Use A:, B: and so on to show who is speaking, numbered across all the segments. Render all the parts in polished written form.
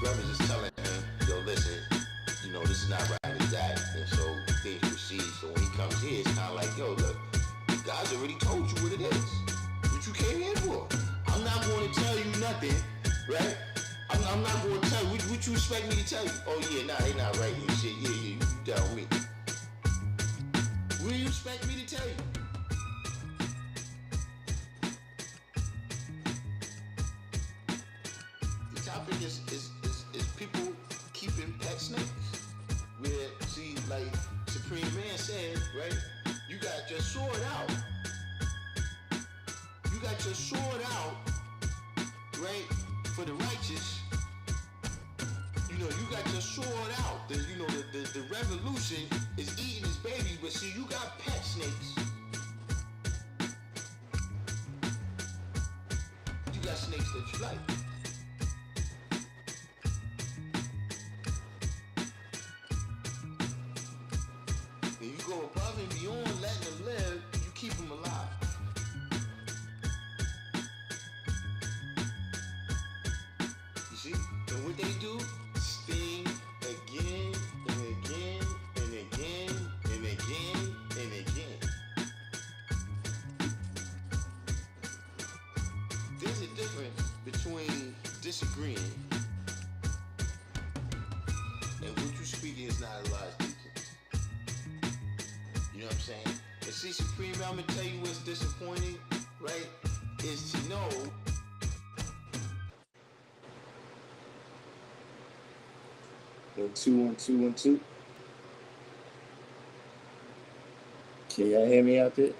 A: brothers is telling him, yo, listen, this is not right and exact. And so things proceed. So when he comes here, it's kind of like, yo, look, God's already told you what it is. What you came here for. I'm not going to tell you nothing, right? I'm not going to tell you. What you expect me to tell you? Oh, yeah, nah, they not right and shit. Yeah, you tell me. What do you expect me to tell you? The topic is people keeping pet snakes. Where, see, like Supreme Man said, right? You got your sword out. You got your sword out, right? For the righteous. You got your sword out. The revolution is eating his baby, but see, you got pet snakes. You got snakes that you like. And you go above and beyond letting them live, you keep them alive. You see? And what they do, sting again and again and again and again and again. There's a difference between disagreeing and what you speaking is not a lie teaching. You know what I'm saying? And see, Supreme, I'm gonna tell you what's disappointing, right? Is to know.
B: Yo, 2 1 2 1 2. Can y'all hear me out there?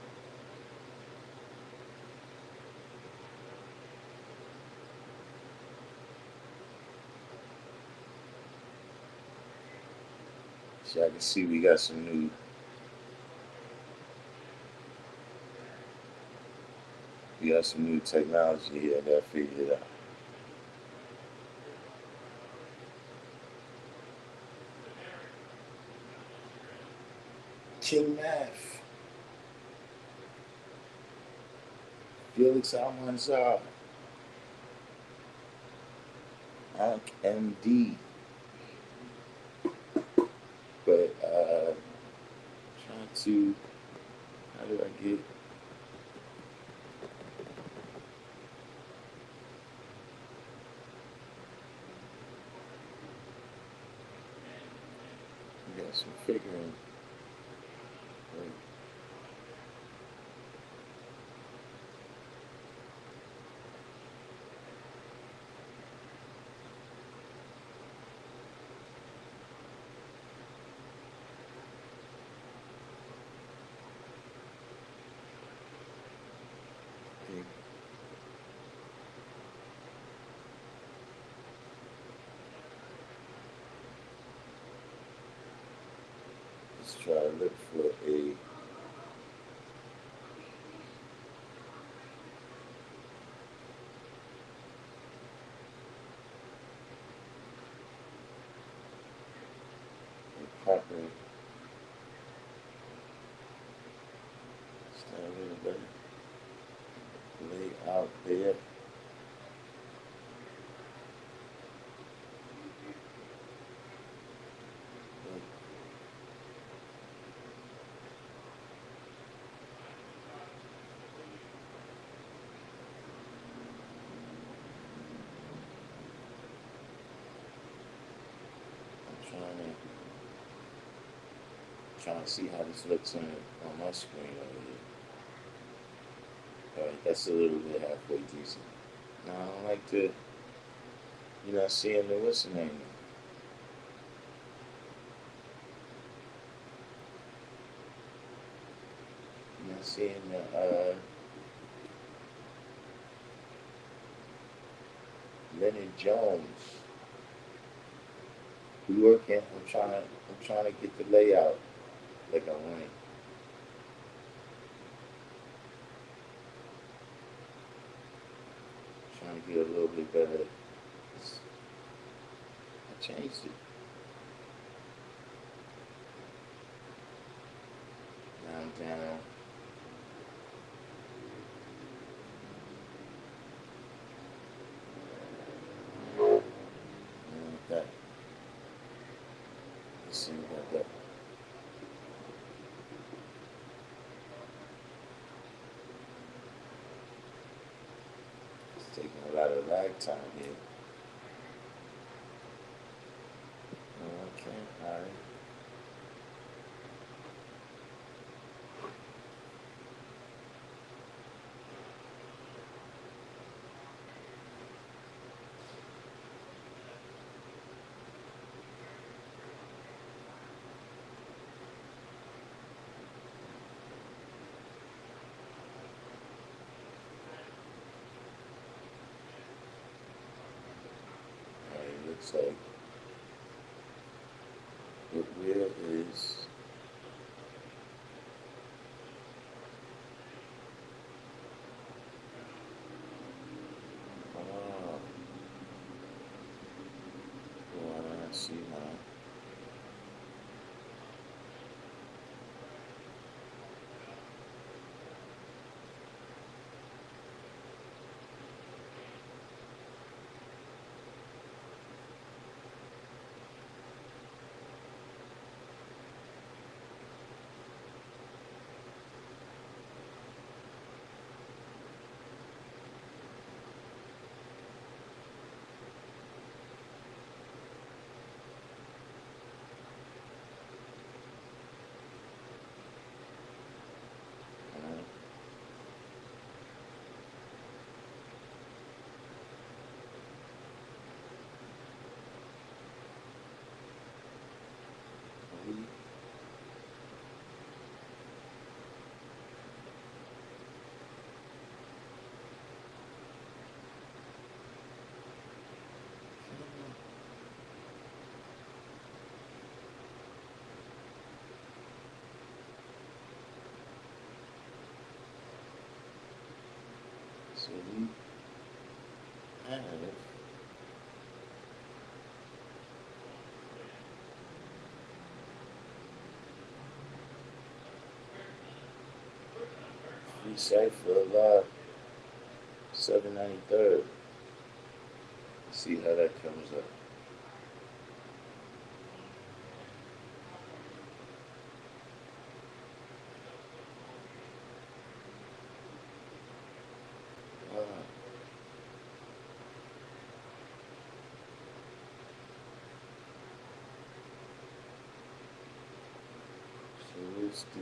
B: So I can see we got some new technology here that I figured it out. King Math, Felix Almanzar, Ankh MD. But trying to, how do I get? We got some figuring. Wait. Let's try to look for a proper standard better lay out there. Trying to see how this looks on my screen over here. Alright, that's a little bit halfway decent. Now I don't like to, you're not seeing the what's the name? You're not seeing the Leonard Jones. We working. I'm trying to get the layout like I want it. Trying to get a little bit better. I changed it. Now I'm down. taking a lot of lag time here. Okay, alright. Alright, looks like it will is oh, I see now. Alright. So we have free cipher live 793rd. See how that comes up. Uh, so it's the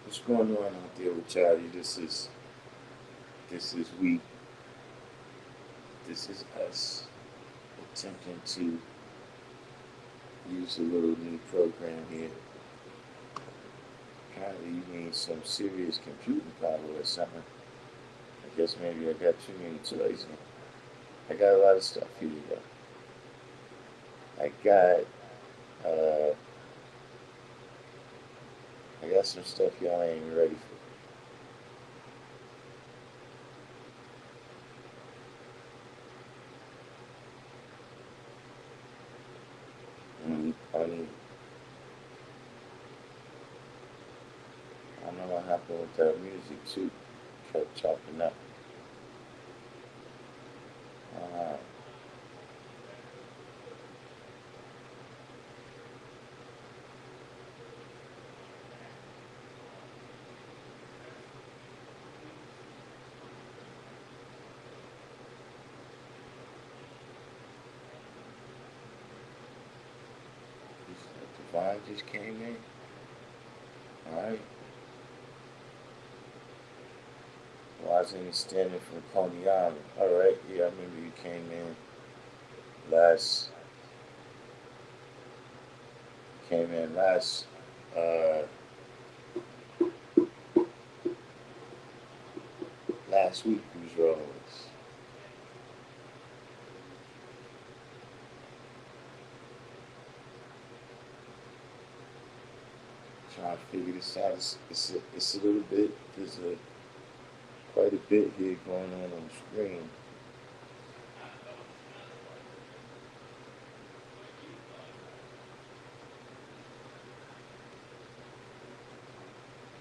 B: what's going on out there with Charlie? This is we. This is us attempting to use a little new program here. Apparently, you need some serious computing power or something. I guess maybe I got too many toys. I got a lot of stuff here. I got uh, I got some stuff y'all ain't ready for. I don't know what happened with that music too. Kept chopping up. Uh, Divine just came in. Alright. Watching you standing from Coney Island. Alright, yeah, I remember you came in last came in uh last week you was rolling with us. trying to figure this out. It's a little bit. There's quite a bit here going on the screen.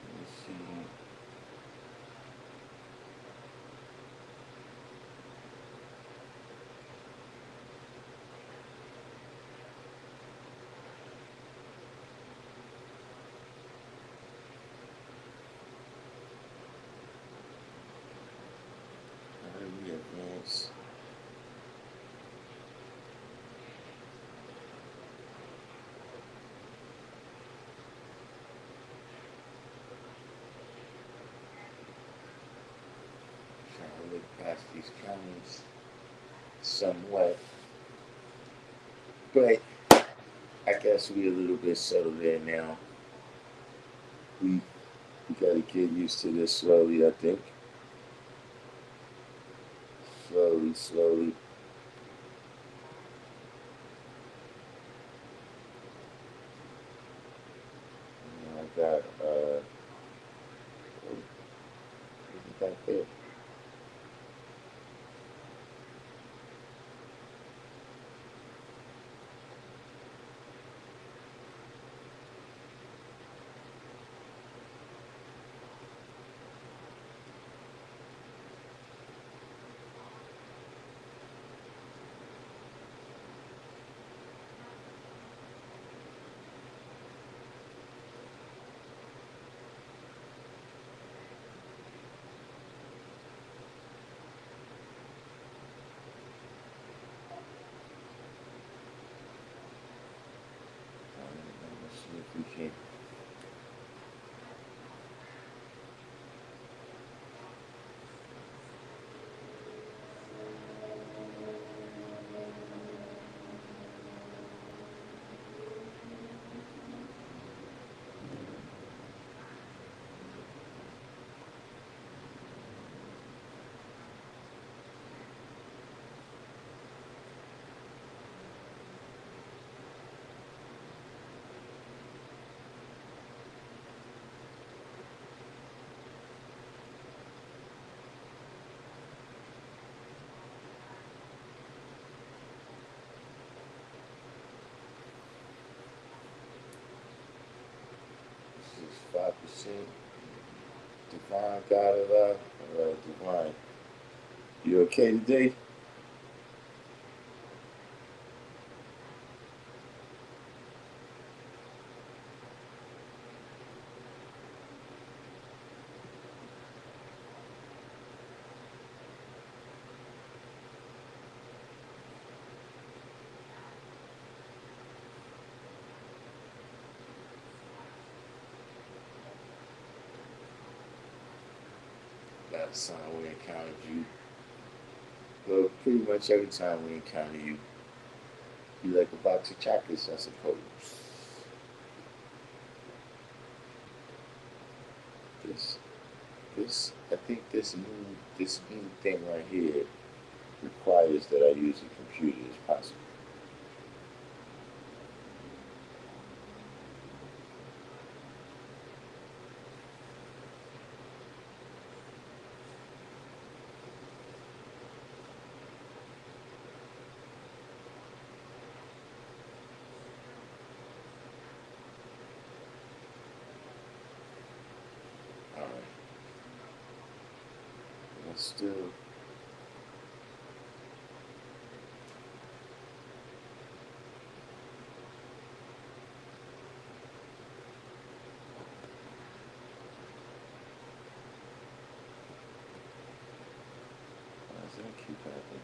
B: Let me see. How do we advance? Trying to look past these comments somewhat. But I guess we're a little bit settled there now. We we gotta get used to this slowly, I think. Slowly, slowly. And I got back there. Let's see if we can. This is 5%. Divine God of love. Divine. You okay today? Last time we encountered you. Well, pretty much every time we encounter you, you like a box of chocolates, I suppose. This, I think this new thing right here requires that I use a computer as possible. All right, let's still. Why does that keep happening?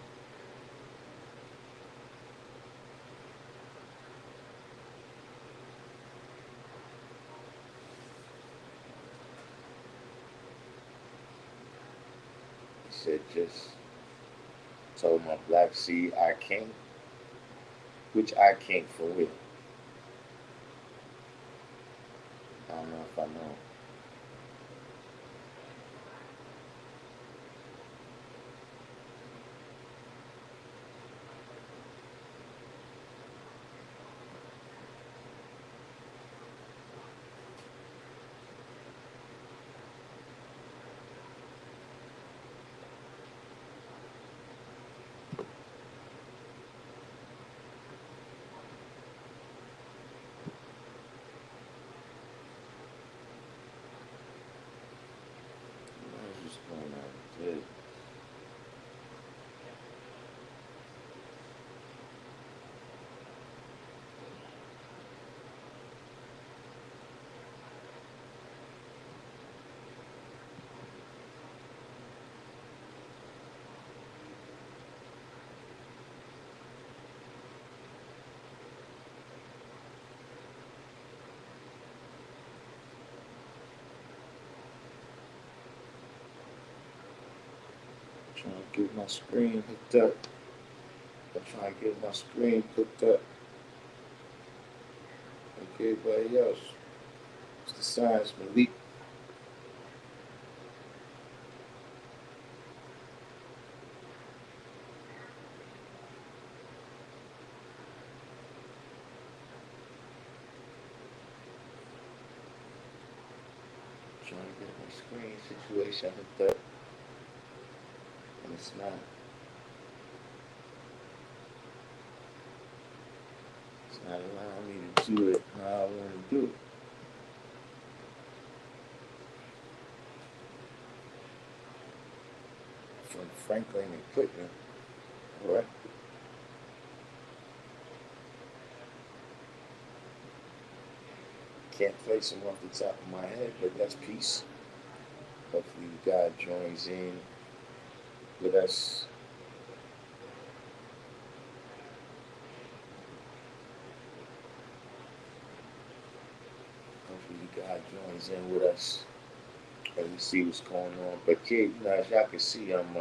B: He said just told my black seed I can't, which I can't for real. I don't know if I know. Get my screen hooked up. I'm trying to get my screen hooked up like everybody else. It's the signs, Malik. Trying to get my screen situation hooked up, and it's not. It's not allowing me to do it how I want to do it. From Franklin Equipment. All right. Can't place them off the top of my head, but that's peace. Hopefully, God joins in with us. Hopefully, God joins in with us and we see what's going on. But kid, you know, as y'all can see, I'm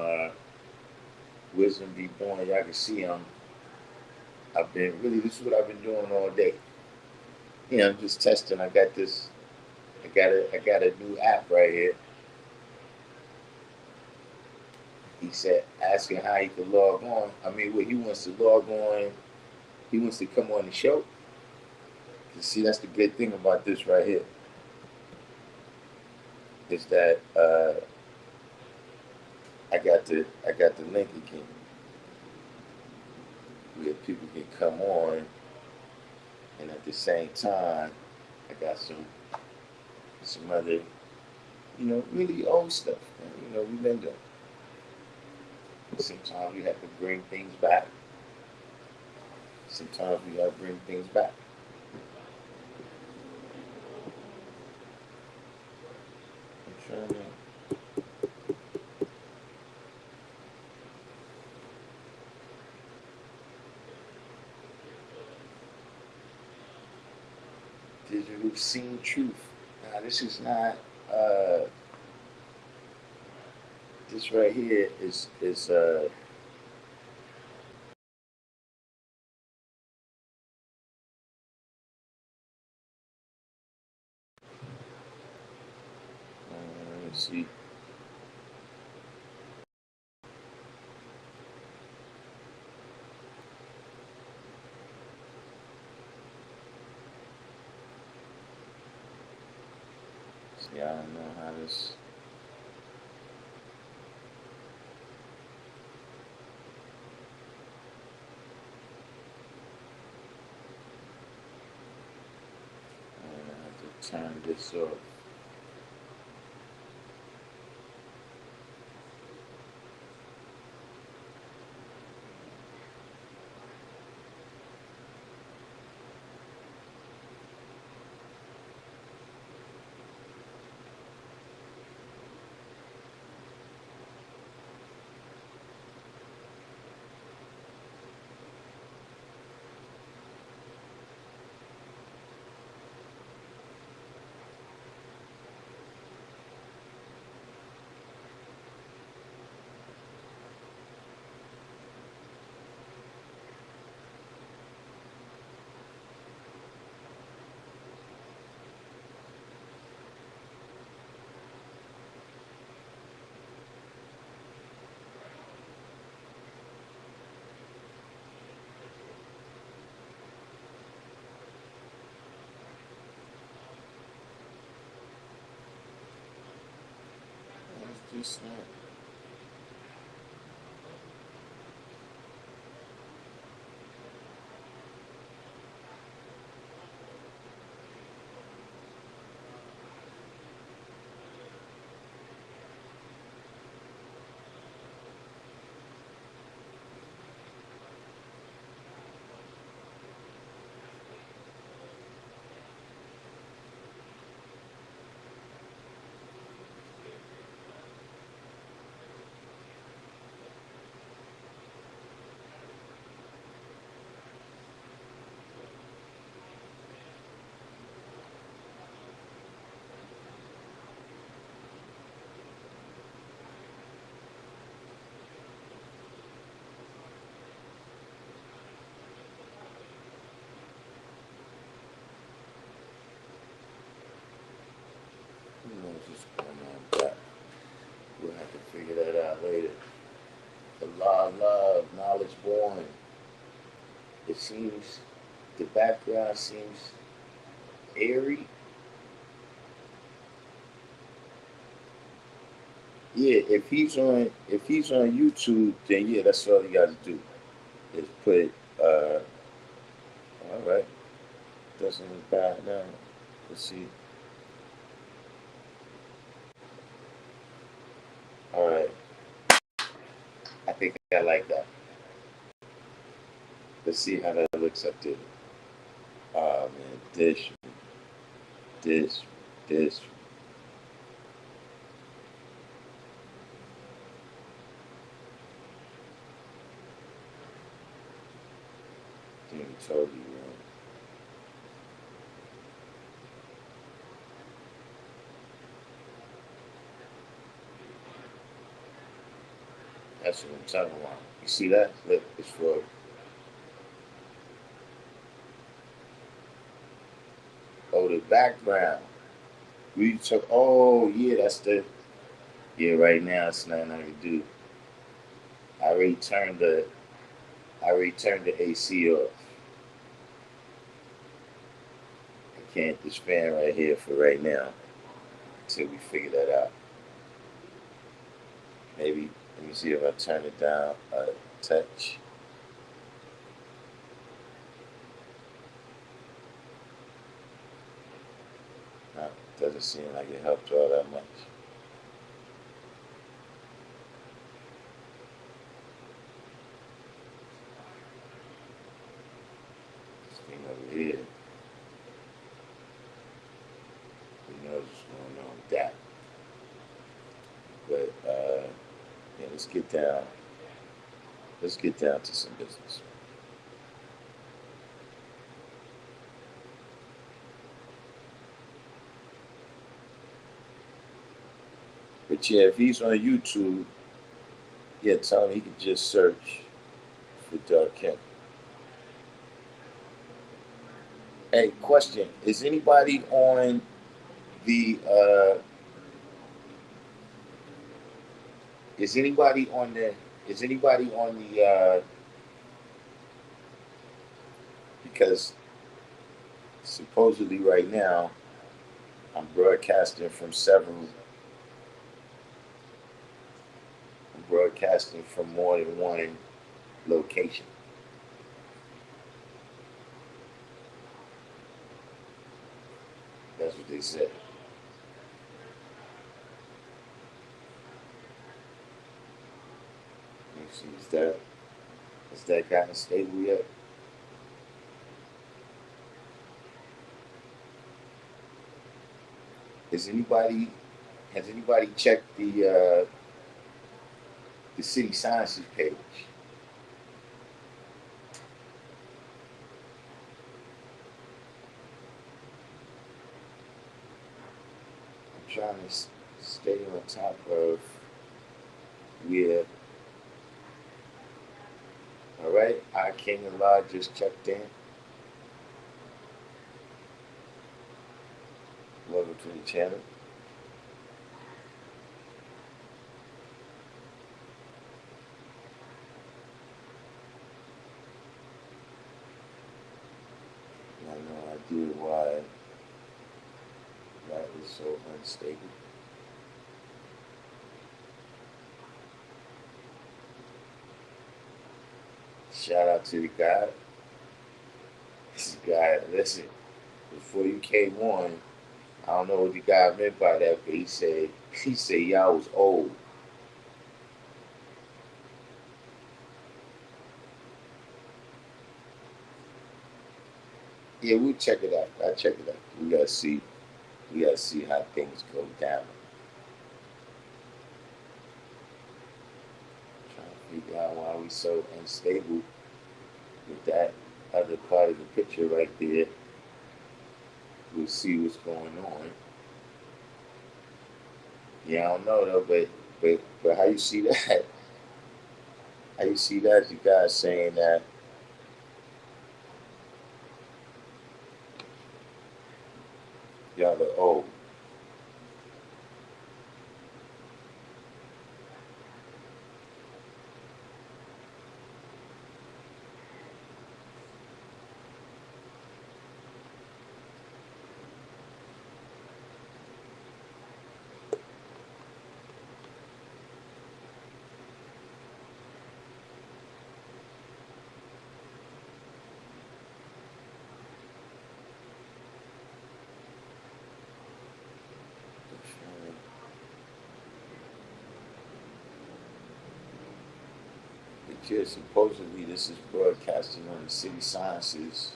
B: Wisdom Be Born. Y'all can see I've been really. This is what I've been doing all day. You know, I'm just testing. I got this. I got a new app right here. He said, asking how he could log on. I mean, what he wants to log on. He wants to come on the show. You see, that's the good thing about this right here. Is that I got the link again where people can come on, and at the same time, I got some other, you know, really old stuff. You know, we've been doing. Sometimes we have to bring things back. Sometimes we have to bring things back. I'm trying to. Digital Scene Truth. Now, this is not. This right here is. Let me see. See, I don't know how this. I have to turn this off. What's this now? figure that out later. The law of love, knowledge born. It seems the background seems airy. Yeah, if he's on YouTube, then yeah, that's all you got to do is put. All right, doesn't look bad now. Let's see. All right, I think I like that. Let's see how that looks up there. Oh man, this, this. Damn, totally wrong. That's what I'm talking about. You see that? Look, it's for. Oh, the background. We took. Oh yeah, that's the. Yeah, right now it's nothing I can do. I already turned the. I already turned the AC off. I can't this fan right here for right now until we figure that out. Maybe let me see if I turn it down a touch. No, doesn't seem like it helped all that much. This thing over here, who knows what's going on with that? But yeah, let's get down. Let's get down to some business. But yeah, if he's on YouTube, yeah, tell him he can just search for Darkim. Hey, question: Is anybody on the? Is anybody on the? Is anybody on the? Because supposedly right now I'm broadcasting from several. I'm broadcasting from more than one location. That's what they said. Let me see. Is that kind of stable yet? Is anybody? Has anybody checked the city sciences page? I'm trying to stay on top of. Yeah. All right. Our King and Law just checked in. Welcome to the channel. I have no idea why that is so unstable. Shout out to the guy. This guy, listen, before you came on, I don't know what the guy meant by that, but he said y'all was old. Yeah, we'll check it out. I'll check it out. We gotta see how things go down. Trying to figure out why we so unstable with that other part of the picture right there. We'll see what's going on. Yeah, I don't know though, but how you see that? How you see that? You guys saying that y'all are old. kid, supposedly this is broadcasting on the City Sciences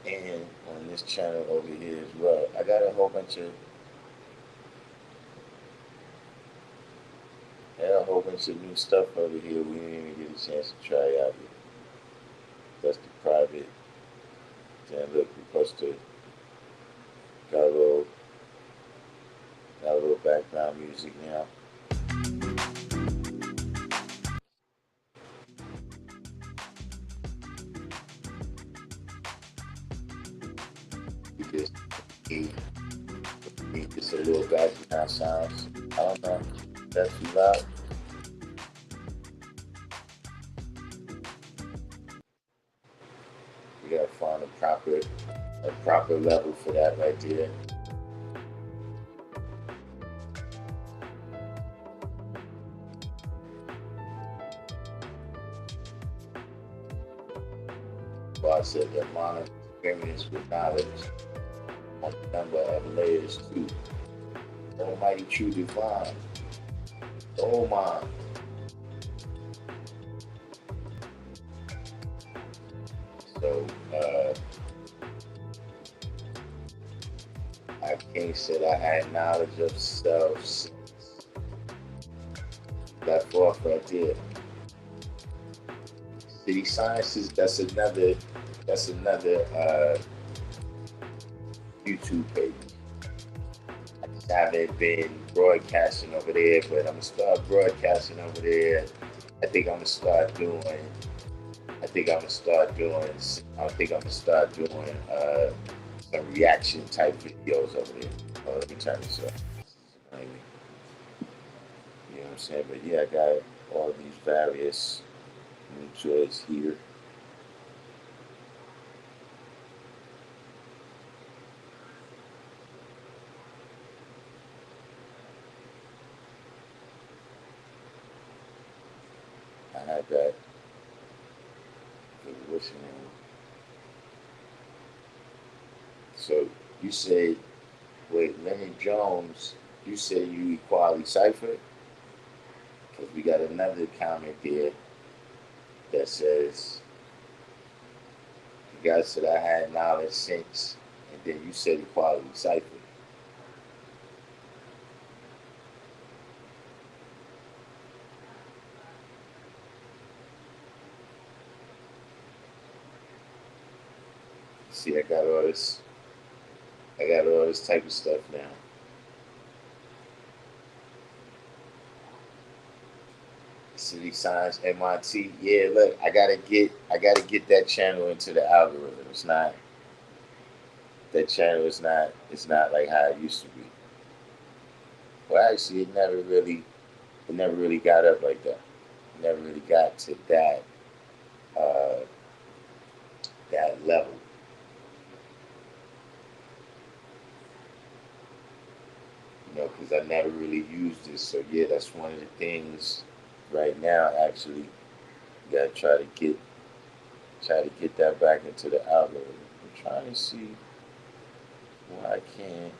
B: and on this channel over here as well. I got a whole bunch of new stuff over here. We didn't even get a chance to try out yet. That's the private. Then look, we posted got a little background music now. We just a little background sounds. I don't know. That's too loud. We gotta find a proper level for that right there. So I said that monitor experience with knowledge on a number of layers too. Almighty true divine. Oh my. So I can't say I had knowledge of self since that forth right there. City Sciences, that's another YouTube page. I just haven't been broadcasting over there, but I'm gonna start broadcasting over there. I think I'm gonna start doing. I think I'm gonna start doing. I think I'm gonna start doing some reaction type videos over there. Oh, let me turn this up. You know what I'm saying? But yeah, I got all these various new joys here. I had that for listening. So you say, wait, Leonard Jones, you say you equality cipher? Because we got another comment there that says, you guys said I had knowledge since, and then you said equality cipher. See, I got all this type of stuff now. City Science, MIT. Yeah, look, I gotta get that channel into the algorithm. It's not that channel is not it's not like how it used to be. Well, actually, it never really got up like that. It never really got to uh, that level. You know, because I never really used it. So yeah, that's one of the things right now. Actually, you gotta try to get that back into the algorithm. I'm trying to see why I can't.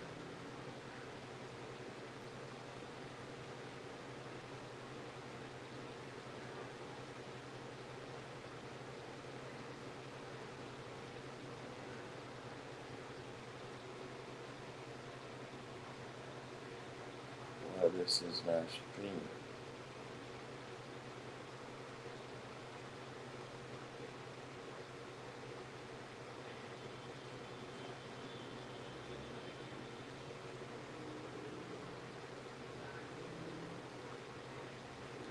B: Why this is not streaming.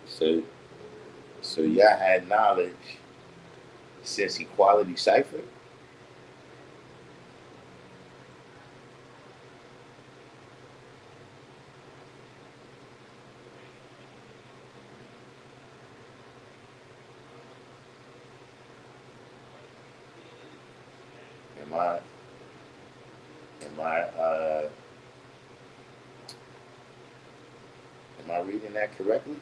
B: So so y'all had knowledge since equality cipher. Am I am I am I reading that correctly?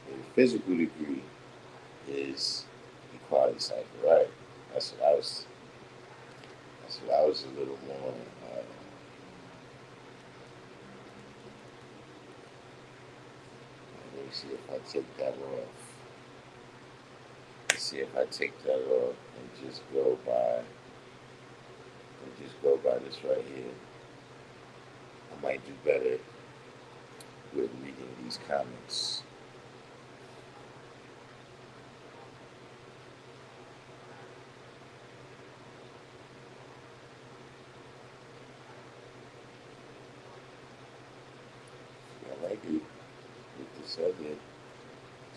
B: A physical degree is equality cipher, right? That's what I was. So I was a little more. Let me see if I take that off. Let's see if I take that off and just go by this right here. I might do better with reading these comments. I like it with this other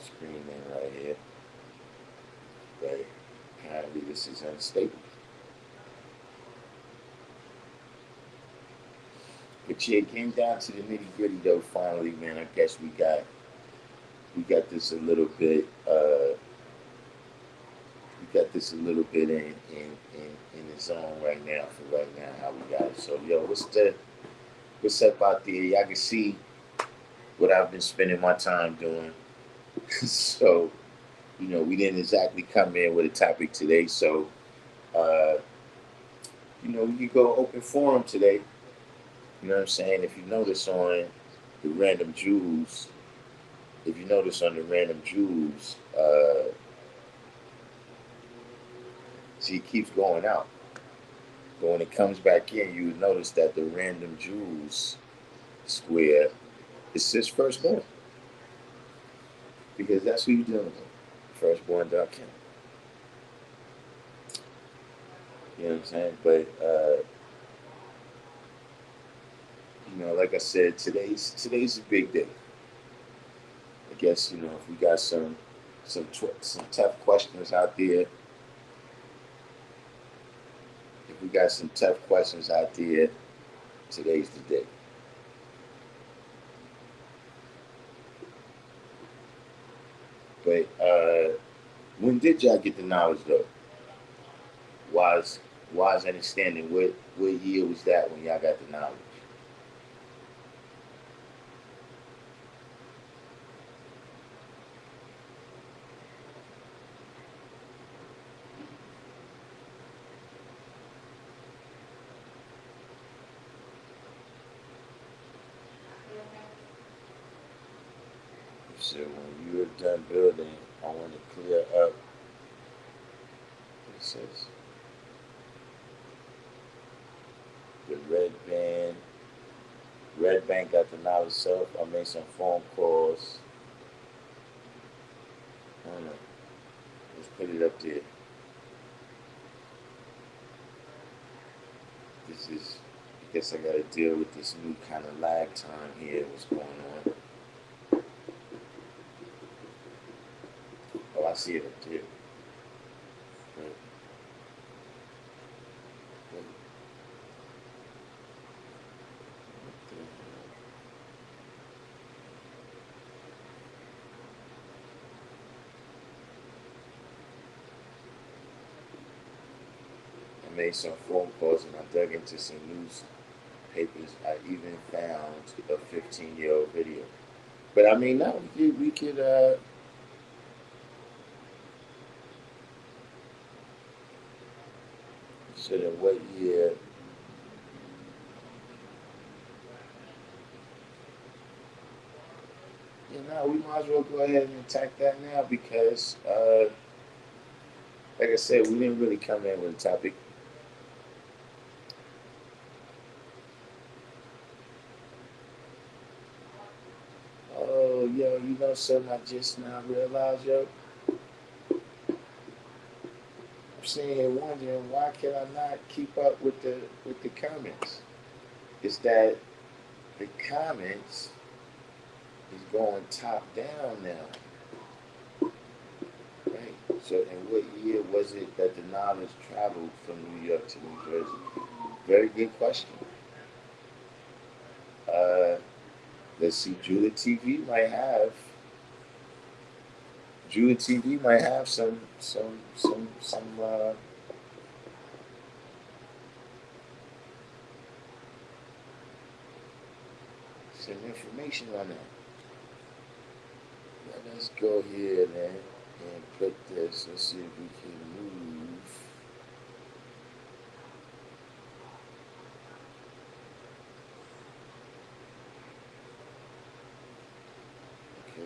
B: screen in right here, but apparently this is unstable. But yeah, it came down to the nitty gritty though. Finally, man, I guess we got this a little bit. We got this a little bit in the zone right now. For right now, how we got it. So yo, what's up out there? Y'all can see what I've been spending my time doing. So we didn't exactly come in with a topic today. So uh, we could go open forum today. You know what I'm saying? If you notice on the random Jews, if you notice on the random Jews, see, it keeps going out. But when it comes back in, you would notice that the random Jews square, it says firstborn. Because that's who you're dealing with. Firstborn Darkim. You know what I'm saying? But like I said, today's a big day. I guess if we got some tough questions out there, if we got some tough questions out there, today's the day. But when did y'all get the knowledge though? Wise understanding. What year was that when y'all got the knowledge? So when you're done building, I want to clear up. It says the Red Bank got the knowledge self. I made some phone calls. I don't know. Let's put it up there. This is, I guess I got to deal with this new kind of lag time here. What's going on? Oh, I see it up there. But, I made some phone calls and I dug into some newspapers. I even found a 15-year-old video. But I mean, no, we could so then what year? We might as well go ahead and attack that now because, like I said, we didn't really come in with a topic. Oh, yo, something I just now realized, yo. I'm sitting here wondering why can I not keep up with the comments? It's that the comments is going top down now. Right. So in what year was it that the knowledge traveled from New York to New Jersey? Very good question. Uh, let's see. Judah TV might have some information on that. Let us go here then and put this. Let's see if we can move.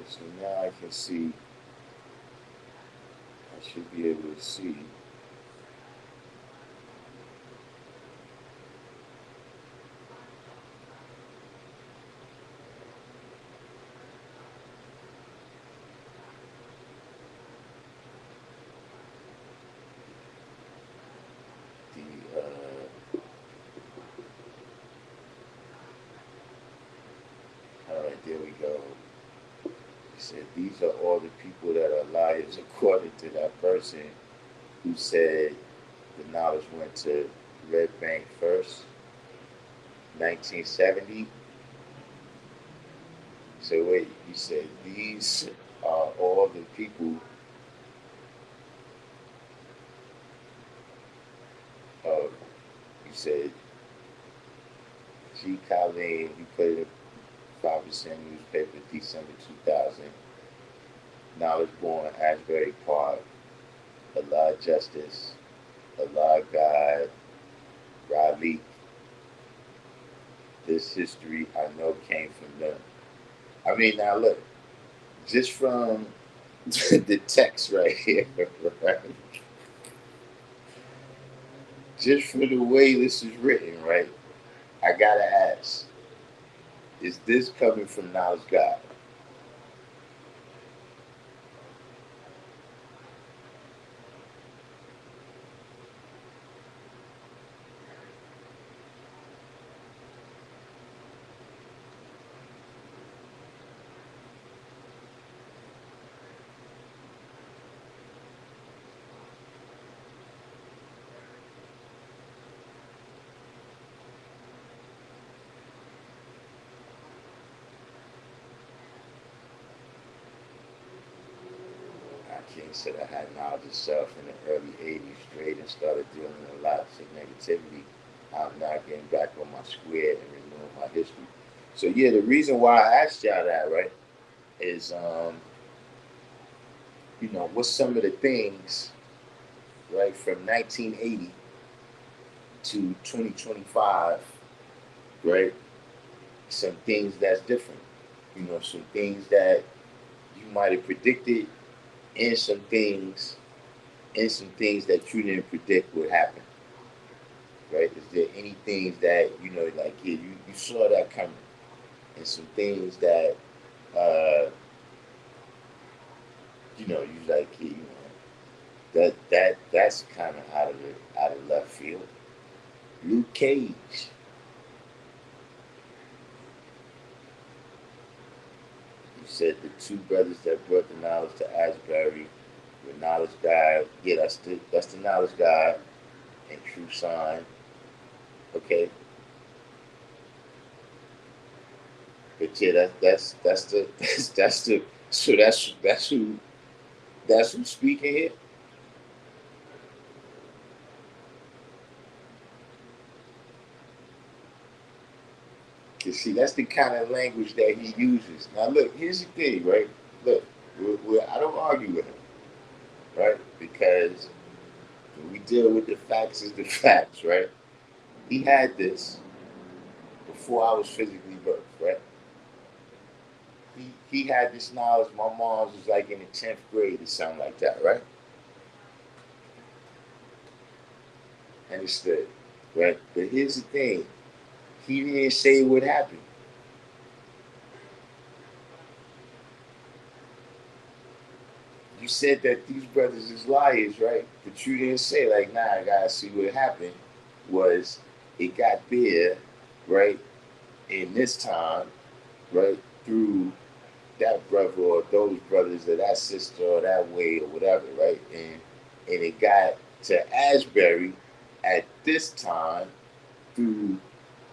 B: So now I can see, I should be able to see the, all right, there we go. He said, these are all the people that are liars according to that person who said the knowledge went to Red Bank first, 1970. So wait, you said these are all the people, uh, you said G. Colleen, you put it in 5% newspaper, December 2000. Knowledge born, Asbury Park, Allah Justice, Allah God, Raleigh. This history I know came from them. I mean, now look, just from the text right here, right? Just for the way this is written, right? I gotta ask, is this coming from Knowledge God? King said I had knowledge of self in the early 80s straight and started dealing with a lot of negativity. I'm now getting back on my square and renewing my history. So yeah, the reason why I asked y'all that, right, is what's some of the things, right, from 1980 to 2025, right? Some things that's different. Some things that you might have predicted and some things that you didn't predict would happen, right? Is there any things that like you saw that coming, and some things that you like that's kind of out of left field. Luke Cage, you said the two brothers that brought the knowledge to Asbury were knowledge guy. Yeah, that's the knowledge guy and true sign. Okay, but yeah, that's the that's the so that's who's speaking here. You see, that's the kind of language that he uses. Now, look, here's the thing, right? Look, I don't argue with him, right? Because when we deal with the facts is the facts, right? He had this before I was physically birthed, right? He had this knowledge. My mom was like in the 10th grade or something like that, right? Understood, right? But here's the thing. He didn't say what happened. You said that these brothers is liars, right? But you didn't say like, nah, I gotta see what happened. Was it got there, right? In this time, right, through that brother or those brothers or that sister or that way or whatever, right? And it got to Asbury at this time through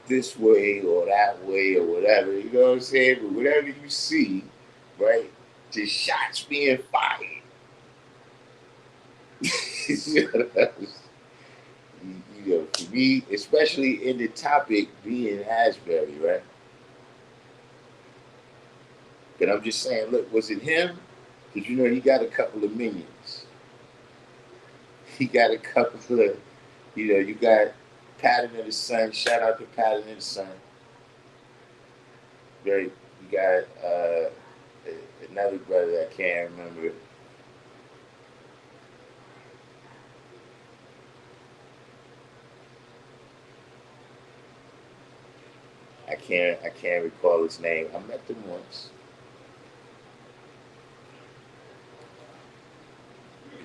B: this way or that way or whatever. You know what I'm saying? But whatever you see, right? The shots being fired. For me, especially in the topic being Asbury, right? But I'm just saying, look, was it him? Because he got a couple of minions. He got a couple of, you got Pattern of the Sun. Shout out to Pattern of the Sun. Right? You got Another brother I can't remember. I can't recall his name. I met them once,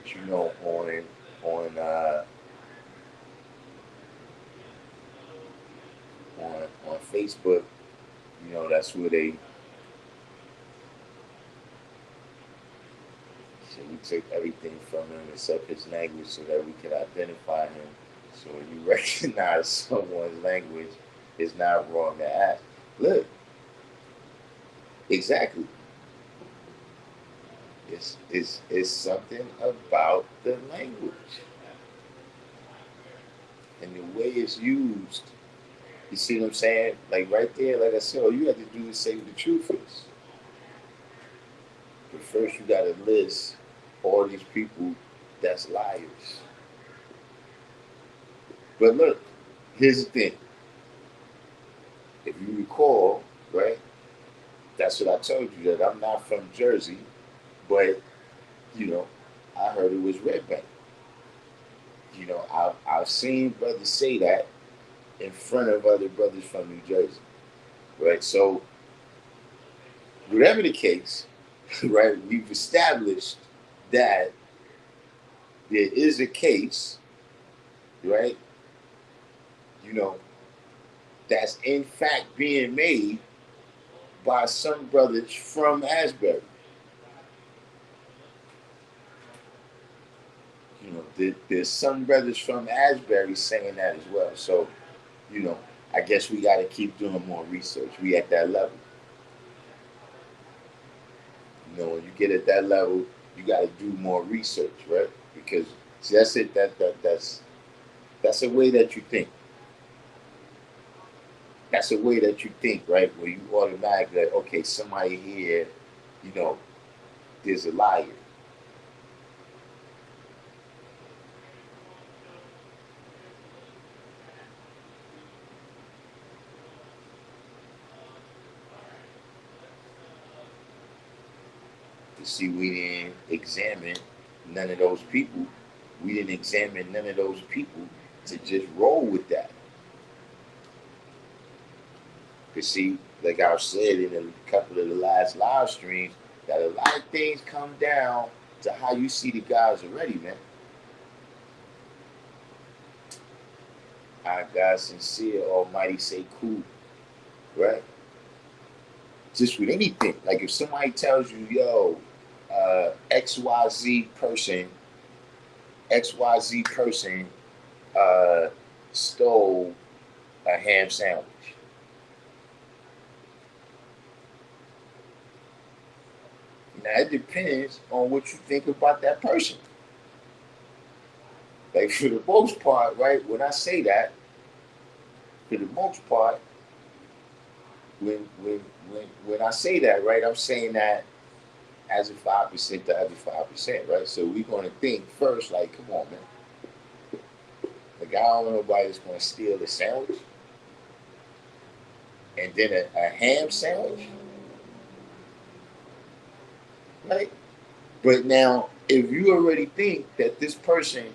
B: but on on Facebook, that's where they. So we took everything from him except his language so that we could identify him. So when you recognize someone's language, it's not wrong to ask. Look, exactly. It's something about the language and the way it's used. You see what I'm saying? Like right there, like I said, all you have to do is say what the truth is. But first, you got to list all these people that's liars. But look, here's the thing. If you recall, right, that's what I told you that I'm not from Jersey, but, you know, I heard it was Red Bank. I've seen brothers say that in front of other brothers from New Jersey, right? So, whatever the case, right, we've established that there is a case, right, you know, that's in fact being made by some brothers from Asbury. There's some brothers from Asbury saying that as well. So, you know, I guess we got to keep doing more research. We at that level. When you get at that level, you got to do more research, right? Because see, that's it. That's a way that you think. That's a way that you think, right? Where you automatically like, okay, somebody here, you know, there's a liar. You see, we didn't examine none of those people. We didn't examine none of those people to just roll with that. Because see, like I've said in a couple of the last live streams, that a lot of things come down to how you see the guys already, man. Our God sincere, almighty say cool, right? Just with anything. Like if somebody tells you, yo, XYZ person, XYZ person uh, stole a ham sandwich. Now it depends on what you think about that person. Like for the most part, right? When I say that, for the most part, when I say that, right, I'm saying that as a 5% to other 5%, right? So we're gonna think first, like, come on, man. Like I don't know nobody that's gonna steal a sandwich and then a ham sandwich, right? But now, if you already think that this person,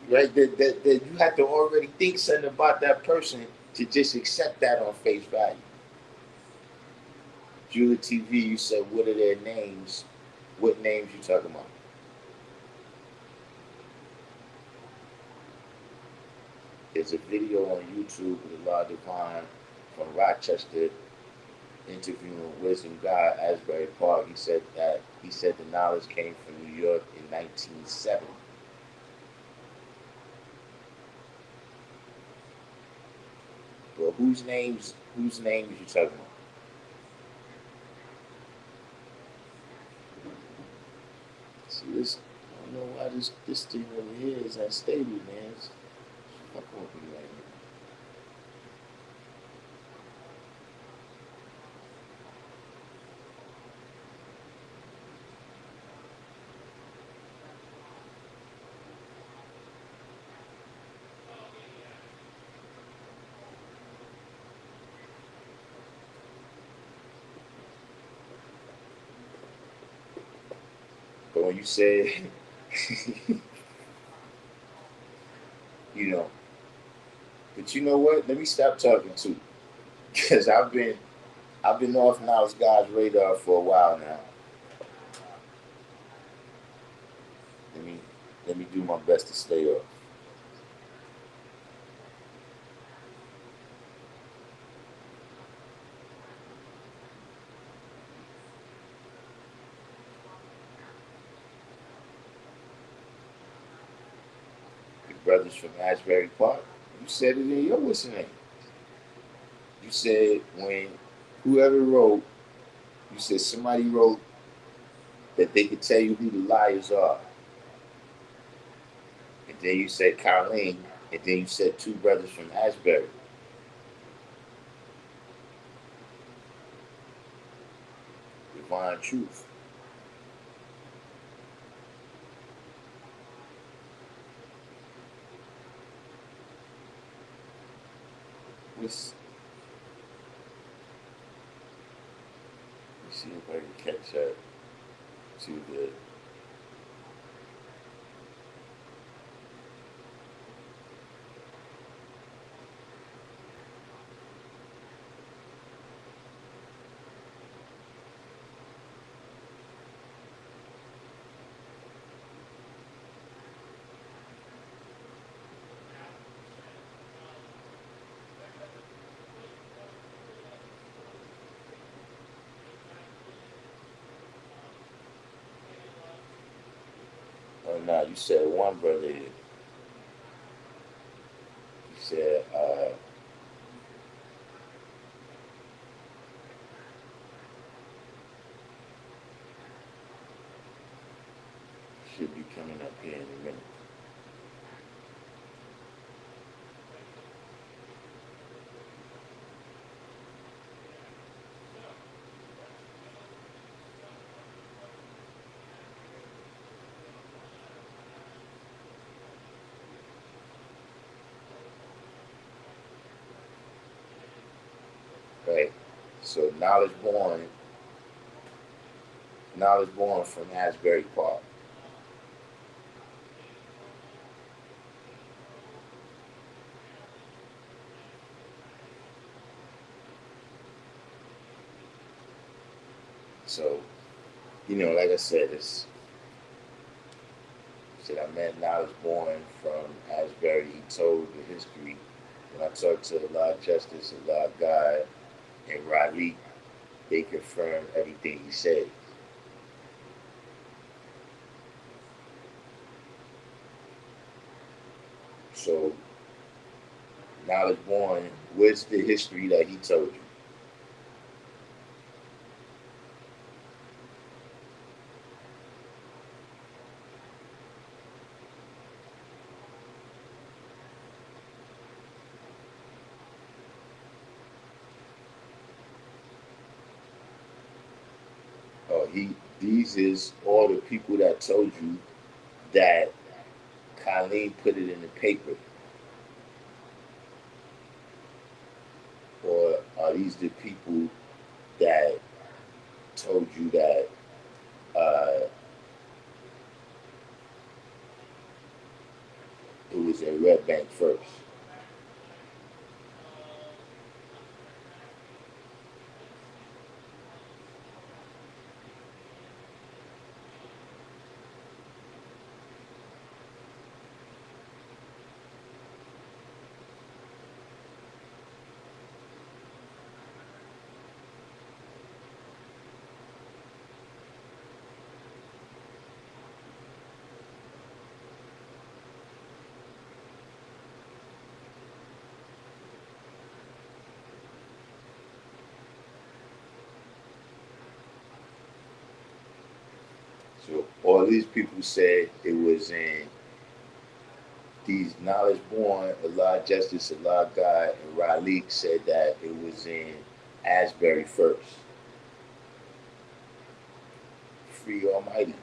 B: right, that you have to already think something about that person to just accept that on face value. Julia TV, you said, what are their names? What names you talking about? There's a video on YouTube with a lot of Divine from Rochester interviewing Wisdom God Asbury Park. He said the knowledge came from New York in 1970. But whose names you talking about? See this, I don't know why this thing over here is unstable, man. Fuck with me right now. So when you say, you know, but you know what? Let me stop talking too, because I've been off Knowledge God's radar for a while now. Let me let me do my best to stay off. The brothers from Asbury Park. You said it in your what's the name? You said when whoever wrote, you said somebody wrote that they could tell you who the liars are. And then you said Colleen, and then you said two brothers from Asbury. Divine Truth. Let's, let's see if I can catch up to the. Oh no, you said one brother. You said should be coming up here in a minute. Right. So knowledge born from Asbury Park. So like I said, it's said I met Knowledge Born from Asbury. He told the history. When I talked to Allah Justice, Allah God, and Raleigh, they confirmed everything he said. So Knowledge Born, what's the history that he told you? These is all the people that told you that Colleen put it in the paper, or are these the people that told you that uh, it was in Red Bank first? So all these people said it was in these knowledge born, Allah Justice, Allah God, and Raleigh said that it was in Asbury first. Free Almighty.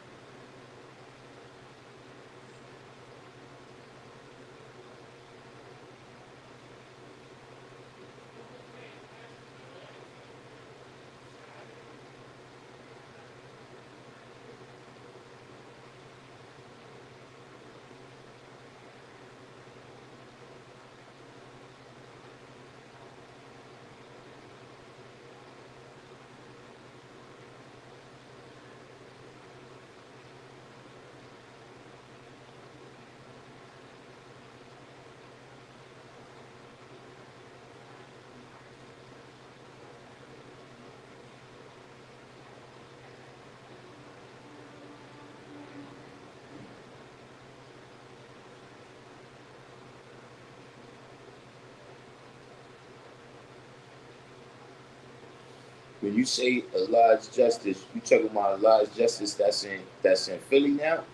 B: When you say a large justice, you talking about a large justice that's in Philly now?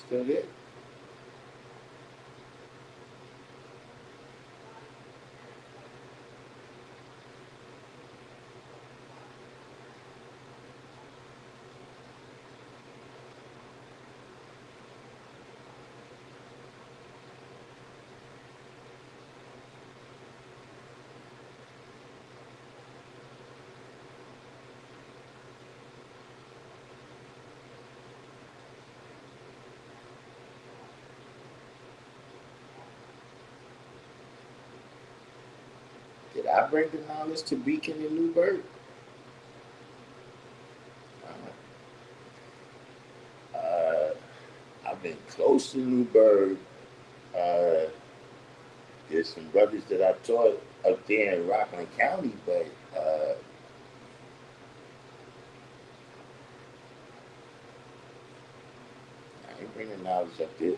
B: Still there? Did I bring the knowledge to Beacon and Newburgh? Uh, I've been close to Newburgh. Uh, there's some brothers that I taught up there in Rockland County, but I ain't bringing knowledge up there.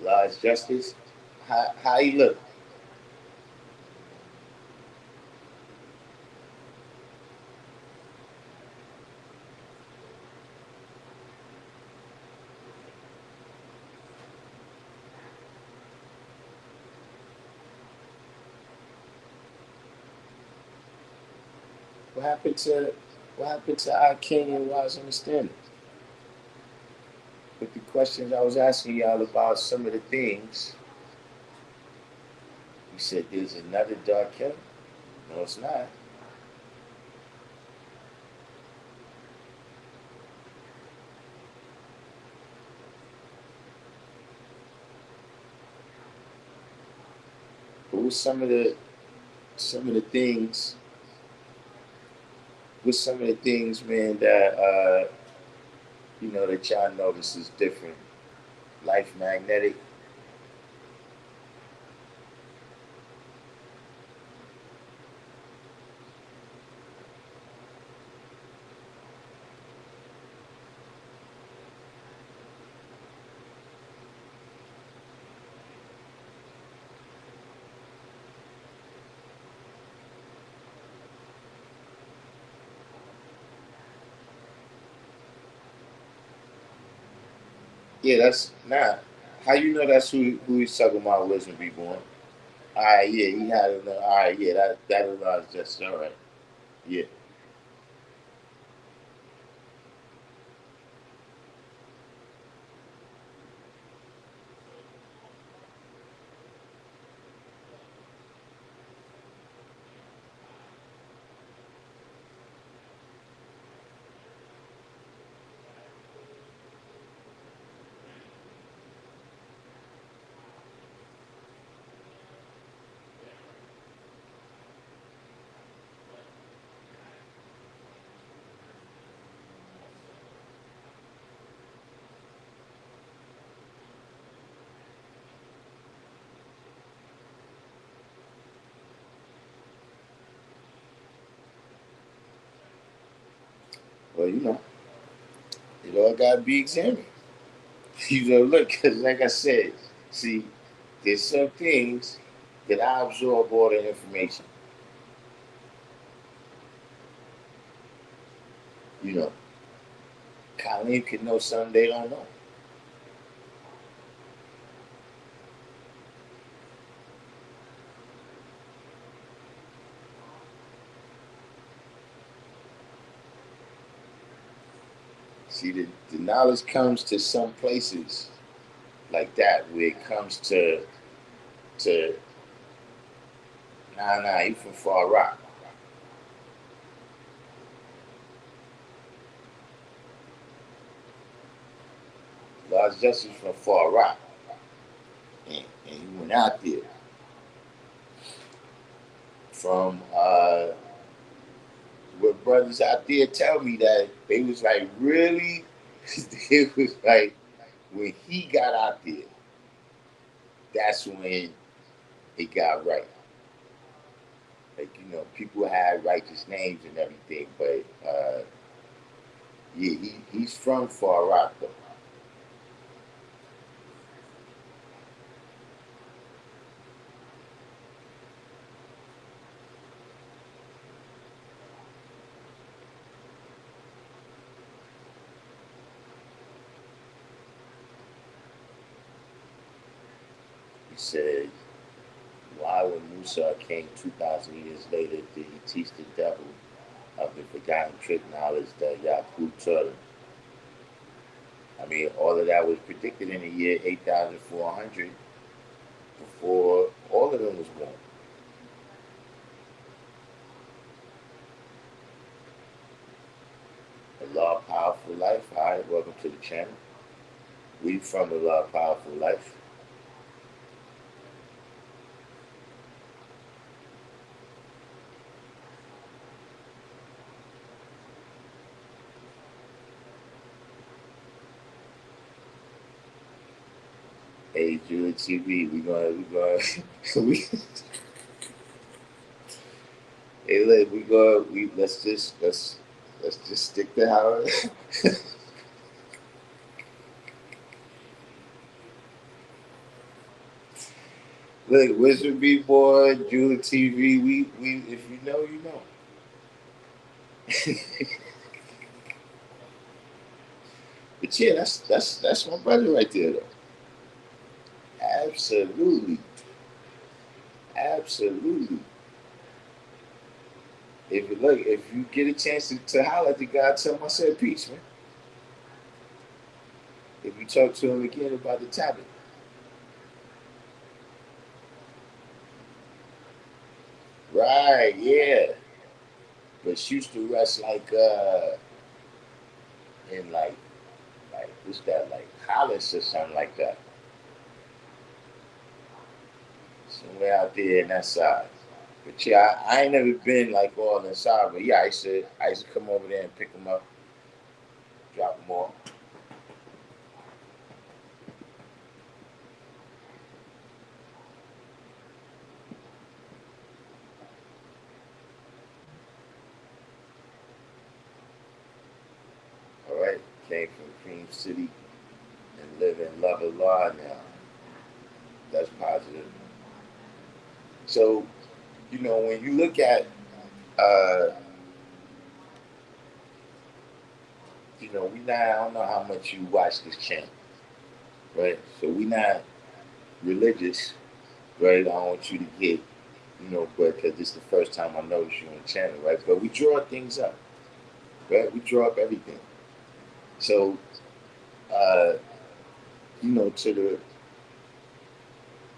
B: Large justice. How you look? What happened to what happened to our king and wise understanding? With the questions I was asking y'all about some of the things, you said there's another Darkim. No, it's not. But with some of the things, with some of the things, man, that that y'all notice is different. Life magnetic. Yeah, that's nah. How you know that's who he's talking about? Wisdom be born. All right, yeah, he had it. All right, yeah, that was just all right. Yeah, Well, it all got to be examined. Look, 'cause like I said, see, there's some things that I absorb all the information. You know, Colleen can know something they don't know. See, the knowledge comes to some places like that where it comes to nah, you from Far Rock. Large Justice from Far Rock, and he went out there from what brothers out there tell me that they was like really, it was like when he got out there, that's when it got right. Like people had righteous names and everything, but yeah, he's from Far Rock though. He said, "Why, when Musa came 2,000 years later, did he teach the devil of the forgotten trick knowledge that Yaqub taught him?" I mean, all of that was predicted in the year 8,400 before all of them was born. Allah Powerful Life. Hi, welcome to the channel. We from Allah Powerful Life. Hey, Julie TV, we hey, look, let's just stick to how. Look, Wizard B Boy, Julie TV, we, if you know, you know. But yeah, that's my brother right there, though. Absolutely, absolutely. If you get a chance to holler at the guy, tell him I said peace, man. If you talk to him again about the topic, right? Yeah, but she used to rest like in like what's that, like Hollis or something like that, somewhere out there in that side. But yeah, I ain't never been like all inside. But yeah, I used to come over there and pick them up, drop them off. All right, came from Cream City and live in Love Law now. That's positive. So when you look at uh, we not. I don't know how much you watch this channel, right? So we not religious, right? I don't want you to get, but because this is the first time I noticed you on the channel, right? But we draw things up, right? We draw up everything. So, uh, to the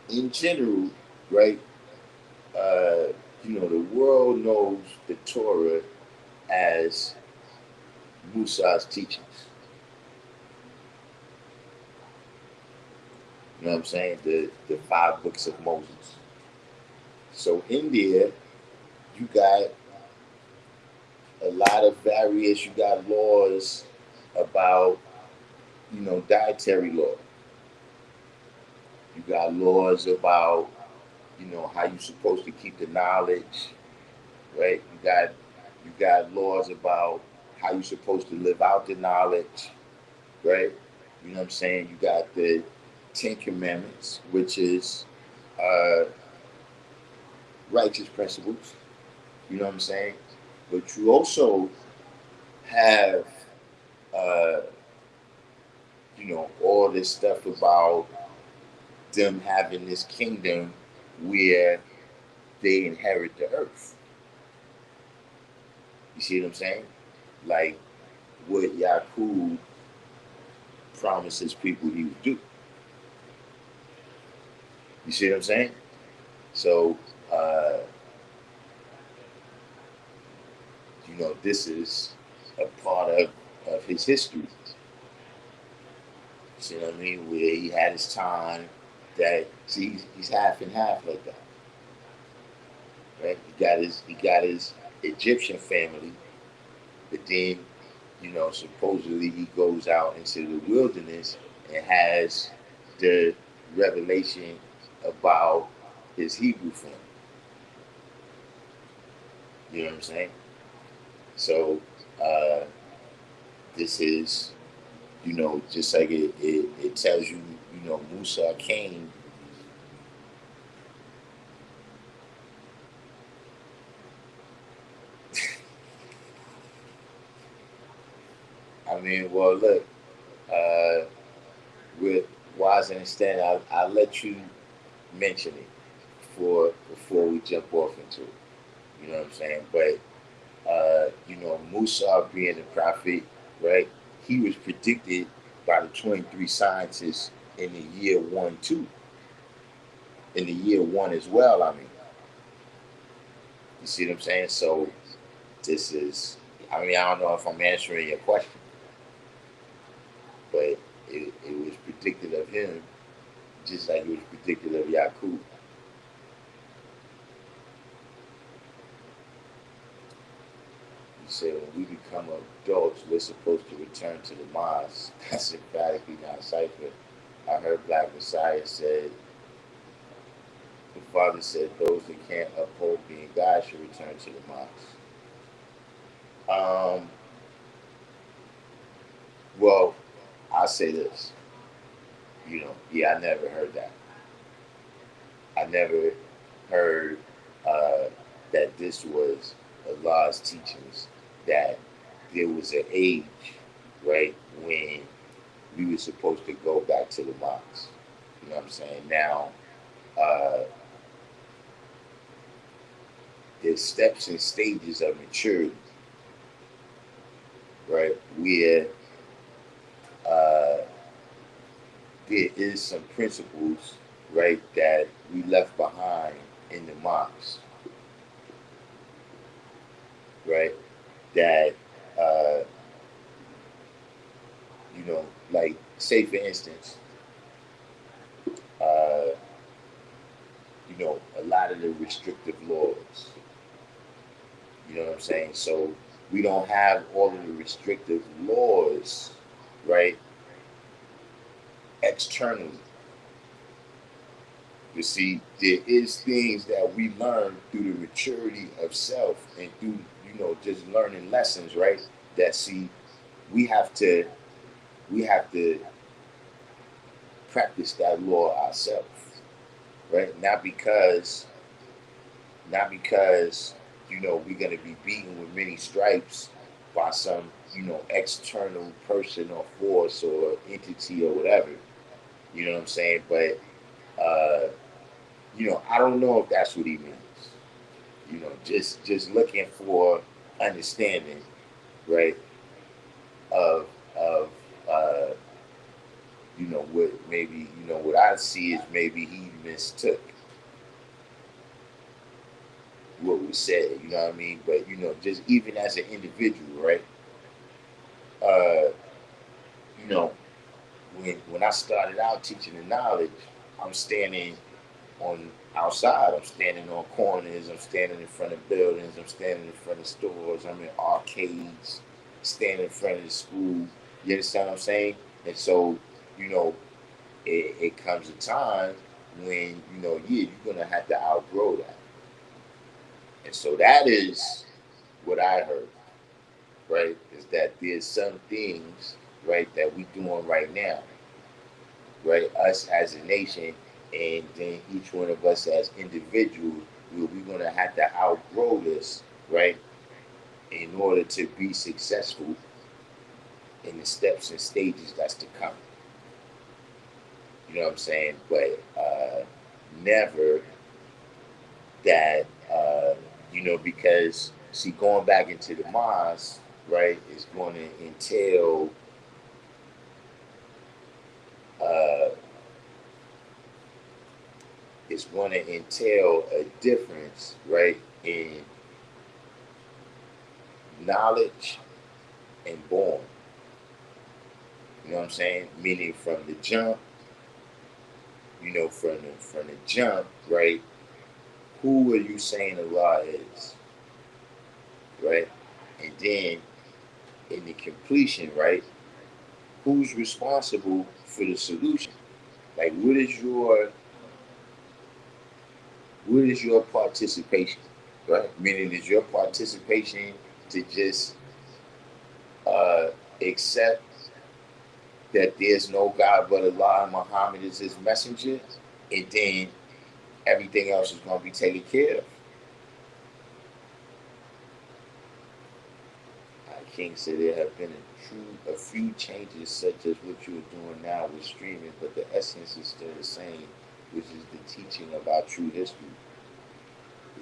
B: in general, right? Uh, the world knows the Torah as Musa's teachings. You know what I'm saying? The five books of Moses. So in there, you got a lot of various. You got laws about dietary law. You got laws about how you're supposed to keep the knowledge, right? You got laws about how you're supposed to live out the knowledge, right? You know what I'm saying? You got the Ten Commandments, which is uh, righteous principles. You know what I'm saying? But you also have, uh, all this stuff about them having this kingdom where they inherit the earth. You see what I'm saying? Like what Yakub promises people he would do. You see what I'm saying? So, uh, this is a part of his history. You see what I mean? Where he had his time that, see, he's half and half like that. Right? He got his Egyptian family, but then, supposedly he goes out into the wilderness and has the revelation about his Hebrew family. You know what I'm saying? So uh, this is, just like it tells you, Musa came. I mean, well, look, uh, with wise understanding, I'll let you mention it before we jump off into it. You know what I'm saying? But Musa being a prophet, right? He was predicted by the 23 scientists in the year one too. In the year one as well. I mean, you see what I'm saying? So this is. I mean, I don't know if I'm answering your question, but it was predicted of him, just like it was predicted of Yakub. He said, when we become adults, we're supposed to return to the mosque. That's emphatically not cipher. I heard Black Messiah said, the Father said, those that can't uphold being God should return to the mosque. Um, well, I'll say this. Yeah, I never heard that. I never heard that this was Allah's teachings, that there was an age, right, when we were supposed to go back to the mosque. You know what I'm saying? Now, uh, there's steps and stages of maturity, right, where uh, there is some principles, right, that we left behind in the mosque, right, that, uh, like, say for instance, uh, a lot of the restrictive laws. You know what I'm saying? So we don't have all of the restrictive laws, right, externally. You see, there is things that we learn through the maturity of self and through, just learning lessons, right? That, see, we have to we have to practice that law ourselves, right? Not because we're gonna be beaten with many stripes by some external person or force or entity or whatever. You know what I'm saying? But I don't know if that's what he means. Just looking for understanding, right? Of uh, what maybe what I see is maybe he mistook what was said. You know what I mean? But just even as an individual, right? Uh, you know, when I started out teaching the knowledge, I'm standing on outside. I'm standing on corners. I'm standing in front of buildings. I'm standing in front of stores. I'm in arcades. Standing in front of the school. You understand what I'm saying? And so, you know, it comes a time when yeah, you're gonna have to outgrow that. And so that is what I heard. right, is that there's some things, right, that we doing right now, right, us as a nation, and then each one of us as individuals, we're gonna have to outgrow this, right, in order to be successful in the steps and stages that's to come. You know what I'm saying? But never that, because see, going back into the mosque, right, is going to entail uh, a difference, right, in knowledge and born. You know what I'm saying? Meaning from the jump, from the jump, right? Who are you saying Allah is, right? And then in the completion, right? Who's responsible for the solution? Like, what is your participation, right? Meaning, is your participation to just uh, accept that there's no God but Allah and Muhammad is his messenger, and then everything else is going to be taken care of? King said there have been a few changes, such as what you're doing now with streaming, but the essence is still the same, which is the teaching about true history.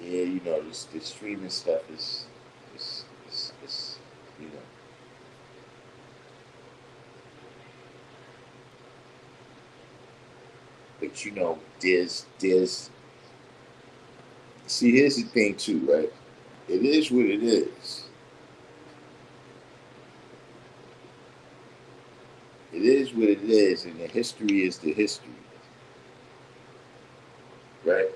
B: Yeah, this streaming stuff is you know. But there's see, here's the thing too, right? It is what it is. It is what it is, and the history is the history, right?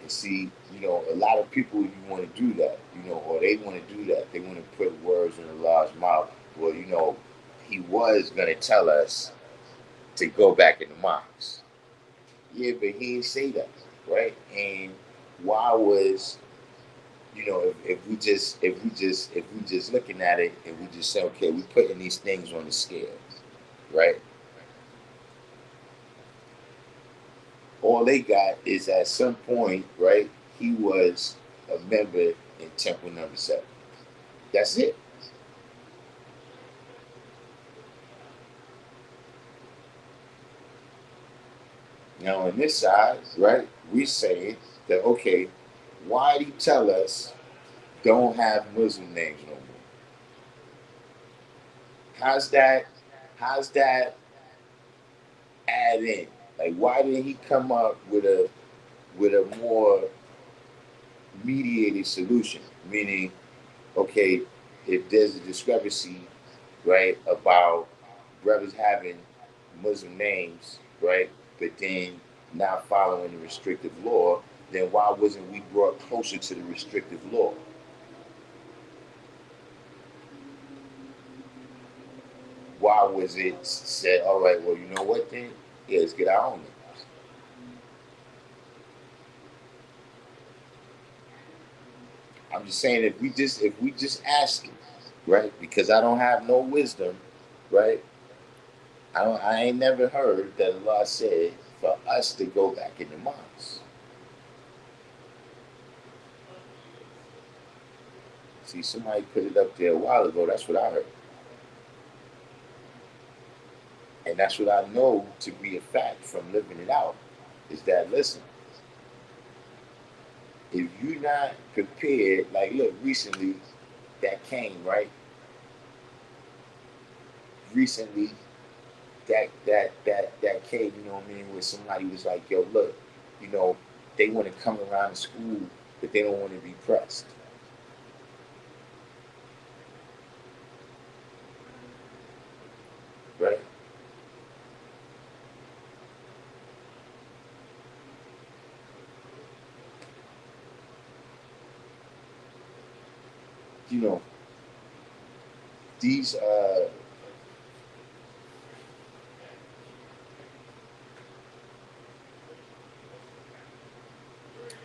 B: And see, a lot of people, you want to do that, or they want to do that. They want to put words in Allah's mouth. Well, he was gonna tell us to go back in the mosque. Yeah, but he didn't say that, right? And why was if we just looking at it and we just say, okay, we putting these things on the scale, right? All they got is at some point, right? He was a member in Temple Number 7. That's it. Now on this side, right, we say that, okay, why did he tell us don't have Muslim names no more? How's that? How's that add in? Like, why didn't he come up with a more mediated solution? Meaning, okay, if there's a discrepancy, right, about brothers having Muslim names, right, but then not following the restrictive law, then why wasn't we brought closer to the restrictive law? Why was it said, all right, well, you know what then? Yeah, let's get our own names. I'm just saying, if we just ask him, right? Because I don't have no wisdom, right? I ain't never heard that Allah said for us to go back in the mosque. See, somebody put it up there a while ago. That's what I heard, and that's what I know to be a fact from living it out. Is that, listen, if you're not prepared, like, look, recently that came, right? Recently that came, you know what I mean, where somebody was like, yo, look, you know, they want to come around the school, but they don't want to be pressed, right? You know, these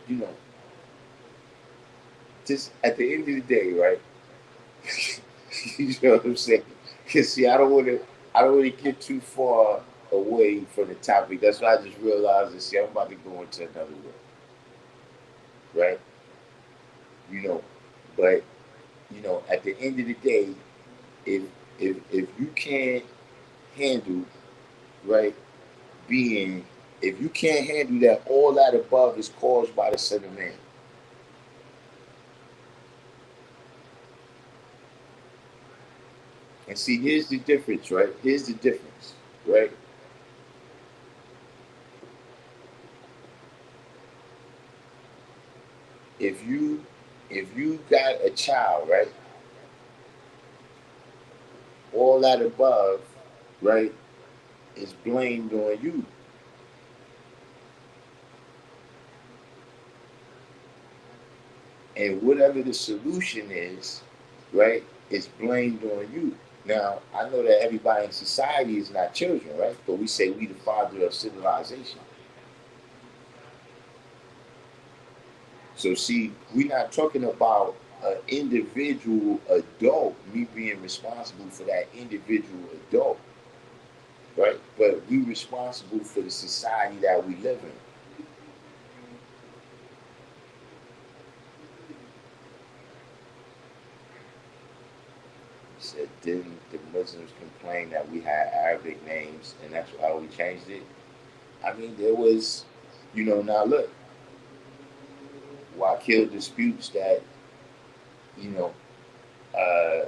B: you know, just at the end of the day, right? You know what I'm saying? Cause see, I don't want to get too far away from the topic. That's why I just realized that. See, I'm about to go into another one, right? You know, but at the end of the day, if if you can't handle, right, being, if you can't handle that all that above is caused by the Son of Man. And see, here's the difference, right? Here's the difference, right? If you got a child, right, all that above, right, is blamed on you. And whatever the solution is, right, is blamed on you. Now, I know that everybody in society is not children, right? But we say we the father of civilization. So see, we're not talking about an individual adult, me being responsible for that individual adult, right? But we responsible for the society that we live in. Said, didn't the Muslims complain that we had Arabic names and that's why we changed it? I mean, there was, now look, Wakil disputes that, you know, uh,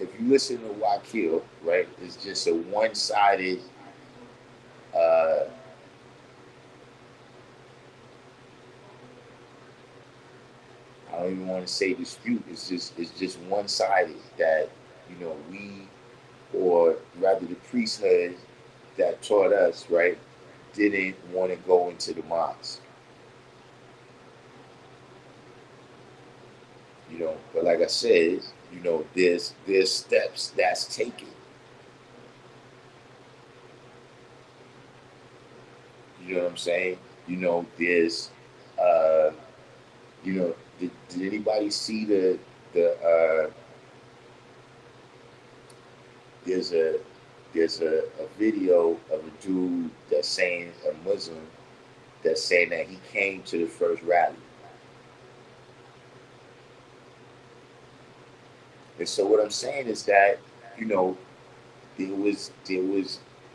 B: if you listen to Wakil, right, it's just a one-sided, uh, I don't even want to say dispute. It's just one-sided that, we, or rather the priesthood that taught us, right, didn't want to go into the mosque. But like I said, there's steps that's taken. You know what I'm saying? There's uh did anybody see the there's a video of a dude that's saying, a Muslim that's saying that he came to the first rally. And so what I'm saying is that, you know, there was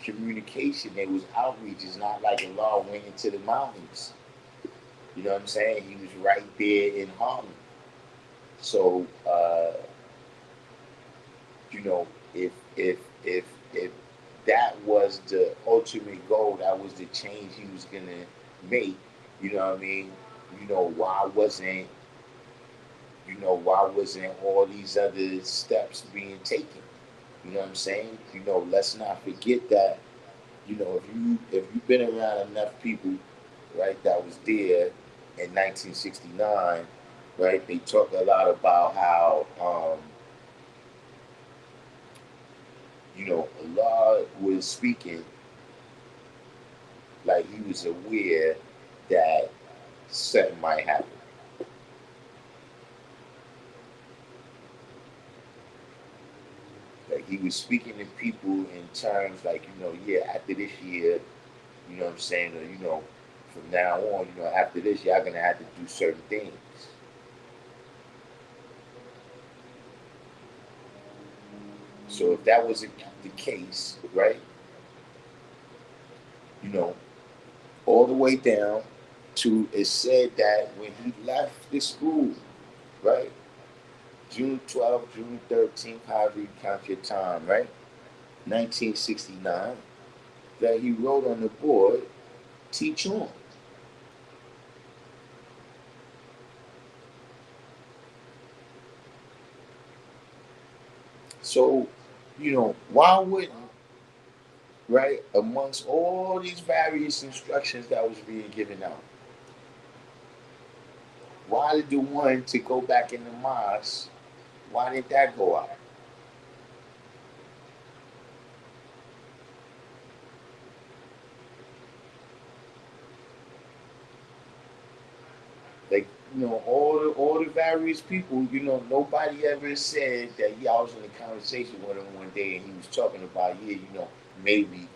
B: communication, there was outreach. It's not like Allah went into the mountains. You know what I'm saying? He was right there in Harlem. So you know, if that was the ultimate goal, that was the change he was gonna make, you know what I mean? You know, why wasn't all these other steps being taken? You know what I'm saying? Let's not forget that, if you've been around enough people, right, that was there in 1969, right, they talk a lot about how Allah was speaking like he was aware that something might happen. Like he was speaking to people in terms like, yeah, after this year, you know what I'm saying, or, from now on, after this, y'all gonna have to do certain things. So if that was the case, right, you know, all the way down to, it said that when he left the school, right, June 12th, June 13th, however you count your time, right, 1969, that he wrote on the board, teach on. So, why wouldn't, right, amongst all these various instructions that was being given out, why did the one to go back in the mosque, why did that go out? Like, all the various people, nobody ever said that, yeah, I was in a conversation with him one day and he was talking about, yeah, maybe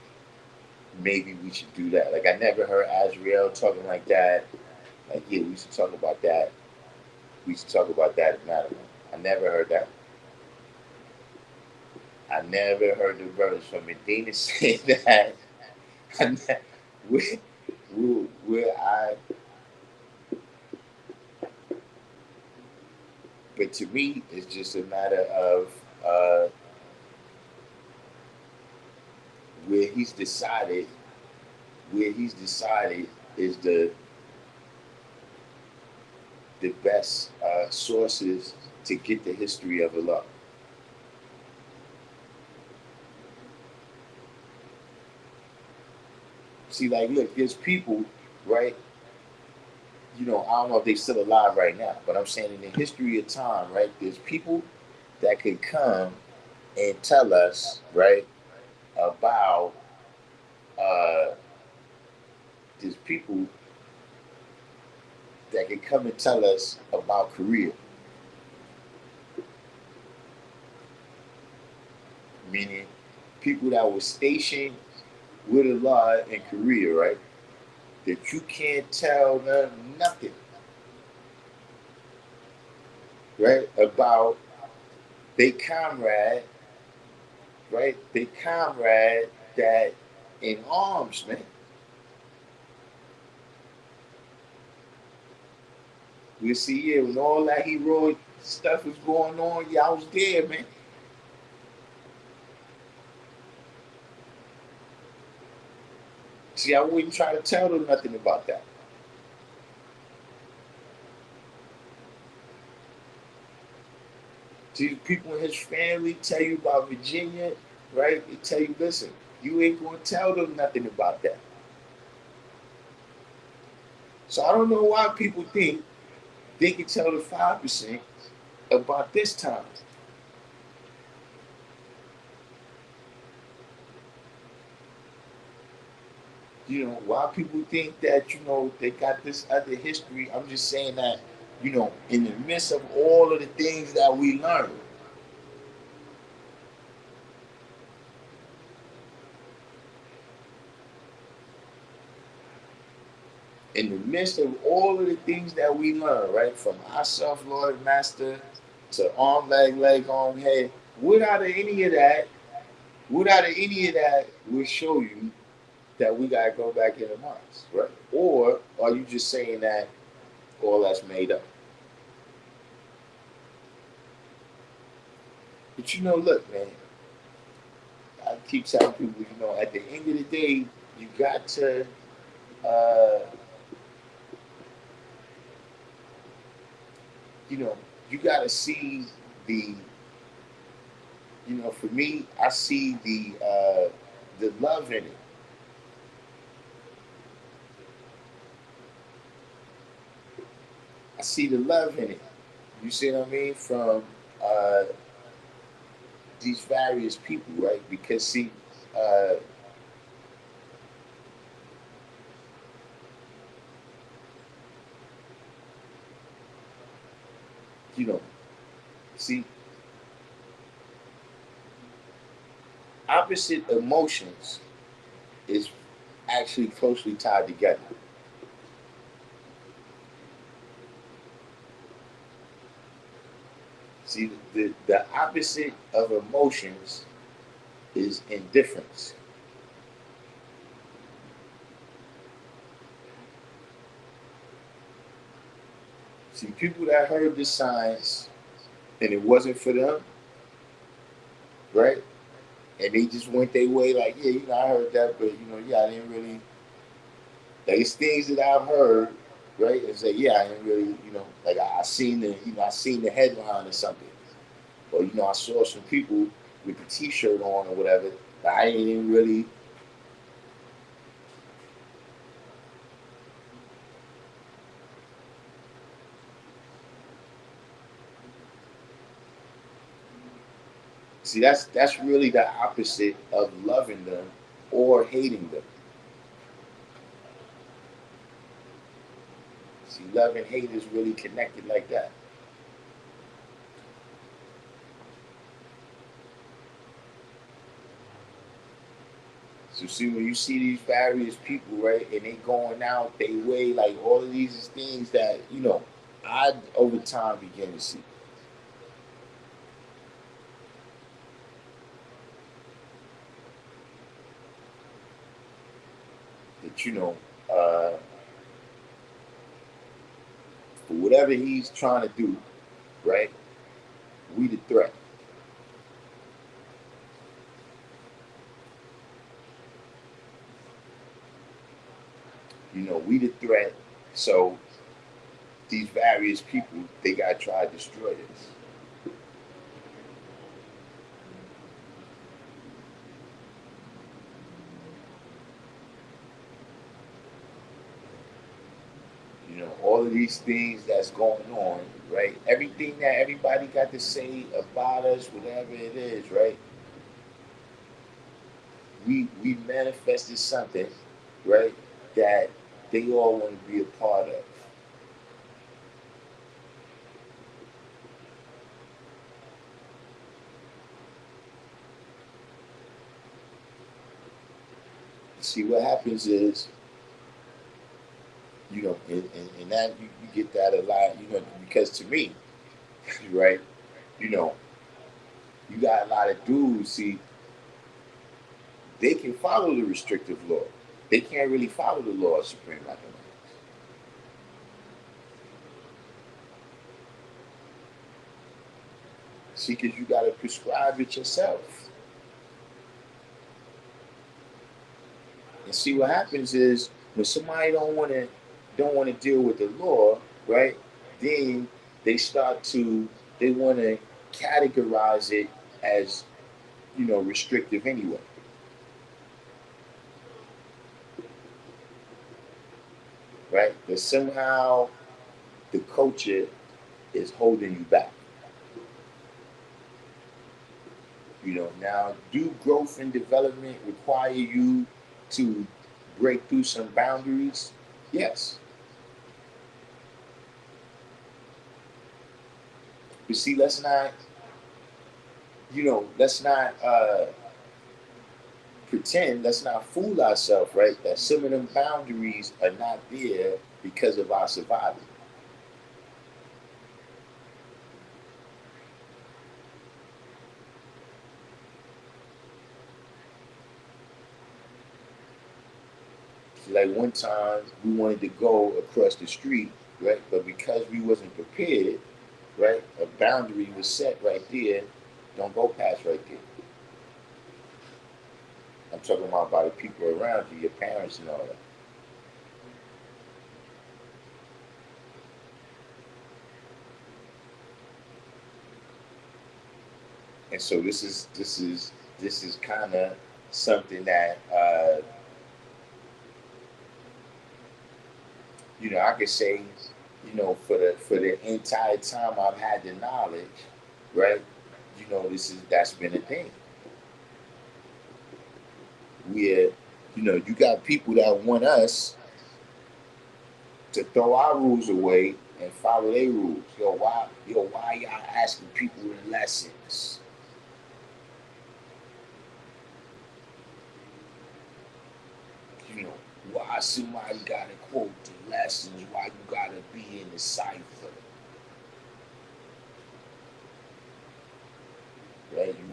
B: we should do that. Like, I never heard Azrael talking like that. Like, yeah, we should talk about that. We should talk about that at Malibu. I never heard that. I never heard the brothers from Medina say that. I ne- where, where I, but to me, it's just a matter of where he's decided. Where he's decided is the best sources to get the history of Allah. See, like, look, there's people, right? I don't know if they're still alive right now, but I'm saying in the history of time, right? There's people that could come and tell us, right, about uh, there's people that could come and tell us about Korea, meaning people that were stationed with Allah in Korea, right? That you can't tell them nothing, right, about they comrade, right? They comrade that in arms, man. We see, yeah, when all that heroic stuff was going on, yeah, I was there, man. See, I wouldn't try to tell them nothing about that. See, people in his family tell you about Virginia, right? They tell you, listen, you ain't gonna tell them nothing about that. So I don't know why people think they can tell the 5% about this time. Why people think that, they got this other history. I'm just saying that, in the midst of all of the things that we learn, in the midst of all of the things that we learn, right, from ourself, Lord and Master, to arm, leg, arm, head, without any of that, will show you that we gotta go back in the minds, right? Or are you just saying that all that's made up? But look, man, I keep telling people, at the end of the day, you got to, uh, you know, you got to see the, for me, I see the love in it. I see the love in it. You see what I mean? From uh, these various people, right? Because see, uh, you know, see, opposite emotions is actually closely tied together. See, the opposite of emotions is indifference. See, people that heard the signs and it wasn't for them, right? And they just went their way, like, yeah, I heard that, but yeah, I didn't really. Like, it's things that I've heard, right? And say, yeah, I didn't really, like I seen I seen the headline or something, or I saw some people with the T-shirt on or whatever. But I ain't even really. See, that's really the opposite of loving them or hating them. See, love and hate is really connected like that. So see, when you see these various people, right, and they going out, they way, like all of these is things that, I over time begin to see that, uh, for whatever he's trying to do, right, we the threat. We the threat. So these various people, they got to try to destroy this. All of these things that's going on, right? Everything that everybody got to say about us, whatever it is, right? We manifested something, right? That they all want to be a part of. See, what happens is, and that you get that a lot, because to me, right? You know, you got a lot of dudes. See, they can follow the restrictive law. They can't really follow the law of supreme mathematics. See, because you got to prescribe it yourself. And see, what happens is when somebody don't want to deal with the law, right? Then they want to categorize it as restrictive anyway, right? But somehow the culture is holding you back. Now, do growth and development require you to break through some boundaries? Yes. But see, let's not pretend, let's not fool ourselves, right? That some of them boundaries are not there because of our survival. So like one time we wanted to go across the street, right? But because we wasn't prepared, right? A boundary was set right there. Don't go past right there. I'm talking about by the people around you, your parents and all that. And so this is kind of something that I could say, for the entire time I've had the knowledge, right? That's been a thing. Where you got people that want us to throw our rules away and follow their rules. Why y'all asking people in lessons? You know, why somebody gotta quote the lessons? Why you gotta be in the cipher? Right? You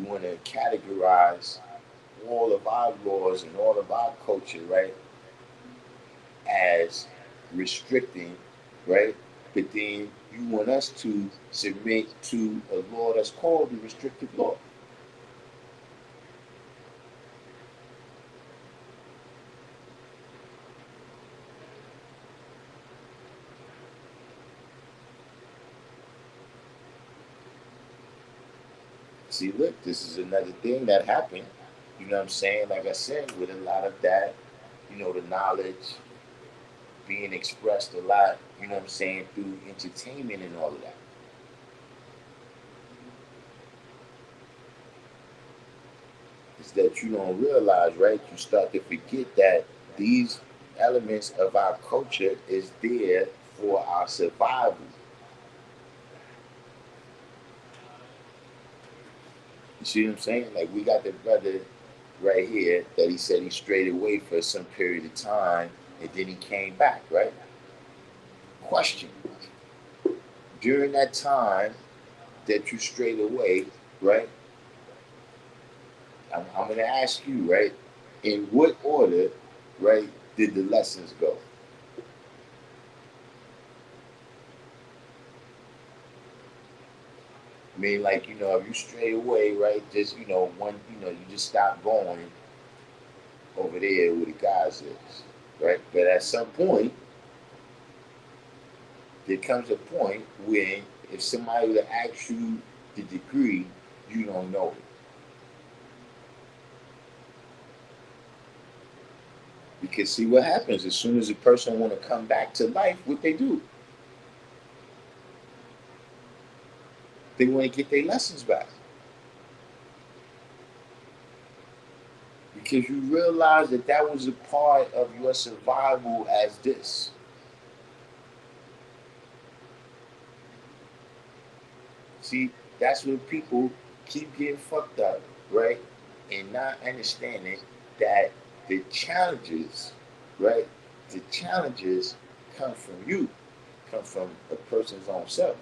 B: wanna categorize all of our laws and all of our culture, right, as restricting, right? But then you want us to submit to a law that's called the restrictive law. See, look, this is another thing that happened. You know what I'm saying? Like I said, with a lot of that, the knowledge being expressed a lot, what I'm saying, through entertainment and all of that. Is that you don't realize, right? You start to forget that these elements of our culture is there for our survival. You see what I'm saying? Like we got the brother right here that he said he strayed away for some period of time and then he came back, right? Question. During that time that you strayed away, right? I'm going to ask you, right? In what order, right, did the lessons go? I mean, like, if you stray away, right, just, you just stop going over there where the guys is, right? But at some point, there comes a point when if somebody would ask you the degree, you don't know it. Because see what happens as soon as a person want to come back to life, what they do, they want to get their lessons back. Because you realize that that was a part of your survival as this. See, that's when people keep getting fucked up, right? And not understanding that the challenges, right? The challenges come from you, come from a person's own self.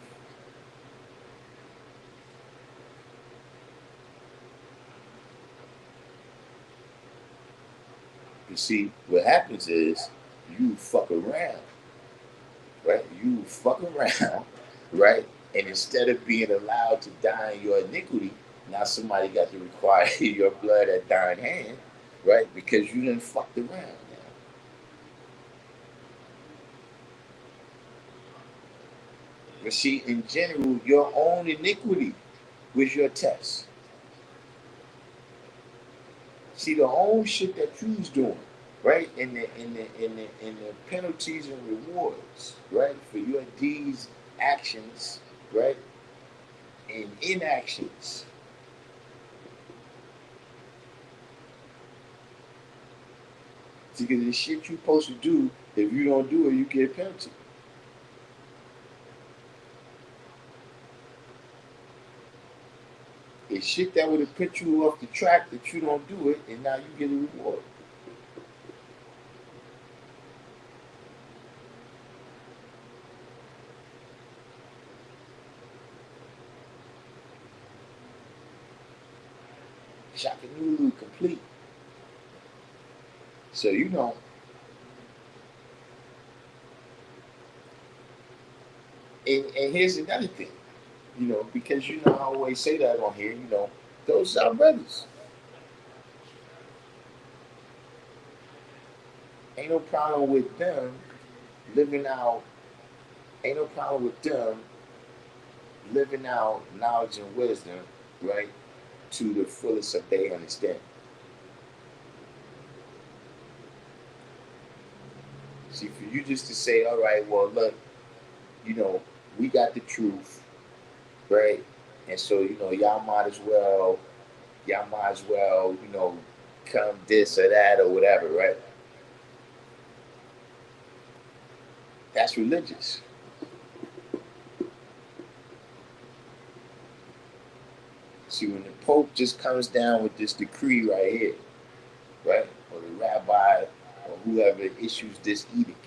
B: You see, what happens is you fuck around, right? You fuck around, right? And instead of being allowed to die in your iniquity, now somebody got to require your blood at thine hand, right? Because you didn't fucked around now. But see, in general, your own iniquity was your test. See, the own shit that you was doing, right? In the penalties and rewards, right? For your deeds, actions, right? And inactions. Because the shit you supposed to do, if you don't do it, you get a penalty. It's shit that would have put you off the track that you don't do it, and now you get a reward. Shakanulu complete. So and here's another thing, because I always say that on here, those are brothers. Ain't no problem with them living out, ain't no problem with them living out knowledge and wisdom, right, to the fullest of their understanding. See, for you just to say, all right, well, look, you know, we got the truth, right? And so, y'all might as well, come this or that or whatever, right? That's religious. See, when the Pope just comes down with this decree right here, right? Or the rabbi or whoever issues this edict,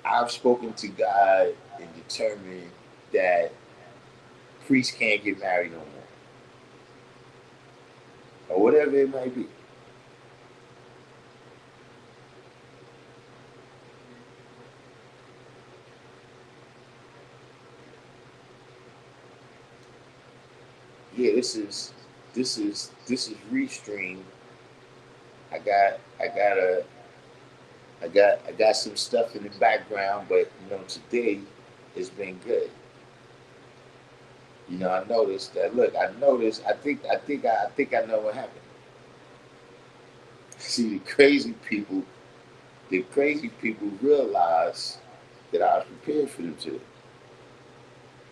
B: I've spoken to God and determined that priests can't get married no more. Or whatever it might be. Yeah, this is Restream. I got some stuff in the background, but today it's been good. I noticed that. Look, I noticed. I think I know what happened. See, the crazy people realized that I was prepared for them today.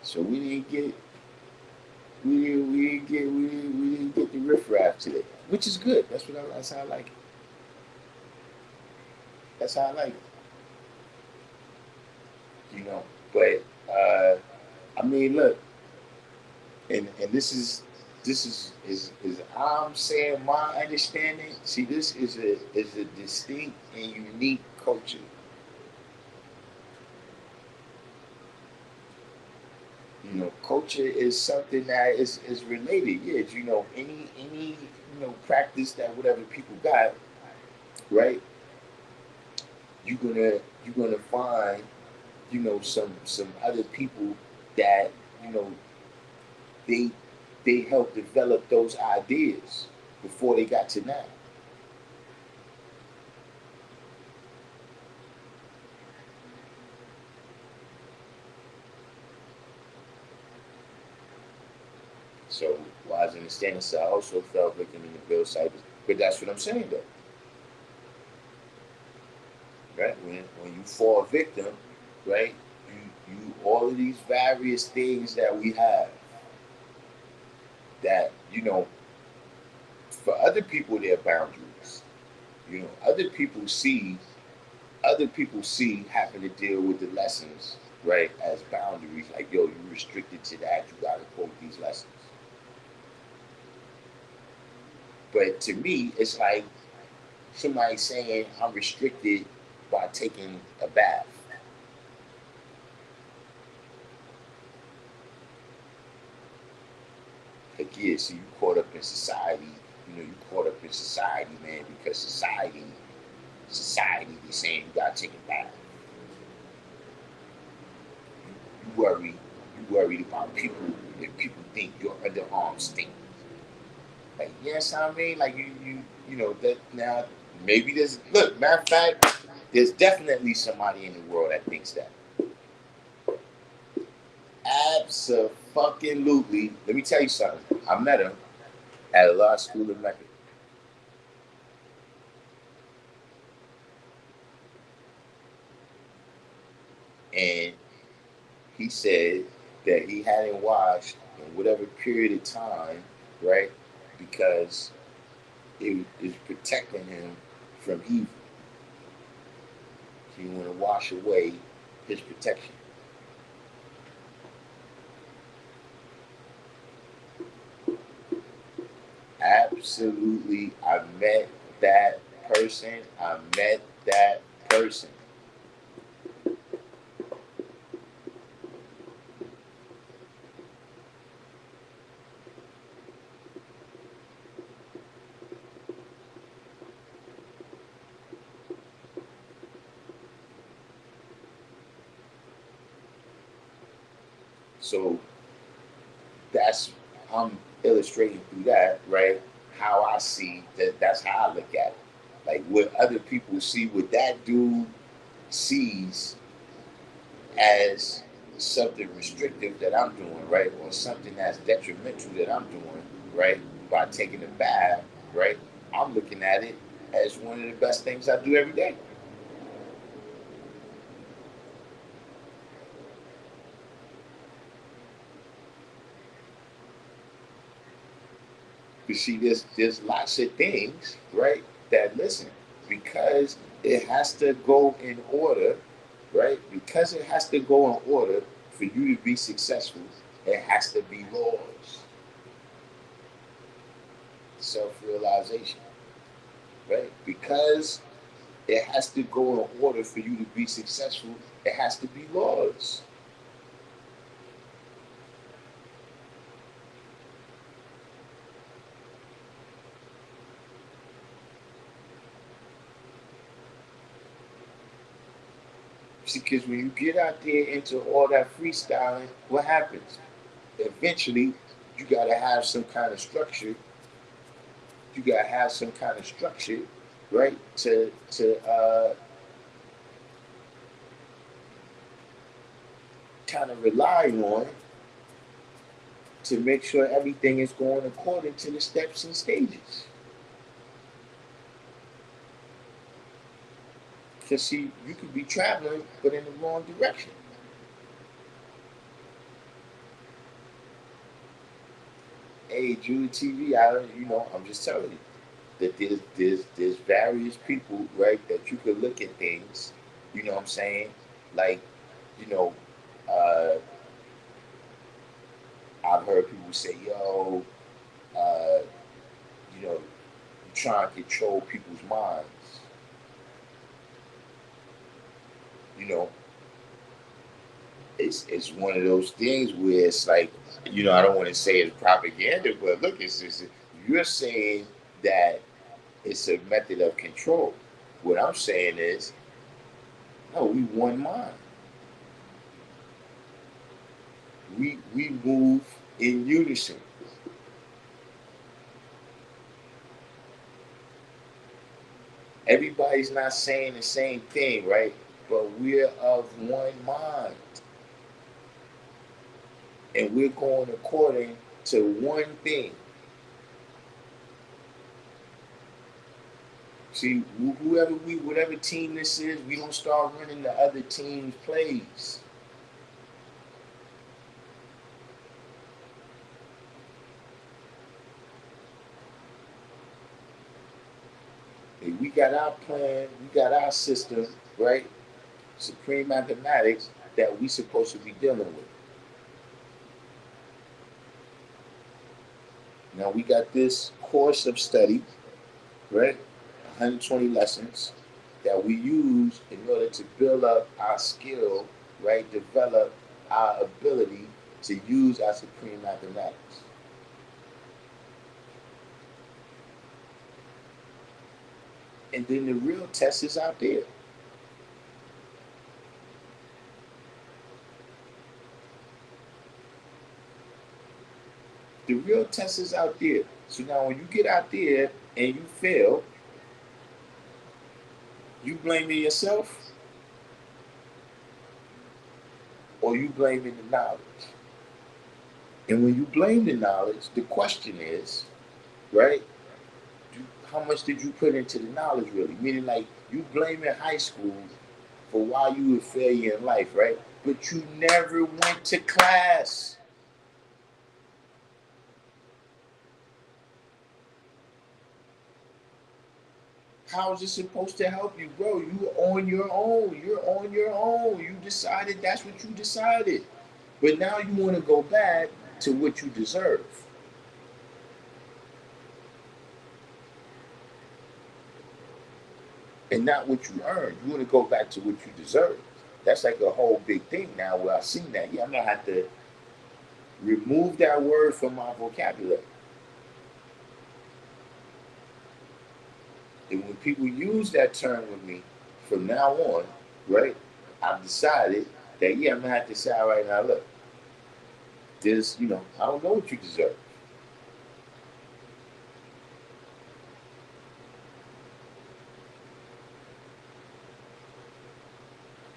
B: So we didn't get we didn't get the riffraff today, which is good. That's how I like it. That's how I like it. But I mean, look, and this is I'm saying my understanding. See, this is a distinct and unique culture. Culture is something that is related. Yeah, any practice that whatever people got, right? You're gonna find some other people that you know they they helped develop those ideas before they got to now. So wise understanding, so I also fell victim in the bill cycle. But that's what I'm saying though, right? When you fall victim, right? You all of these various things that we have that for other people they're boundaries. Other people see having to deal with the lessons, right, as boundaries. Like, yo, you restricted to that. You got to quote these lessons. But to me, it's like somebody saying I'm restricted by taking a bath. Like, yeah, so you caught up in society. You caught up in society, man, because society be saying you got to take a bath. You worry, you worried about people if people think your underarms stink. Like, yes, I mean, like that now. Maybe there's look. Matter of fact, there's definitely somebody in the world that thinks that. Absolutely. Let me tell you something. I met him at a law school in Mecca, and he said that he hadn't washed in whatever period of time, right? Because it is protecting him from evil. So you want to wash away his protection. Absolutely. I met that person. I met that person. So that's I'm illustrating through that, right? How I see that. That's how I look at it. Like what other people see, what that dude sees as something restrictive that I'm doing, right? Or something that's detrimental that I'm doing, right? By taking a bath, right? I'm looking at it as one of the best things I do every day. You see, there's lots of things, right? That listen, because it has to go in order, right? Because it has to go in order for you to be successful, it has to be laws, self-realization, right? Because it has to go in order for you to be successful, it has to be laws. See, because when you get out there into all that freestyling, what happens? Eventually, you got to have some kind of structure. You got to have some kind of structure, right? To kind of rely on to make sure everything is going according to the steps and stages. Because see, you could be traveling, but in the wrong direction. Hey, Julie TV, I don't, I'm just telling you that there's various people, right, that you could look at things, you know what I'm saying? Like, you know, uh, I've heard people say, yo, uh, you trying to control people's minds. You know, it's one of those things where it's like, I don't want to say it's propaganda, but look, it's just, you're saying that it's a method of control. What I'm saying is, no, we one mind. We move in unison. Everybody's not saying the same thing, right? But we're of one mind, and we're going according to one thing. See, whatever team this is, we don't start running the other team's plays. Hey, we got our plan, we got our system, right? Supreme mathematics that we supposed to be dealing with. Now we got this course of study, right? 120 lessons that we use in order to build up our skill, right? Develop our ability to use our supreme mathematics. And then the real test is out there. The real test is out there. So now when you get out there and you fail, you blaming yourself or you blaming the knowledge. And when you blame the knowledge, the question is, right? How much did you put into the knowledge really? Meaning like you blaming high school for why you were failure in life, right? But you never went to class. How is it supposed to help you, bro? You on your own. You're on your own. You decided that's what you decided. But now you want to go back to what you deserve and not what you earned. You want to go back to what you deserve. That's like a whole big thing now where I've seen that. Yeah, I'm going to have to remove that word from my vocabulary. And when people use that term with me from now on, right, I've decided that, yeah, I'm going to have to say, all right, now look, this, I don't know what you deserve.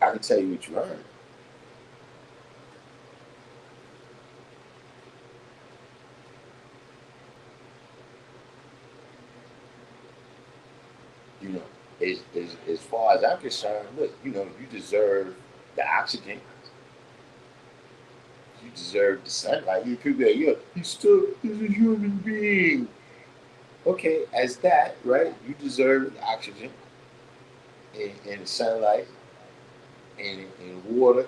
B: I can tell you what you earned. You know, as far as I'm concerned, look, you deserve the oxygen. You deserve the sunlight. You people that, yeah, he's still is a human being. Okay, as that, right? You deserve the oxygen and the sunlight and water,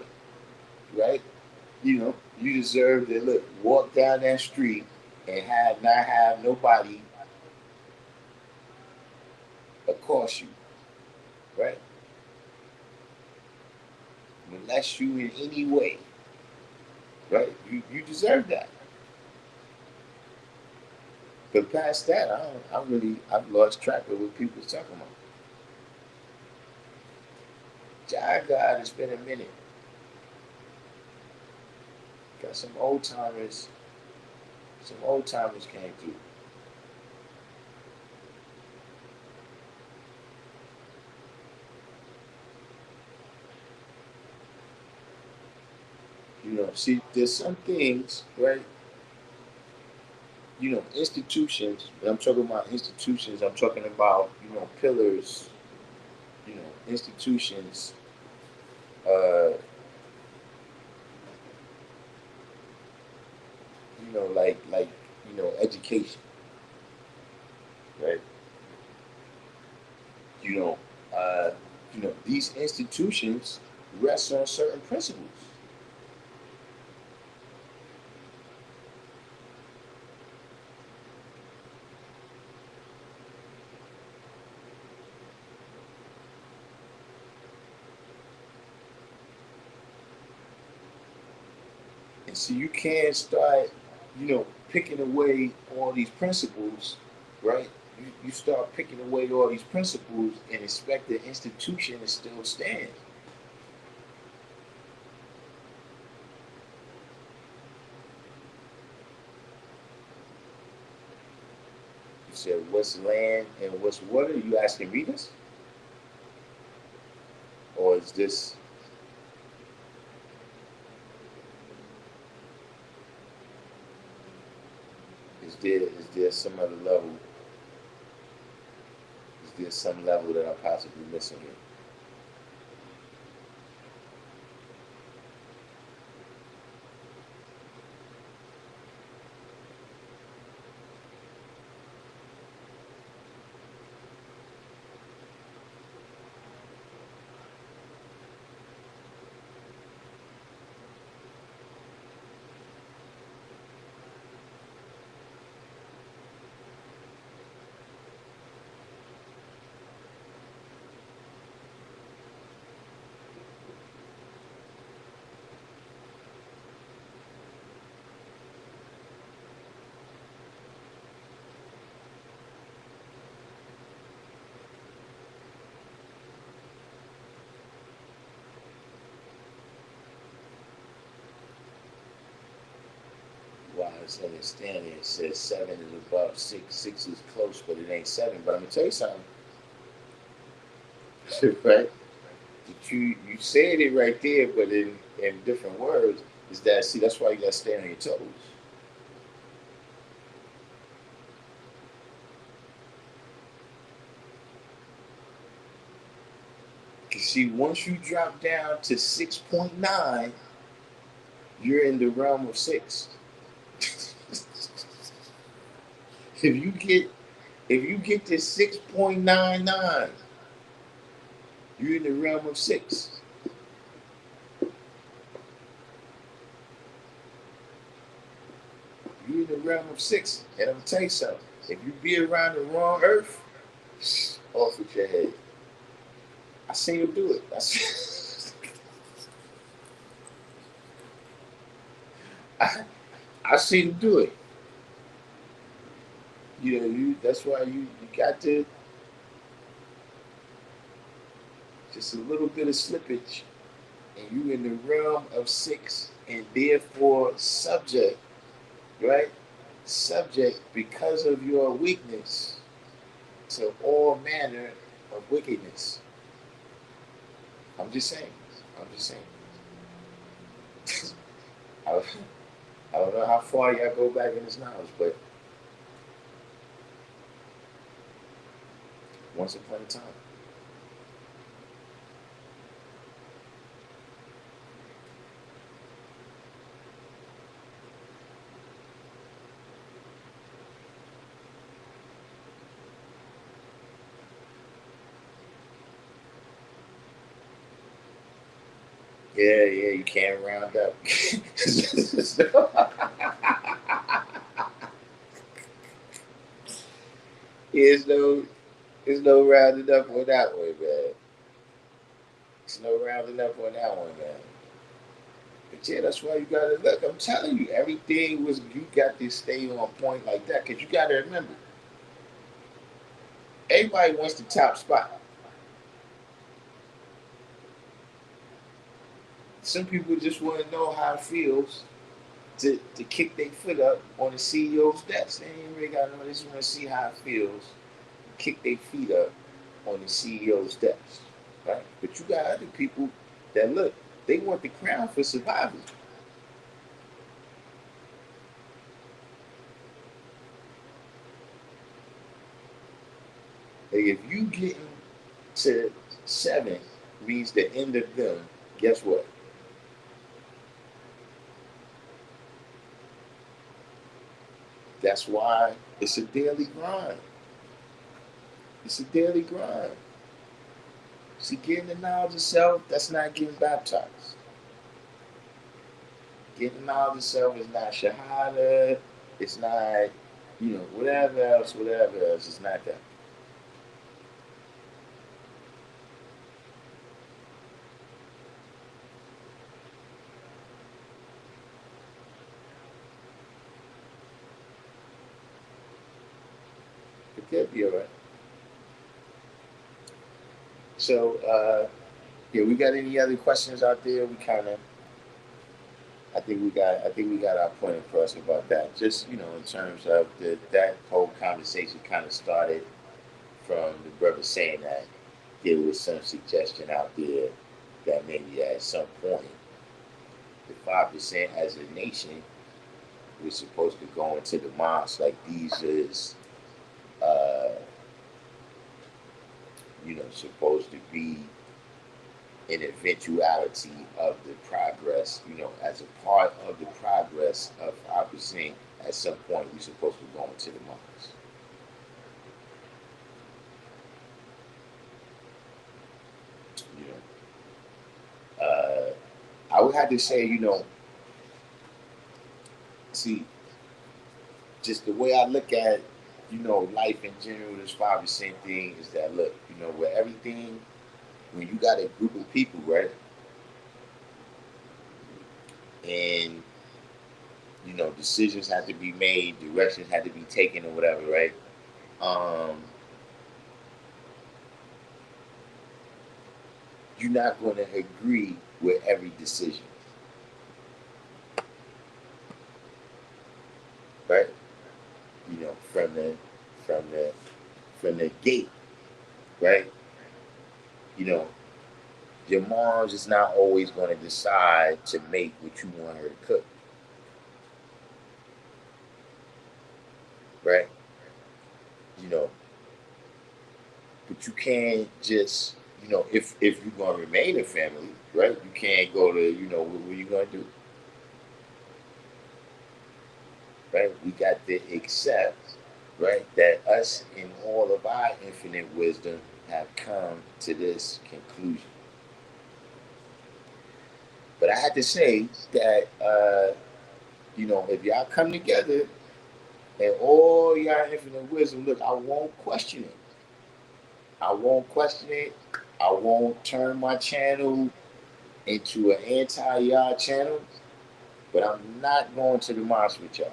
B: right? You deserve to look, walk down that street and have not have nobody accost you, right? Molest you in any way, right? You deserve that. But past that, I've lost track of what people's talking about. God, it's been a minute. Got some old timers came through. See, there's some things, right? Institutions. When I'm talking about institutions, I'm talking about pillars. Institutions. Uh, like education, right? You know, uh, these institutions rest on certain principles. And so you can't start, picking away all these principles, right? You start picking away all these principles and expect the institution to still stand. You said, what's land and what's water? You asking readers? Or is there some other level? Is there some level that I'm possibly missing here? Why it's understanding it says seven is above six, six is close, but it ain't seven. But I'm gonna tell you something, right? But you said it right there, but in different words, is that see that's why you gotta stay on your toes. You see, once you drop down to 6.9, you're in the realm of six. if you get if you get to 6.99, you're in the realm of six. You're in the realm of six. And I'm gonna tell you something. If you be around the wrong earth, off with your head. I seen him do it. I, I seen him do it. That's why you got to just a little bit of slippage, and you in the realm of six, and therefore subject, right? Subject because of your weakness to all manner of wickedness. I'm just saying. I'm just saying. I, I don't know how far y'all go back in this knowledge, but once upon a time. Yeah, yeah, you can't round up. There's no, there's no rounding up on that one, man. There's no rounding up on that one, man. But yeah, that's why you gotta look. I'm telling you, everything was you got to stay on point like that because you gotta remember, everybody wants the top spot. Some people just want to know how it feels to kick their foot up on the CEO's desk. They ain't really got to know. They just want to see how it feels to kick their feet up on the CEO's desk, right? But you got other people that look. They want the crown for survival. Like if you getting to seven means the end of them, guess what? That's why it's a daily grind. It's a daily grind. See, getting the knowledge of self, that's not getting baptized. Getting the knowledge of self is not shahada. It's not, whatever else, whatever else. It's not that. It could be all right. So, yeah, we got any other questions out there? We kind of, I think we got our point across about that. Just in terms of that whole conversation kind of started from the brother saying that there was some suggestion out there that maybe at some point the 5% as a nation was supposed to go into the mosque. Like these is, uh, supposed to be an eventuality of the progress, as a part of the progress of 5%, at some point we're supposed to go into the mosque. You I would have to say, see, just the way I look at, life in general, this 5% thing is that look, where everything, when you got a group of people, right, and decisions have to be made, directions have to be taken, or whatever, right? Um, you're not going to agree with every decision, right? From the from the gate, right? You know, your mom's is not always going to decide to make what you want her to cook, right? You know, but you can't just, if you're going to remain a family, right? You can't go to, what are you going to do, right? We got to accept, right, that us in all of our infinite wisdom have come to this conclusion. But I had to say that, if y'all come together and all y'all infinite wisdom, look, I won't question it. I won't question it. I won't turn my channel into an anti y'all channel, but I'm not going to the mosque with y'all.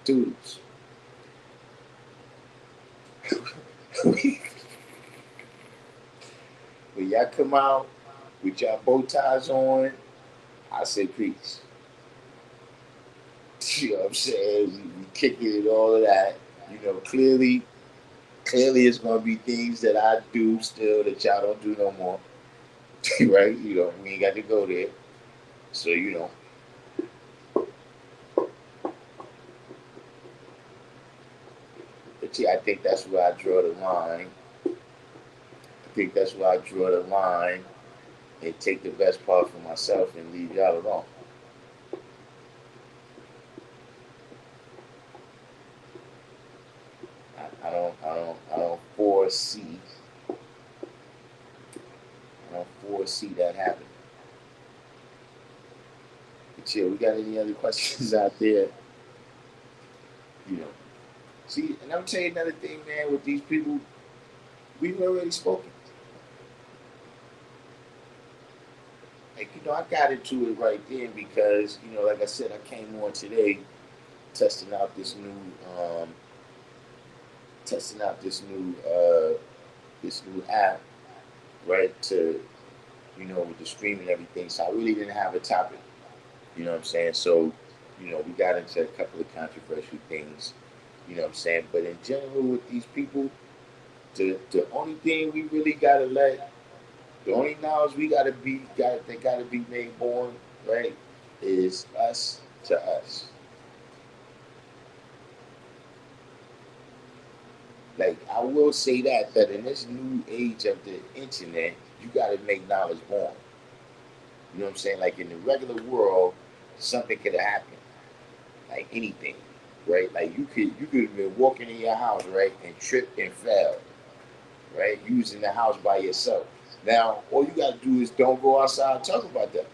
B: Dudes. When y'all come out with y'all bow ties on, I say peace. You know what I'm saying? We kicking it, all of that. Clearly it's gonna be things that I do still that y'all don't do no more. Right? We ain't got to go there. So, but yeah, I think that's where I draw the line. I think that's where I draw the line and take the best part for myself and leave y'all alone. I don't foresee that happening. But yeah, we got any other questions out there? You know, See, and I'm telling you another thing, man. With these people, we've already spoken. Like, I got into it right then because, like I said, I came on today testing out um, this new app, right? With the stream and everything. So I really didn't have a topic. You know what I'm saying? So, we got into a couple of controversial things. You know what I'm saying? But in general, with these people, the only thing we really gotta let, the only knowledge we gotta be made born, right, is us to us. Like I will say that in this new age of the internet, you gotta make knowledge born. You know what I'm saying? Like in the regular world, something could have happened, like anything, right? Like you could have been walking in your house, right, and tripped and fell, right, using the house by yourself. Now, all you gotta do is don't go outside and talk about that,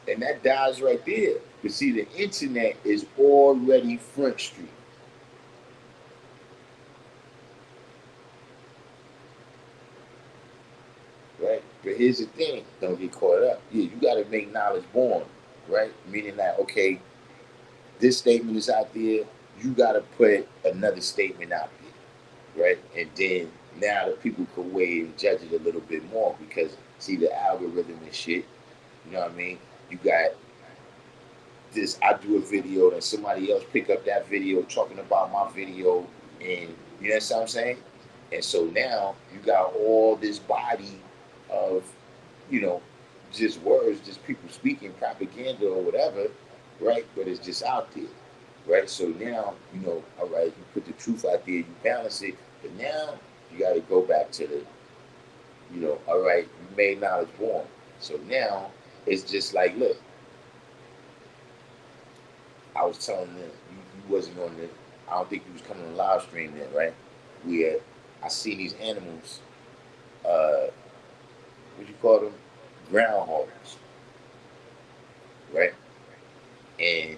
B: and that dies right there. But see, the internet is already Front Street, right? But here's the thing: don't get caught up. Yeah, you gotta make knowledge born, right? Meaning that okay, this statement is out there. You gotta put another statement out there, right? And then now the people could weigh and judge it a little bit more because see the algorithm and shit. You know what I mean? You got this. I do a video, and somebody else pick up that video talking about my video, and you know what I'm saying? And so now you got all this body of, you know, just words, just people speaking propaganda or whatever, right? But it's just out there, right? So now, you know, all right, you put the truth out there, you balance it, but now you got to go back to the, you know, all right, you made knowledge born. So now it's just like, look, I was telling them you wasn't on the, I don't think you was coming on live stream then, right? Where I seen these animals, what you call them, groundhogs, right? And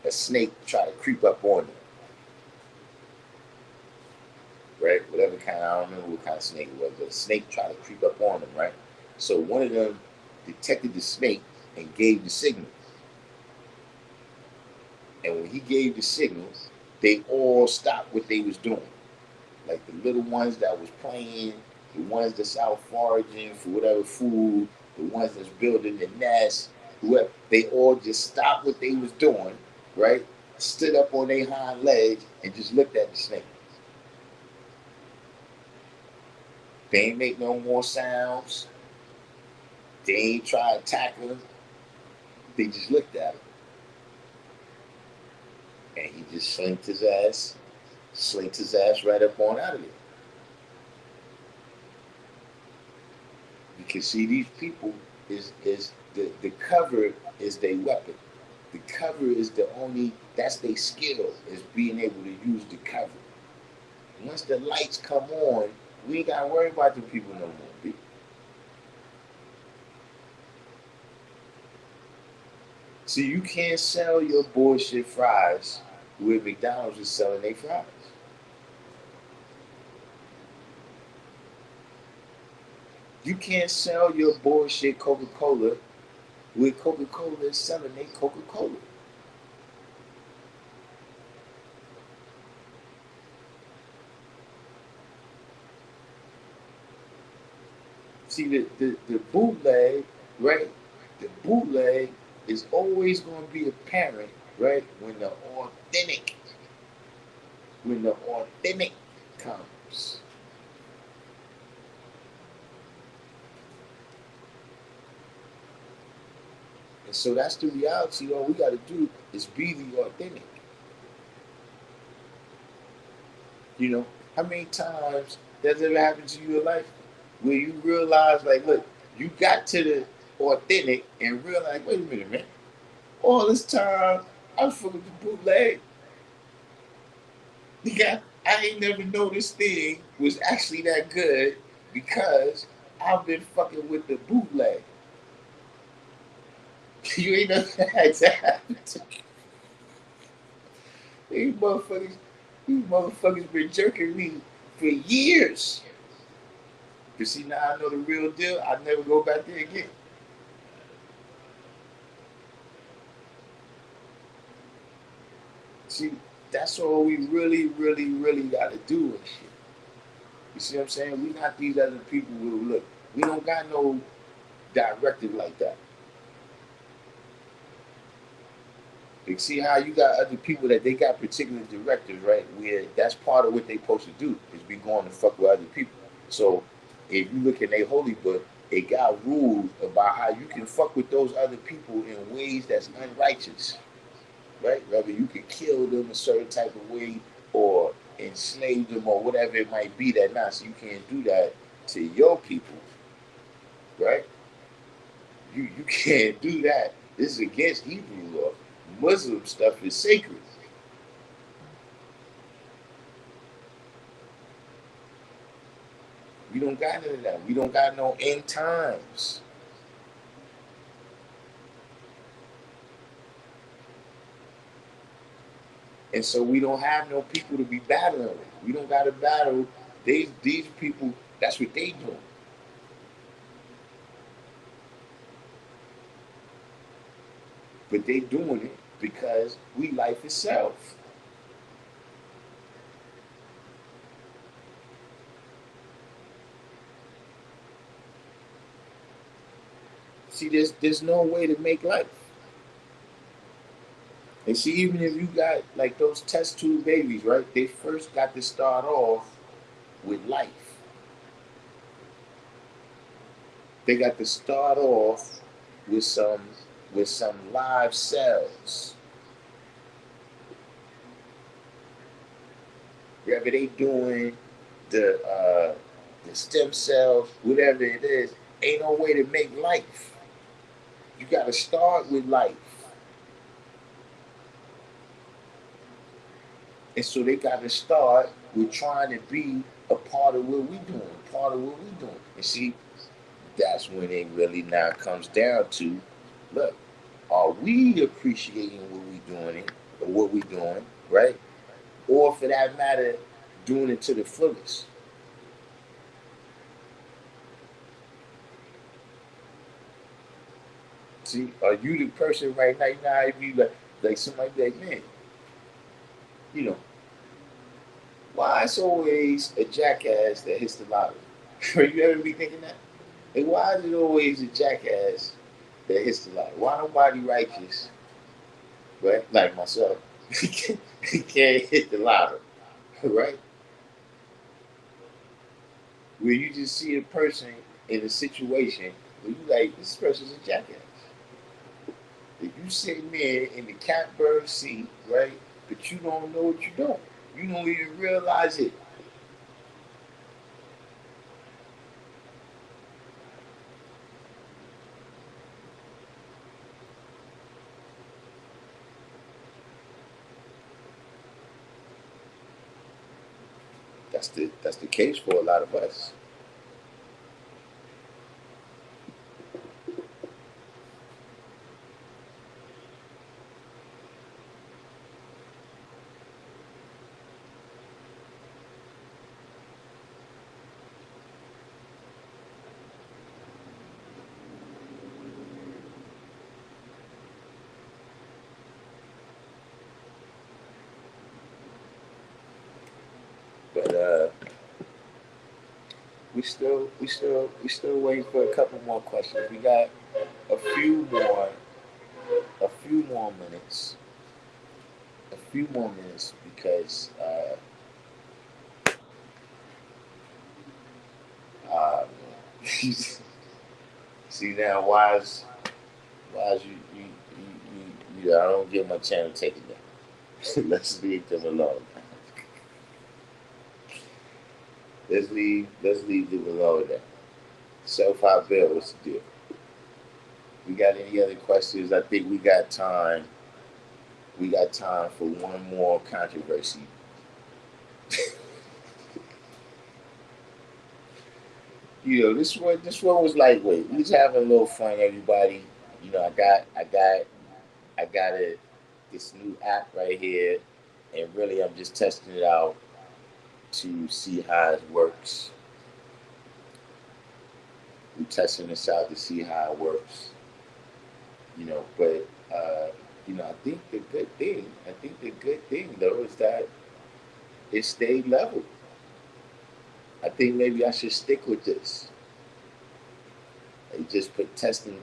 B: a snake tried to creep up on them, right? Whatever kind, I don't remember what kind of snake it was, but a snake tried to creep up on them, right? So one of them detected the snake and gave the signal. And when he gave the signal, they all stopped what they was doing. Like the little ones that was playing, the ones that's out foraging for whatever food, the ones that's building the nest, whoever, they all just stopped what they was doing, right? Stood up on their hind legs and just looked at the snake. They ain't make no more sounds. They ain't try to attack him. They just looked at him. And he just slinked his ass right up on out of there. You can see these people is the cover is their weapon. The cover is the only that's their skill is being able to use the cover. Once the lights come on, we ain't gotta worry about the people no more. See, you can't sell your bullshit fries where McDonald's is selling their fries. You can't sell your bullshit Coca-Cola where Coca-Cola is selling their Coca-Cola. See, the bootleg, right? The bootleg is always going to be apparent, right? When the authentic comes. And so that's the reality. All we got to do is be the authentic. You know, how many times does it ever happen to you in life where you realize, like, look, you got to the authentic and realize, wait a minute, man, all this time I was fucking with the bootleg. Nigga, I ain't never know this thing was actually that good because I've been fucking with the bootleg. You ain't never had that happen to these motherfuckers. These motherfuckers been jerking me for years. But see, now I know the real deal. I never go back there again. See, that's all we really, really, really got to do and shit. You see what I'm saying? We not these other people who look. We don't got no directive like that. You see how you got other people that they got particular directives, right? Where that's part of what they supposed to do is be going to fuck with other people. So if you look in their holy book, it got rules about how you can fuck with those other people in ways that's unrighteous, right? Whether you can kill them a certain type of way or enslave them or whatever it might be that not. So you can't do that to your people, right? You can't do that. This is against Hebrew law. Muslim stuff is sacred. We don't got none of that. We don't got no end times. And so we don't have no people to be battling with. We don't got to battle. These people, that's what they doing. But they doing it because we life itself. See, there's no way to make life. And see, even if you got like those test tube babies, right? They first got to start off with life. They got to start off with some with some live cells. Whatever they doing, the stem cells, whatever it is, ain't no way to make life. You got to start with life. And so they got to start with trying to be a part of what we doing, part of what we doing. And see, that's when it really now comes down to, look, are we appreciating what we doing it, or what we doing, right? Or for that matter, doing it to the fullest. See, are you the person right now? You know how you like somebody be like, man, you know, why it's always a jackass that hits the lottery? You ever be thinking that? Like, why is it always a jackass that hits the lottery? Why nobody righteous, right? Like myself, can't hit the lottery, right? Where you just see a person in a situation where you like, this person's a jackass. If you sitting there in the catbird seat, right, but you don't know what you doing. You don't even realize it. That's the case for a lot of us. But we still waiting for a couple more questions. We got a few more a few more minutes. A few more minutes because uh see now wise I don't give my channel taken down. Let's leave them alone. Let's leave them alone there. Self-high bill, what's the deal? We got any other questions? I think we got time. We got time for one more controversy. This one was lightweight. We just having a little fun, everybody. I got it this new app right here, and really I'm just testing it out to see how it works. We're testing this out to see how it works. But I think the good thing though is that it stayed level. I think maybe I should stick with this. Like just put testing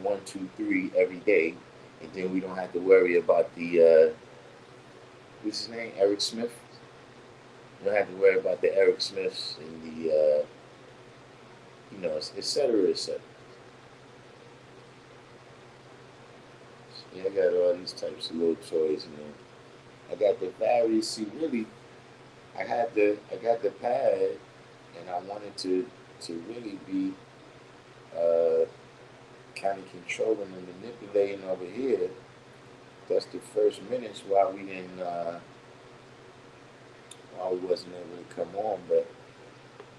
B: 1, 2, 3 every day, and then we don't have to worry about the what's his name, Eric Smith. We don't have to worry about the Eric Smiths and the et cetera, et cetera. Yeah, I got all these types of little toys in there. I got the various. See, really, I got the pad, and I wanted to really be uh, kind of controlling and manipulating over here. That's the first minutes why we wasn't able to come on, but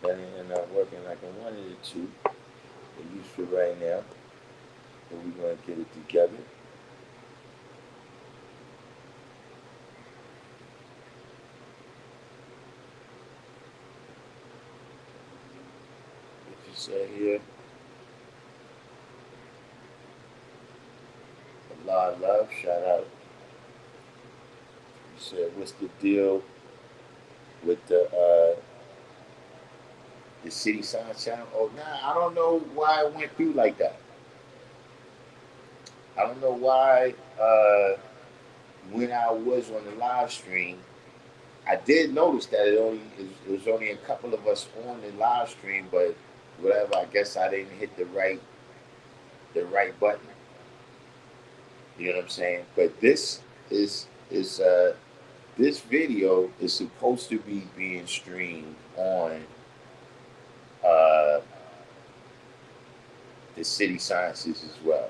B: that ended up working like I wanted it to, at least for right now. But we're gonna get it together. What you say here? A lot of love, shout out. You said, what's the deal with the City Science Channel? Oh, nah, I don't know why it went through like that. I don't know why when I was on the live stream, I did notice that it was only a couple of us on the live stream, but whatever. I guess I didn't hit the right button. You know what I'm saying? But is this video is supposed to be being streamed on uh, the City Sciences as well.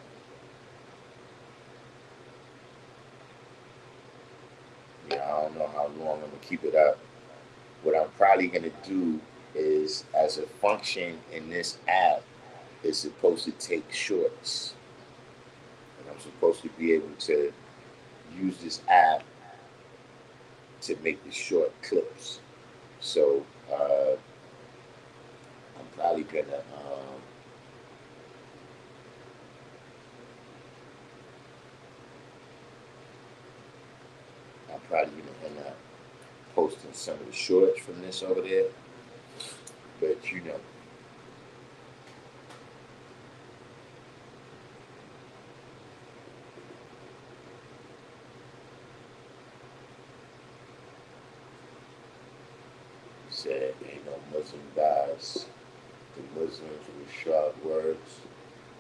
B: I don't know how long I'm gonna keep it up. What I'm probably gonna do is, as a function in this app, is supposed to take shorts, and I'm supposed to be able to use this app to make the short clips. So I'm probably gonna I'm probably gonna end up posting some of the shorts from this over there. But said ain't no Muslim guys. The Muslims with sharp words.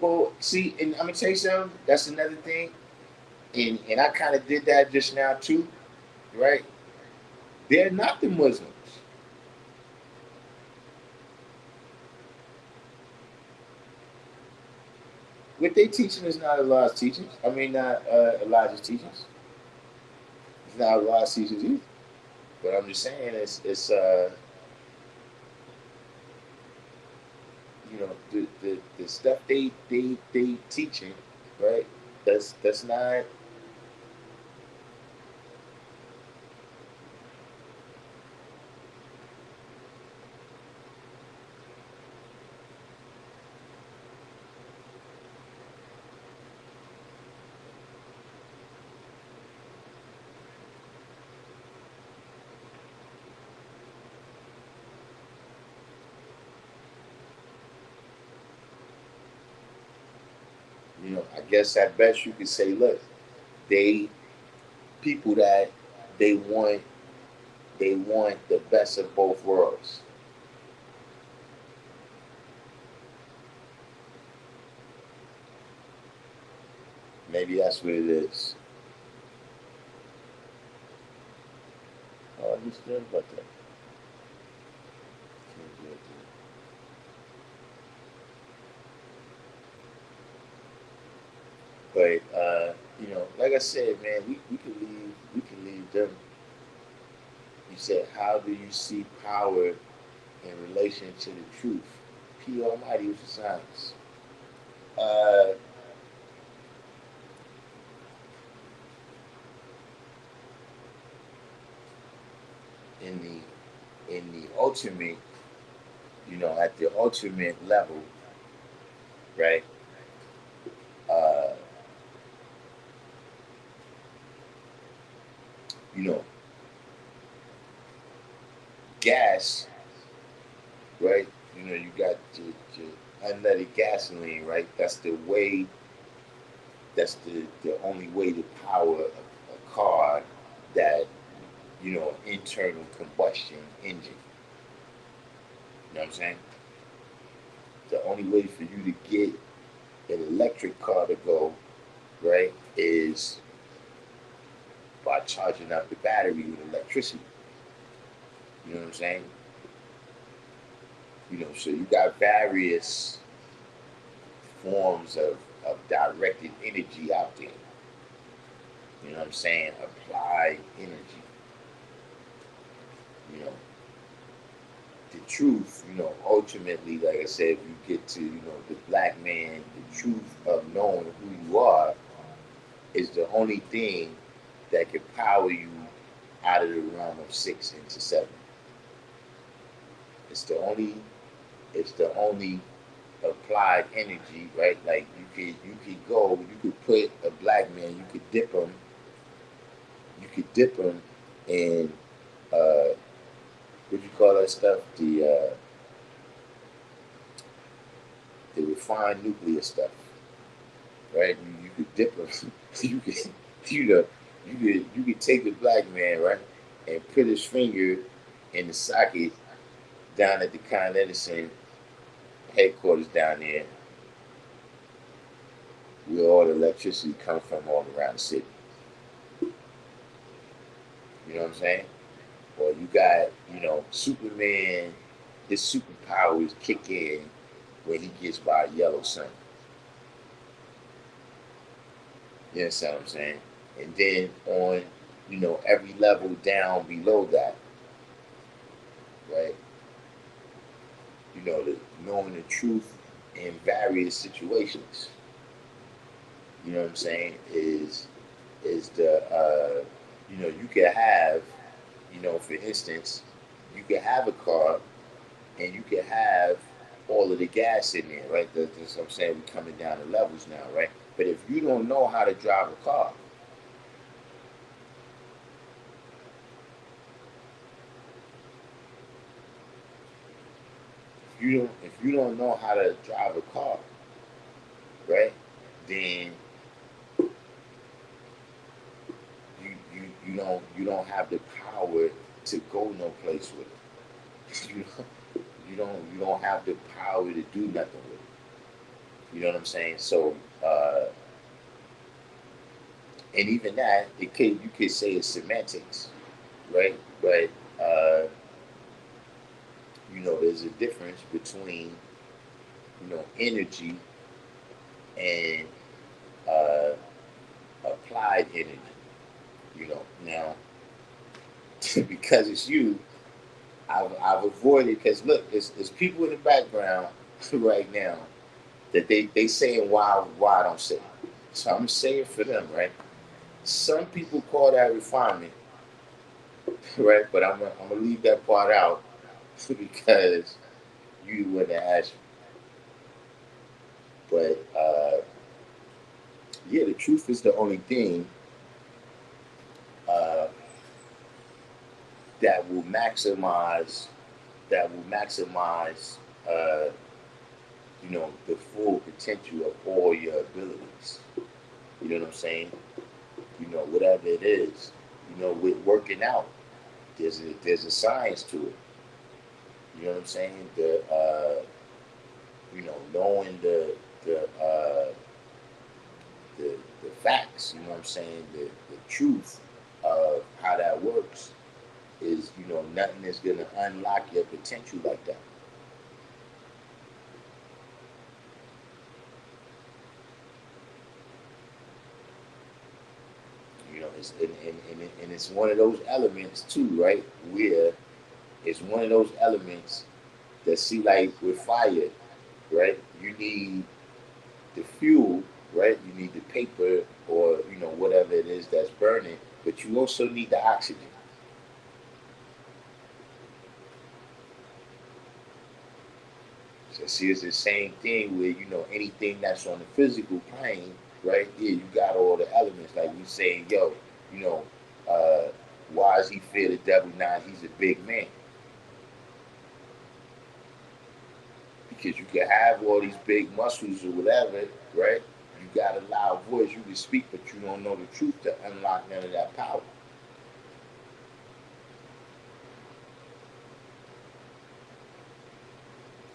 B: Well, see, and I'm gonna tell you something. That's another thing, and I kind of did that just now too, right? They're not the Muslims. What they teaching is not Allah's teachings. I mean, not Elijah's teachings. It's not Allah's teachings either. But I'm just saying, it's the stuff they teaching, right? That's not. I guess at best you could say, look, they people that they want they want the best of both worlds. Maybe that's what it is. Oh, you still about that? But like I said, man, we can leave them. You said, how do you see power in relation to the truth? P Almighty was the science. Uh, in the ultimate, at the ultimate level, right? Uh, you know, gas, right? You got your unleaded gasoline, right? That's the only way to power a car that internal combustion engine. You know what I'm saying? The only way for you to get an electric car to go, right, is by charging up the battery with electricity. You know what I'm saying? So you got various forms of directed energy out there. You know what I'm saying? Applied energy. You know, the truth, ultimately, like I said, if you get to, the black man, the truth of knowing who you are is the only thing that can power you out of the realm of six into seven. It's the only, it's the only applied energy, right? Like you could go, you could put a black man, you could dip him in what you call that stuff, the refined nuclear stuff, right? You could dip him, you could, you know, you could take the black man, right, and put his finger in the socket down at the Con Edison headquarters down there, where all the electricity comes from all around the city. You know what I'm saying? Or you got, Superman, his superpowers kick in when he gets by a yellow sun. You understand what I'm saying? And then on, every level down below that, right? Knowing the truth in various situations. You know what I'm saying? Is the you could have, for instance, you could have a car and you could have all of the gas in there, right? That's what I'm saying. We're coming down the levels now, right? But if you don't know how to drive a car, if you don't know how to drive a car, right? Then you don't have the power to go no place with it. You don't have the power to do nothing with it. You know what I'm saying? So and even that, you could say it's semantics, right? But there's a difference between energy and uh, applied energy. Now because it's you, I've avoided, because look, there's people in the background right now that they saying why I don't say it. So I'm saying for them, right? Some people call that refinement, right? But I'm gonna leave that part out because you wouldn't ask me. But yeah, the truth is the only thing uh, that will maximize that will maximize uh, the full potential of all your abilities. You know what I'm saying? Whatever it is, with working out, there's a science to it. You know what I'm saying? Knowing the facts. You know what I'm saying? The truth of how that works is, nothing is gonna unlock your potential like that. And it's one of those elements too, right? Where it's one of those elements that, see, like with fire, right? You need the fuel, right? You need the paper, or whatever it is that's burning, but you also need the oxygen. So see, it's the same thing with anything that's on the physical plane, right? Yeah, you got all the elements. Like we saying, yo, you know, uh, why does he fear the devil now? He's a big man, because you can have all these big muscles or whatever, right? You got a loud voice, you can speak, but you don't know the truth to unlock none of that power.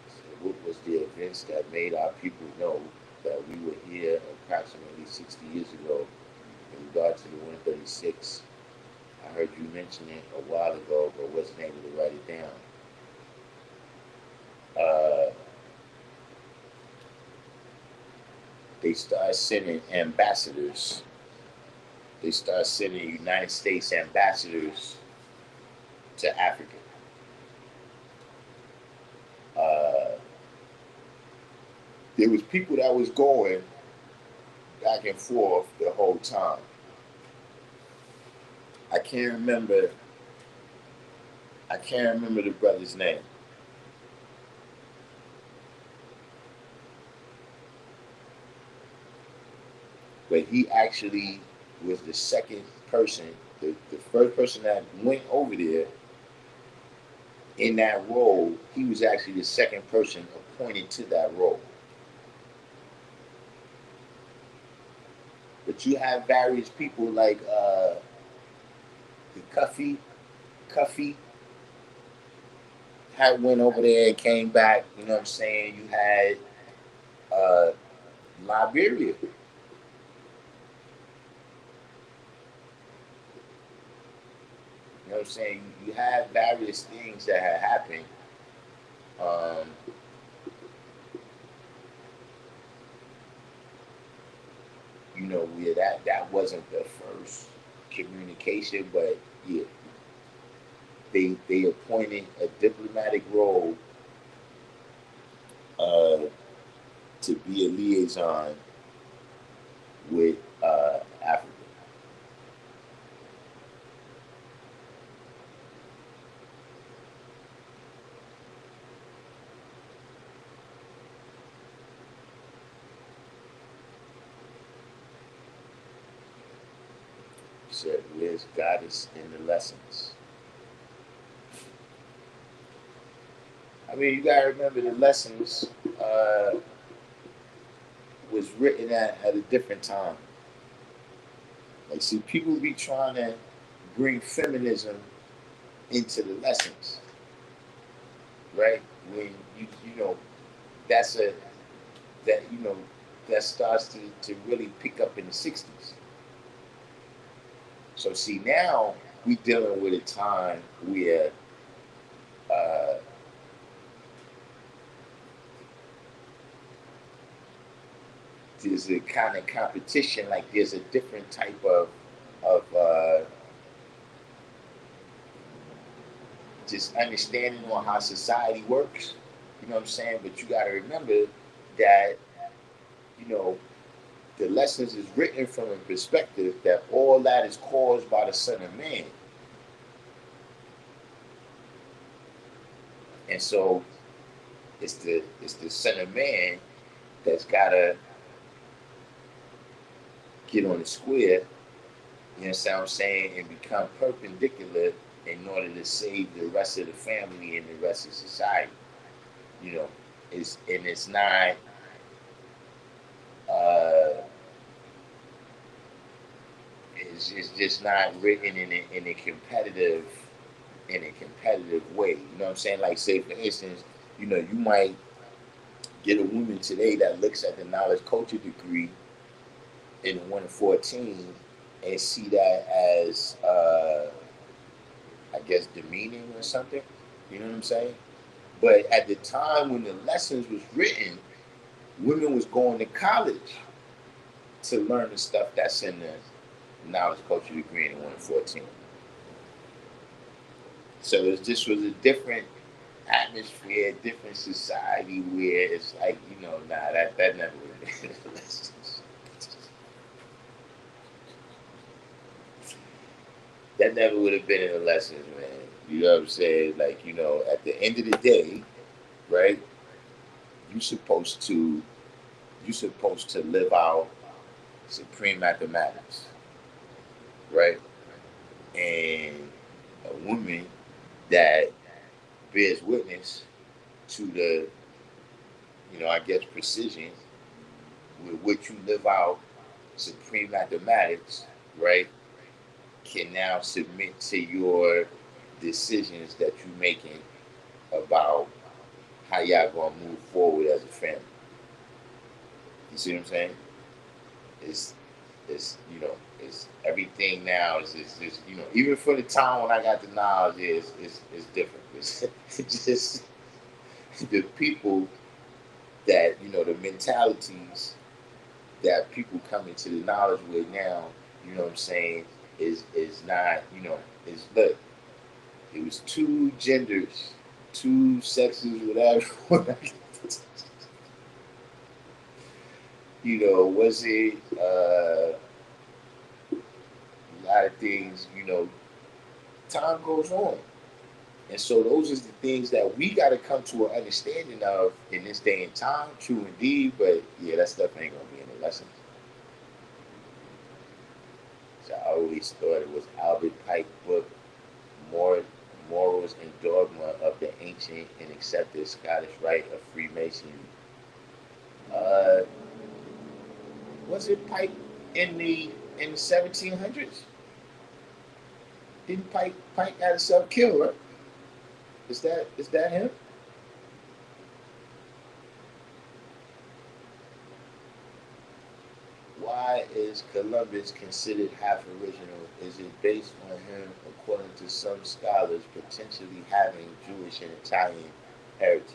B: So what was the events that made our people know that we were here approximately 60 years ago in regard to the 136? I heard you mention it a while ago, but wasn't able to write it down. Uh, they start sending ambassadors. They start sending United States ambassadors to Africa. Uh, there was people that was going back and forth the whole time. I can't remember. I can't remember the brother's name. But he actually was the second person, the first person that went over there in that role. He was actually the second person appointed to that role. But you have various people like the Cuffy had went over there and came back. You know what I'm saying? You had uh, Liberia. You know what I'm saying? You have various things that had happened. Um, where that wasn't the first communication, but yeah, they appointed a diplomatic role uh, to be a liaison with Africa. Said, "Where's goddess in the lessons?" I mean, you gotta remember the lessons was written at a different time. Like, see, people be trying to bring feminism into the lessons, right? When you know that's a that that starts to really pick up in the '60s. So see, now we dealing with a time where uh, there's a kind of competition. Like there's a different type of just understanding on how society works. You know what I'm saying? But you got to remember that you know the lessons is written from a perspective that all that is caused by the Son of Man, and so it's the Son of Man that's got to get on the square. You know what I'm saying, and become perpendicular in order to save the rest of the family and the rest of society. You know, it's not uh, it's just not written in a competitive way. You know what I'm saying? Like say for instance, you might get a woman today that looks at the knowledge culture degree in the 114 and see that as I guess demeaning or something. You know what I'm saying? But at the time when the lessons was written, women was going to college to learn the stuff that's in the knowledge culture degree in 114. So this was a different atmosphere, different society where it's like, nah, that never would have been in the lessons. That never would have been in the lessons, man. You know what I'm saying? Like, at the end of the day, right, you supposed to you supposed to live out supreme mathematics, right? And a woman that bears witness to the, I guess, precision with which you live out supreme mathematics, right, can now submit to your decisions that you're making about how y'all gonna move forward as a family. You see what I'm saying? It's it's everything now is just even for the time when I got the knowledge is different. It's just the people that the mentalities that people coming to the knowledge with now, you know what I'm saying, is not, is look, it was two genders, two sexes, whatever. Was it a lot of things, time goes on. And so those are the things that we got to come to an understanding of in this day and time. True indeed, but yeah, that stuff ain't gonna be in the lessons. So I always thought it was Albert Pike book, Morals and Dogma of the Ancient and Accepted Scottish Rite of Freemasonry. Uh, was it Pike in the 1700s? Didn't Pike got himself killed? Right? Is that him? Why is Columbus considered half original? Is it based on him, according to some scholars, potentially having Jewish and Italian heritage?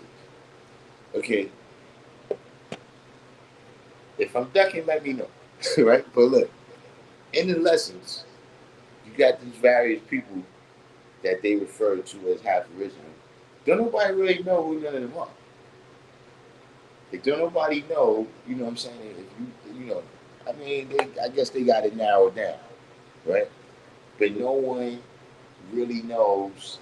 B: Okay, if I'm ducking, let me know. Right? But look, in the lessons, you got these various people that they refer to as half original. Don't nobody really know who none of them are. Like, don't nobody know, you know what I'm saying? If I mean, I guess they got it narrowed down, right? But no one really knows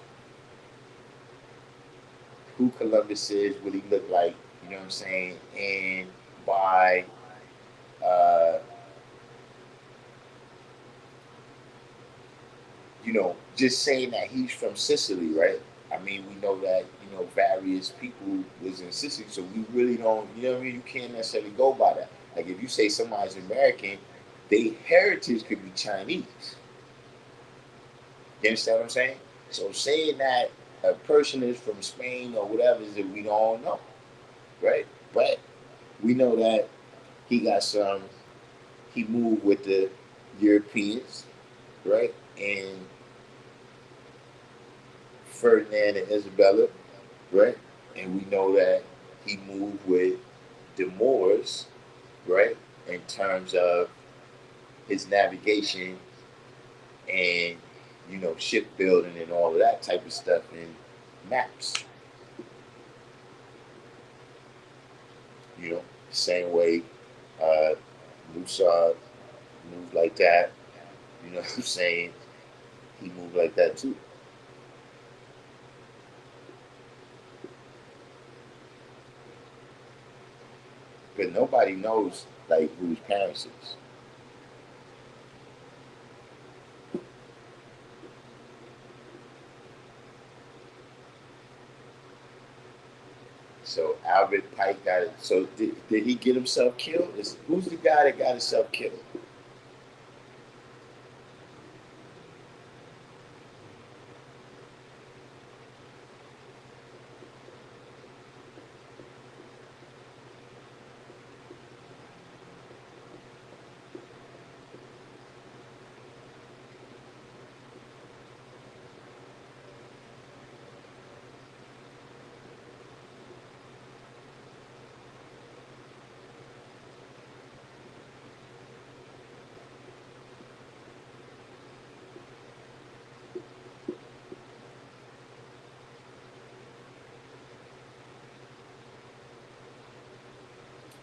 B: who Columbus is, what he looked like, you know what I'm saying? And by uh, just saying that he's from Sicily, right? I mean, we know that, various people was in Sicily, so we really don't, you know what I mean? You can't necessarily go by that. Like, if you say somebody's American, their heritage could be Chinese. You understand what I'm saying? So saying that a person is from Spain or whatever is that we don't know, right? But we know that he got some, he moved with the Europeans, right? And Ferdinand and Isabella, right? And we know that he moved with the Moors, right? In terms of his navigation and, shipbuilding and all of that type of stuff and maps, same way uh, Musa moved like that, you know what I'm saying? He moved like that too. But nobody knows, like, who his parents is. So Albert Pike got it. So did he get himself killed? Who's the guy that got himself killed?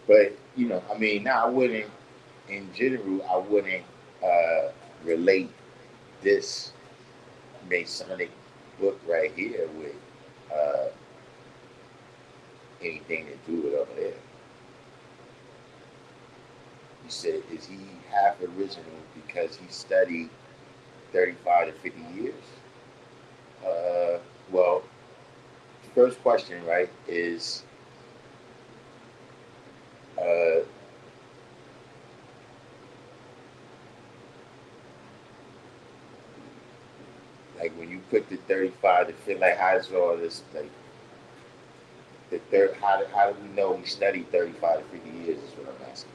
B: But I mean, now I wouldn't, in general, I wouldn't uh, relate this Masonic book right here with uh, anything to do with over there. You said, is he half original because he studied 35 to 50 years? Well, first question, right, is uh, like when you put the 35 to feel like how does all this like the third how do we know he studied 35 to 50 years is what I'm asking.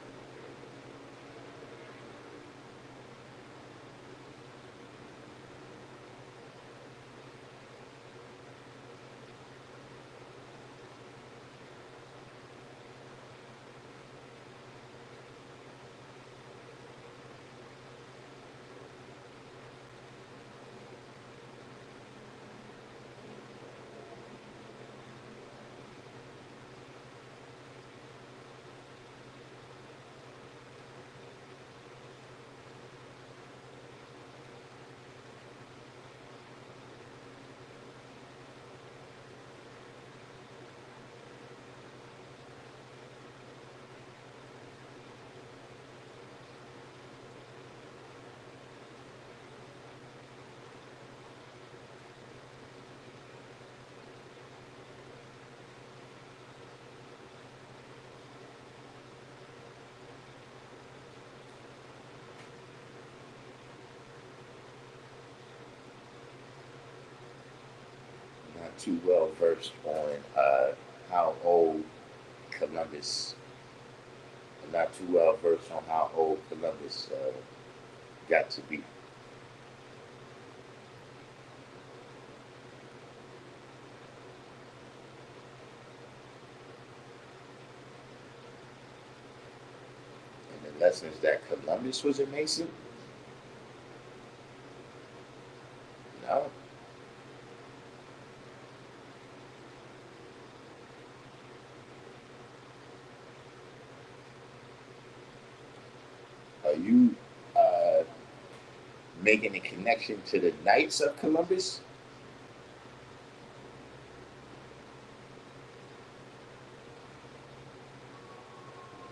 B: too well versed on how old Columbus. I'm not too well versed on how old Columbus got to be. And the lessons that Columbus was a Mason. No. Are you uh, making a connection to the Knights of Columbus,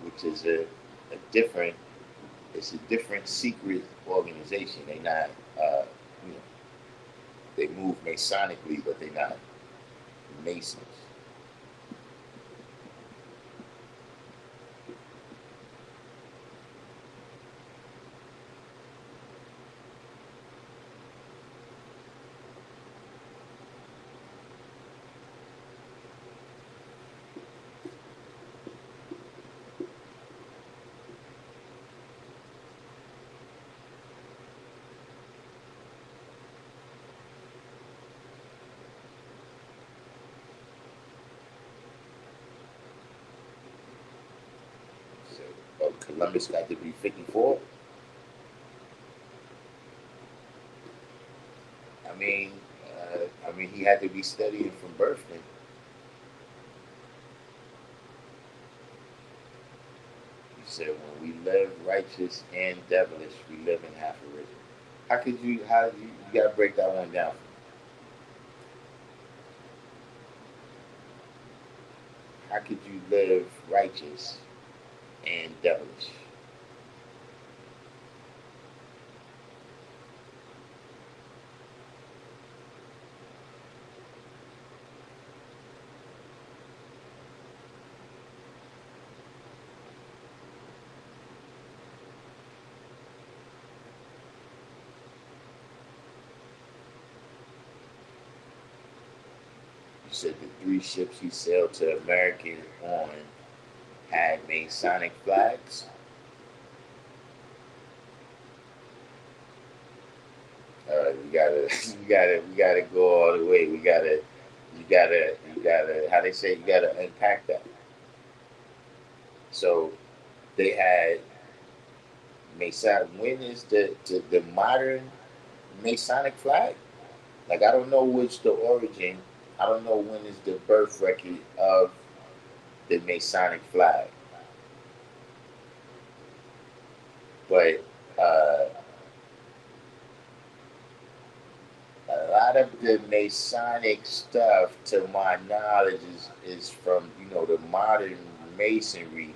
B: which is a different, it's a different secret organization. They not, you know, they move Masonically, but they're not Masons. So, Columbus got to be 54. I mean, he had to be studying from birth. Then he said, "When we live righteous and devilish, we live in half a risen." How could you? You got to break that one down? How could you live righteous and devilish? You said the three ships he sailed to America on had Masonic flags. We gotta, we gotta go all the way. You gotta. How they say, you gotta unpack that. So they had Mason. When is the modern Masonic flag? Like I don't know which the origin. I don't know when is the birth record of the Masonic flag, but uh, a lot of the Masonic stuff, to my knowledge, is from the modern Masonry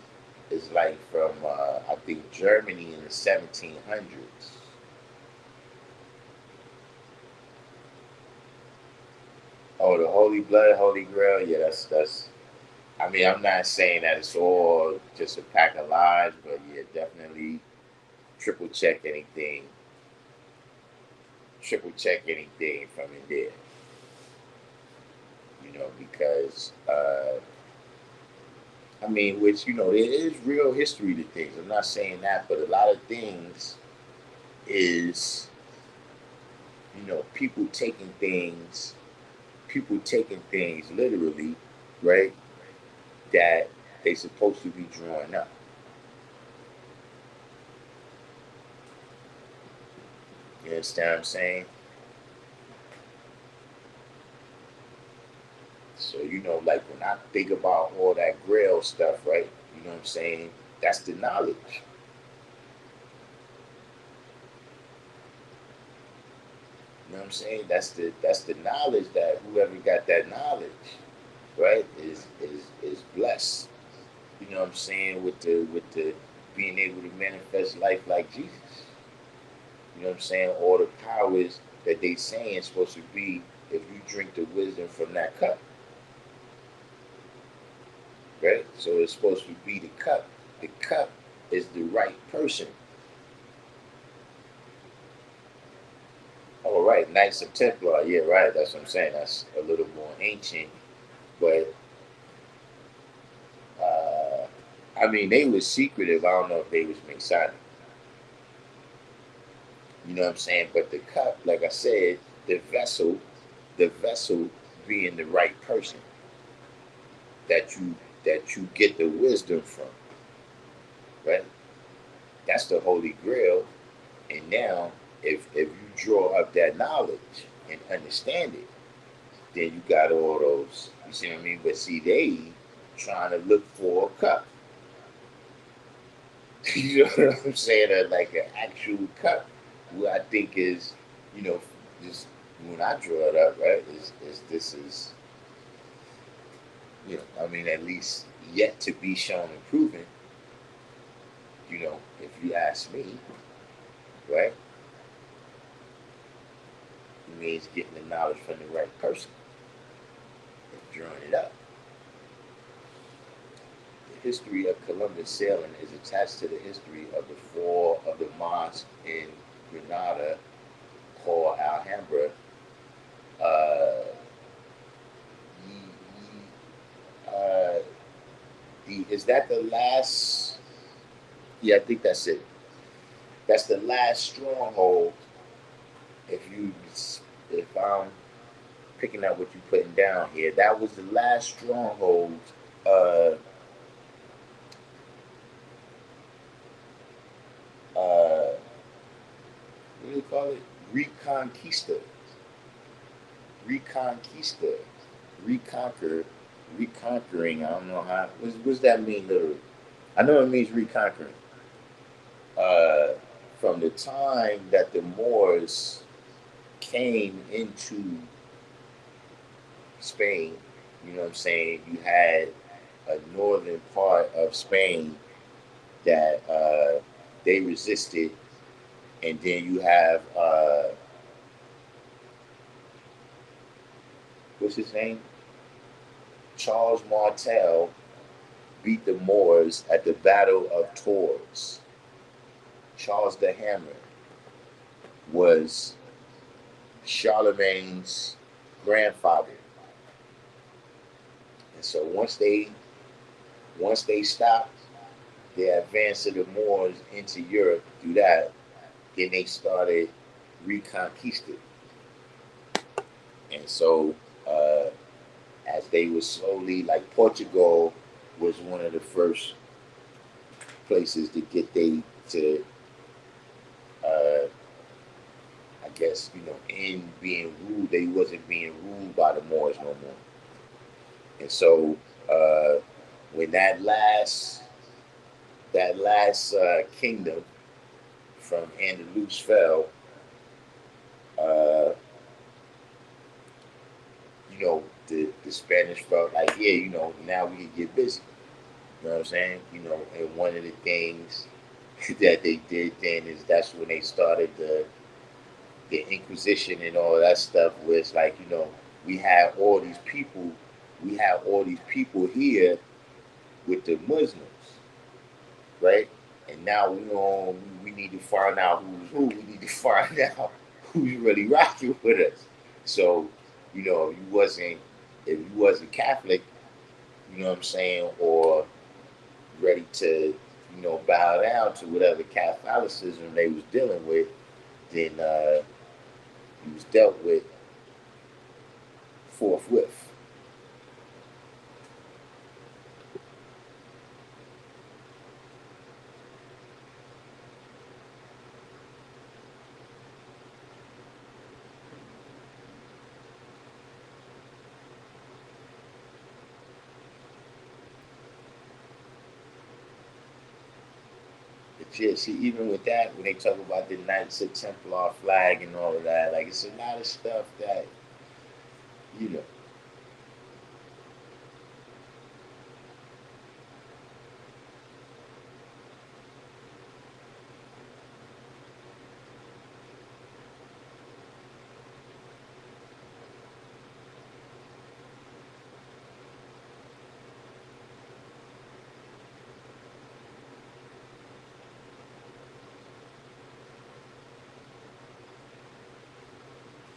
B: is like from I think Germany in the 1700s. Oh, the Holy Blood, Holy Grail. Yeah, that's. I mean, I'm not saying that it's all just a pack of lies, but yeah, definitely triple check anything, triple check anything from in there. Because I mean, which there is real history to things. I'm not saying that, but a lot of things is people taking things literally, right? That they supposed to be drawing up. You understand what I'm saying? So like when I think about all that Grail stuff, right? You know what I'm saying? That's the knowledge. You know what I'm saying? That's the knowledge that whoever got that knowledge, right, is blessed. You know what I'm saying? With the being able to manifest life like Jesus. You know what I'm saying? All the powers that they saying is supposed to be if you drink the wisdom from that cup, right? So it's supposed to be the cup. The cup is the right person. All right, Knights of Templar. Yeah, right. That's what I'm saying. That's a little more ancient, but uh, I mean, they was secretive. I don't know if they was Masonic. You know what I'm saying? But the cup, like I said, the vessel, the vessel being the right person that you get the wisdom from, right? That's the Holy Grail. And now, if you draw up that knowledge and understand it, then you got all those. You see what I mean? But see, they trying to look for a cup. You know what I'm saying? Like an actual cup, who I think is, you know, just when I draw it up, right? Is this is, I mean, at least yet to be shown and proven. If you ask me, right? It means getting the knowledge from the right person and drawing it up. The history of Columbus sailing is attached to the history of the fall of the mosque in Granada called Alhambra. Uh, uh, is that the last? Yeah, I think that's it. That's the last stronghold. If you, if I'm picking up what you're putting down here, that was the last stronghold. Uh, what do they call it? Reconquista, reconquista, reconquer, reconquering. I don't know how. What does that mean literally? I know it means reconquering. Uh, from the time that the Moors came into Spain, you know what I'm saying? You had a northern part of Spain that they resisted, and then you have what's his name? Charles Martel beat the Moors at the Battle of Tours. Charles the Hammer was Charlemagne's grandfather, and so once they stopped their advance of the Moors into Europe through that, then they started reconquisting. And so, uh, as they were slowly, like Portugal was one of the first places to get they to, uh, I guess, in being ruled, they wasn't being ruled by the Moors no more. And so, uh, when that last kingdom from Andalus fell, uh, the Spanish felt like, yeah, now we can get busy. You know what I'm saying? And one of the things that they did then is that's when they started the Inquisition and all that stuff. Where it's like, we have all these people, we have all these people here with the Muslims, right? And now we need to find out who's who. We need to find out who's really rocking with us. So, if you wasn't Catholic, you know what I'm saying, or ready to, bow down to whatever Catholicism they was dealing with, then he was dealt with forthwith. But yeah, see, even with that, when they talk about the Knights of Templar flag and all of that, like it's a lot of stuff that, you know,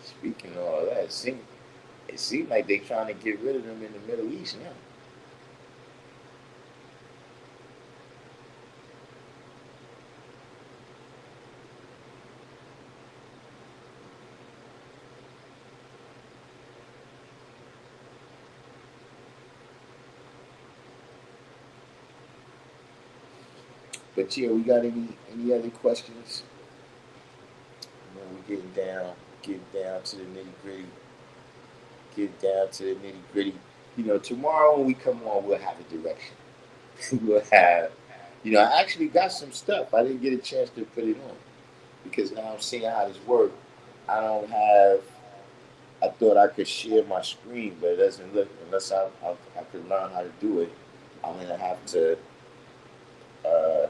B: Speaking of all that, it seemed like they trying to get rid of them in the Middle East now. But yeah, we got any other questions? You know, we're getting down to the nitty gritty, get down to the nitty gritty. You know, tomorrow when we come on, we'll have a direction. We'll have, I actually got some stuff. I didn't get a chance to put it on because now I'm seeing how this works. I don't have. I thought I could share my screen, but it doesn't look unless I could learn how to do it. I'm gonna have to uh,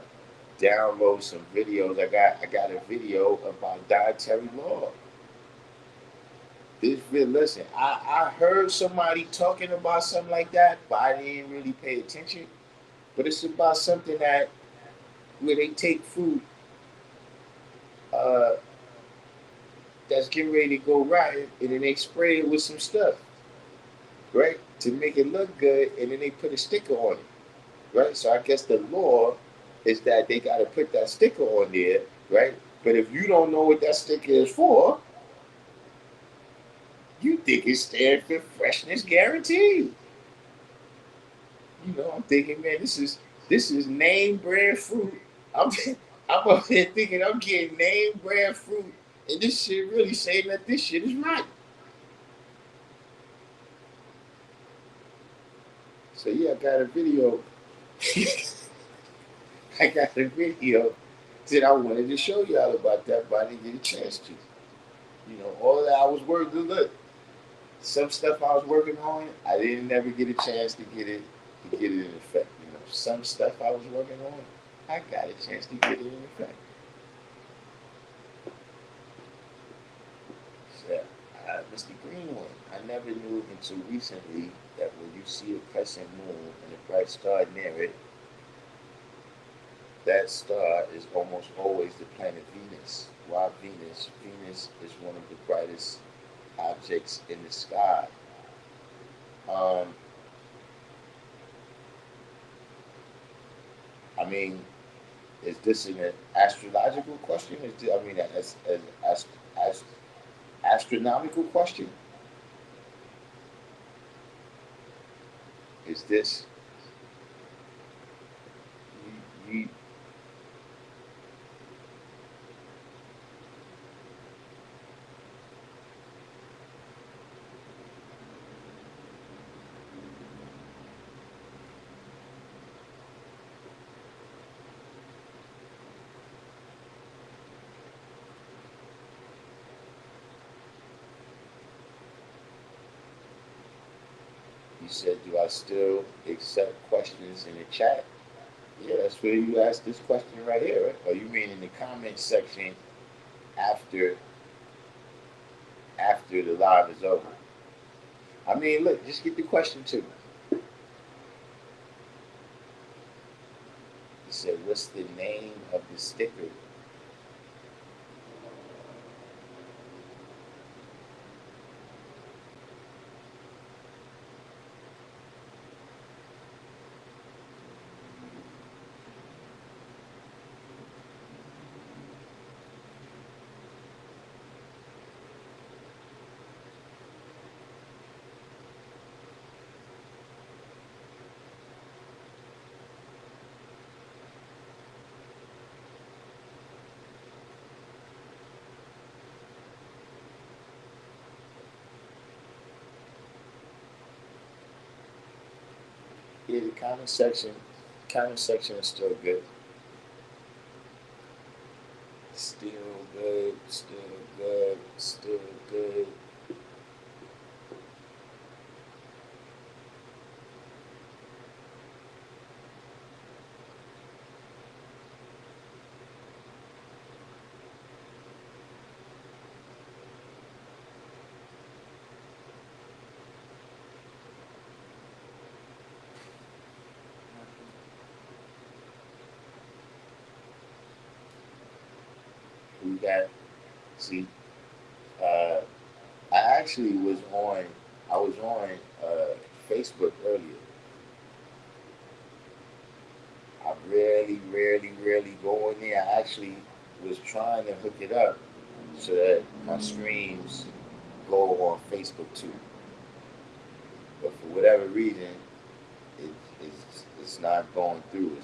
B: download some videos. I got a video about dietary law. Listen, I heard somebody talking about something like that, but I didn't really pay attention. But it's about something that where they take fruit uh, that's getting ready to go rotten, and then they spray it with some stuff, right, to make it look good, and then they put a sticker on it, right? So I guess the law is that they got to put that sticker on there, right? But if you don't know what that sticker is for, you think it stands for freshness guaranteed. I'm thinking, man, this is name brand fruit. I'm I'm up here thinking I'm getting name brand fruit, and this shit really saying that this shit is right. So yeah, I got a video. I got a video that I wanted to show y'all about that, but I didn't get a chance to. All that I was working. Look, some stuff I was working on, I didn't never get a chance to get it in effect. Some stuff I was working on, I got a chance to get it in effect. So, Mr. Greenwood, I never knew until recently that when you see a crescent moon and a bright star near it, that star is almost always the planet Venus. Why Venus? Venus is one of the brightest objects in the sky. Um, I mean, is this an astrological question? I mean, as astronomical question? Is this you, you said, do I still accept questions in the chat? Yeah, that's where you ask this question right here, right? Or you mean in the comment section after after the live is over? I mean, look, just get the question to me. He said, "What's the name of the sticker?" Yeah, the comment section is still good. Still good, still good, still good. We got, see, uh, actually was on. I was on Facebook earlier. I rarely go in there. I actually was trying to hook it up so that my streams go on Facebook too. But for whatever reason, it's not going through.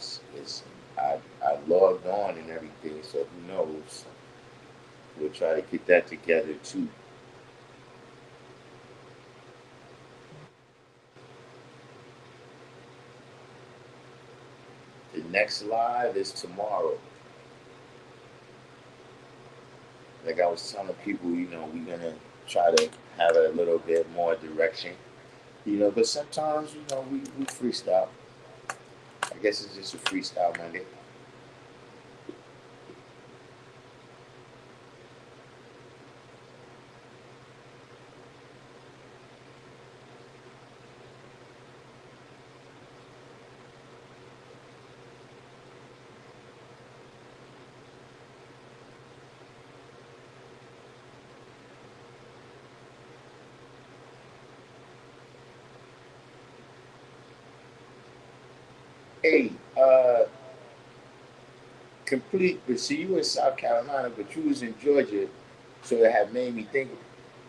B: I logged on and everything, so who knows? We'll try to get that together too. The next live is tomorrow. Like I was telling people, we're gonna try to have a little bit more direction. But sometimes, we freestyle. I guess it's just a freestyle Monday. Hey, complete. But see, you in South Carolina, but you was in Georgia, so it had made me think.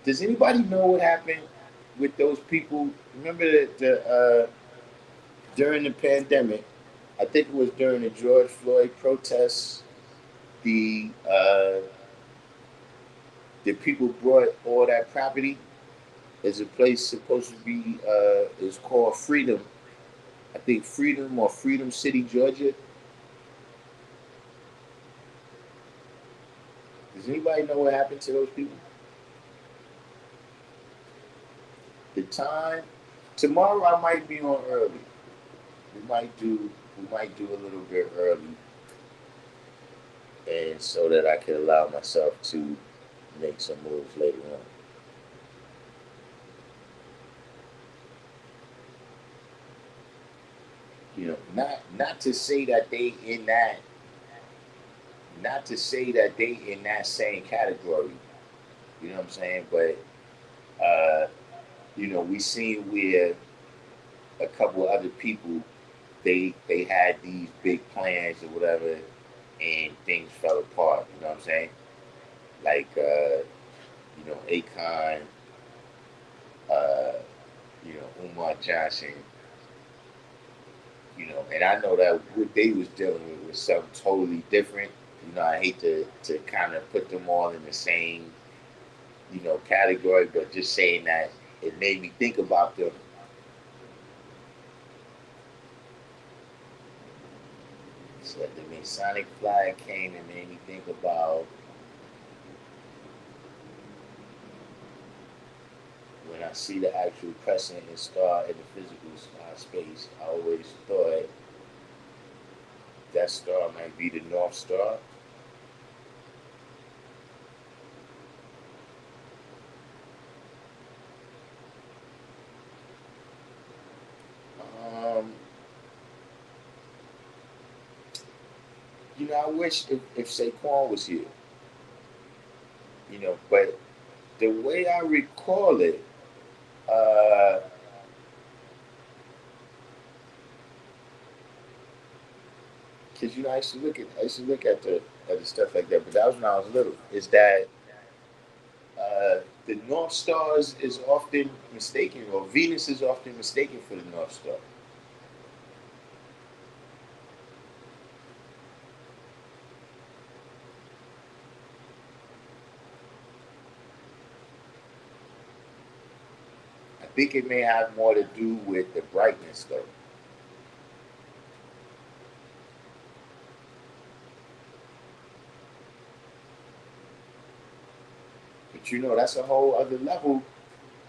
B: Does anybody know what happened with those people? Remember that during the pandemic, I think it was during the George Floyd protests, the people brought all that property as a place supposed to be is called Freedom. I think Freedom or Freedom City, Georgia. Does anybody know what happened to those people? The time tomorrow I might be on early. We might do a little bit early, and so that I can allow myself to make some moves later on. Not to say that they in that, not to say that they in that same category. You know what I'm saying? But uh, we seen where a couple other people they had these big plans or whatever, and things fell apart. You know what I'm saying? Like Akon, uh, Umar Johnson. And I know that what they was dealing with was something totally different. I hate to kind of put them all in the same category, but just saying that it made me think about them. So the Masonic flag came and made me think about when I see the actual crescent and star in the physical space. I always thought that star might be the North Star. Um, I wish if Saquon was here, but the way I recall it, uh, because I used to look at the stuff like that, but that was when I was little. Is that the North Star is often mistaken, or Venus is often mistaken for the North Star. I think it may have more to do with the brightness, though. But that's a whole other level.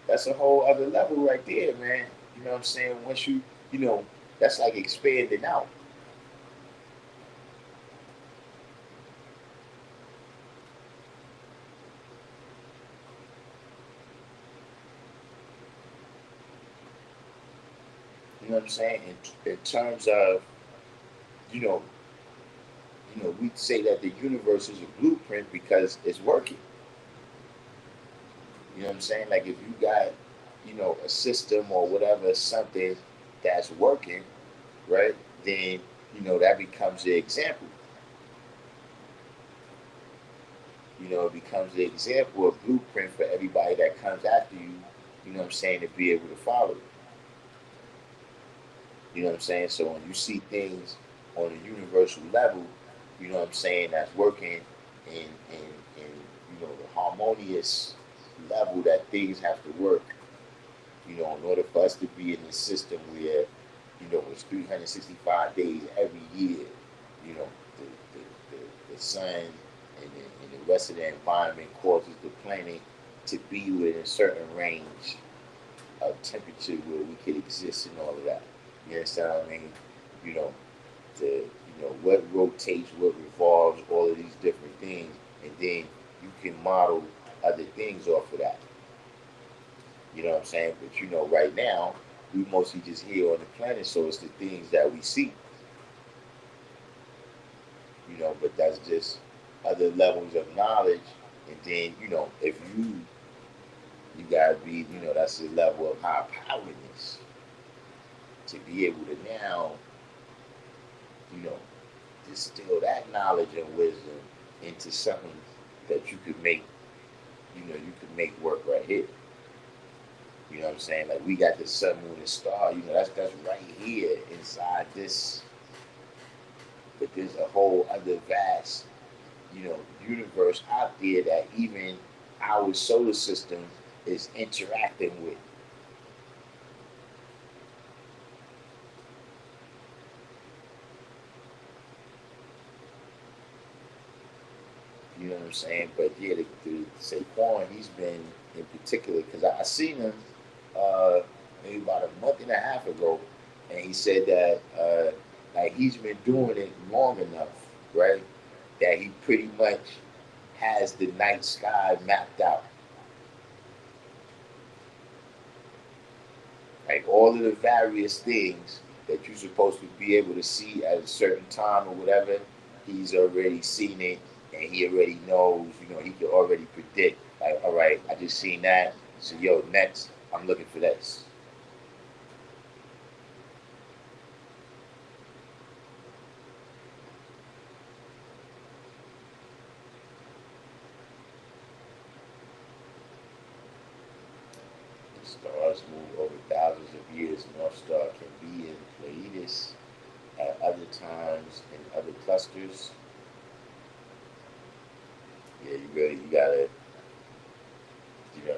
B: That's a whole other level right there, man. You know what I'm saying? Once you know, that's like expanding out. You know what I'm saying? In terms of, you know, we say that the universe is a blueprint because it's working. You know what I'm saying? Like if you got, a system or whatever, something that's working, right? Then, that becomes the example. It becomes the example of blueprint for everybody that comes after you, what I'm saying, to be able to follow it. You know what I'm saying? So when you see things on a universal level, what I'm saying, that's working in the harmonious level that things have to work, in order for us to be in this system where, it's 365 days every year, you know, the sun and the rest of the environment causes the planet to be within a certain range of temperature where we could exist and all of that. You understand what I mean? You know, what rotates, what revolves, all of these different things, and then you can model other things off of that. You know what I'm saying? But right now, we mostly just here on the planet, so it's the things that we see. But that's just other levels of knowledge. And then, if you gotta be, that's the level of high poweredness to be able to now, you know, distill that knowledge and wisdom into something that you could make, you could make work right here. You know what I'm saying? Like we got the sun, moon, and star. That's right here inside this. But there's a whole other vast, universe out there that even our solar system is interacting with. You know what I'm saying? But yeah, the Saquon, he's been in particular because I seen him uh, maybe about a month and a half ago, and he said that like he's been doing it long enough, right? That he pretty much has the night sky mapped out. Like all of the various things that you're supposed to be able to see at a certain time or whatever, he's already seen it and he already knows, he can already predict, like, all right, I just seen that. So yo, next I'm looking for this. The stars move over thousands of years. North Star can be in Pleiades at other times in other clusters. Yeah, you gotta,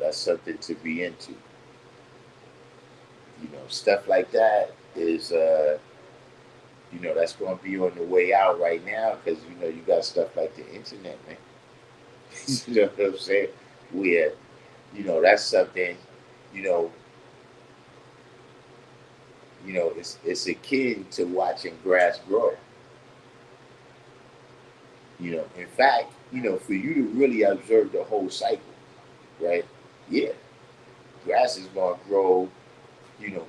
B: that's something to be into. Stuff like that is, that's going to be on the way out right now because, you got stuff like the internet, man. You know what I'm saying? Where, that's something, you know, it's akin to watching grass grow. In fact, for you to really observe the whole cycle, right? Yeah, grass is going to grow,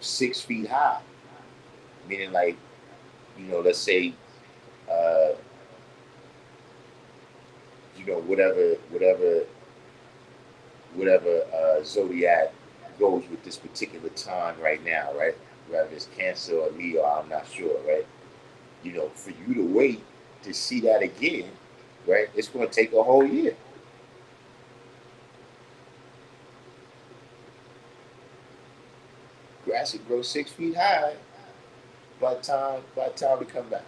B: 6 feet high, meaning like, let's say, uh, whatever zodiac goes with this particular time right now, right? Whether it's Cancer or Leo, I'm not sure, right? For you to wait to see that again, right? It's going to take a whole year. Grass will grow 6 feet high by the time we come back.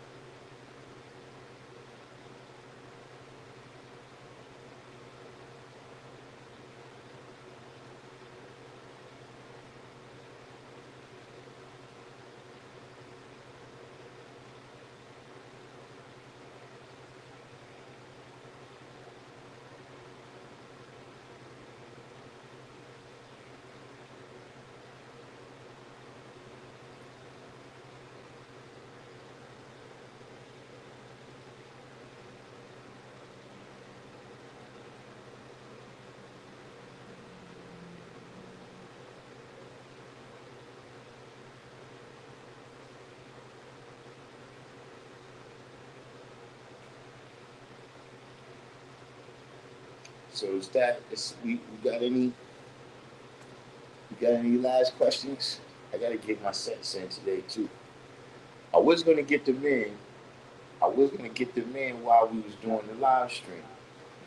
B: So is that? We got any? got any last questions? I gotta get my sets in today too. I was gonna get them in. I was gonna get them in while we was doing the live stream,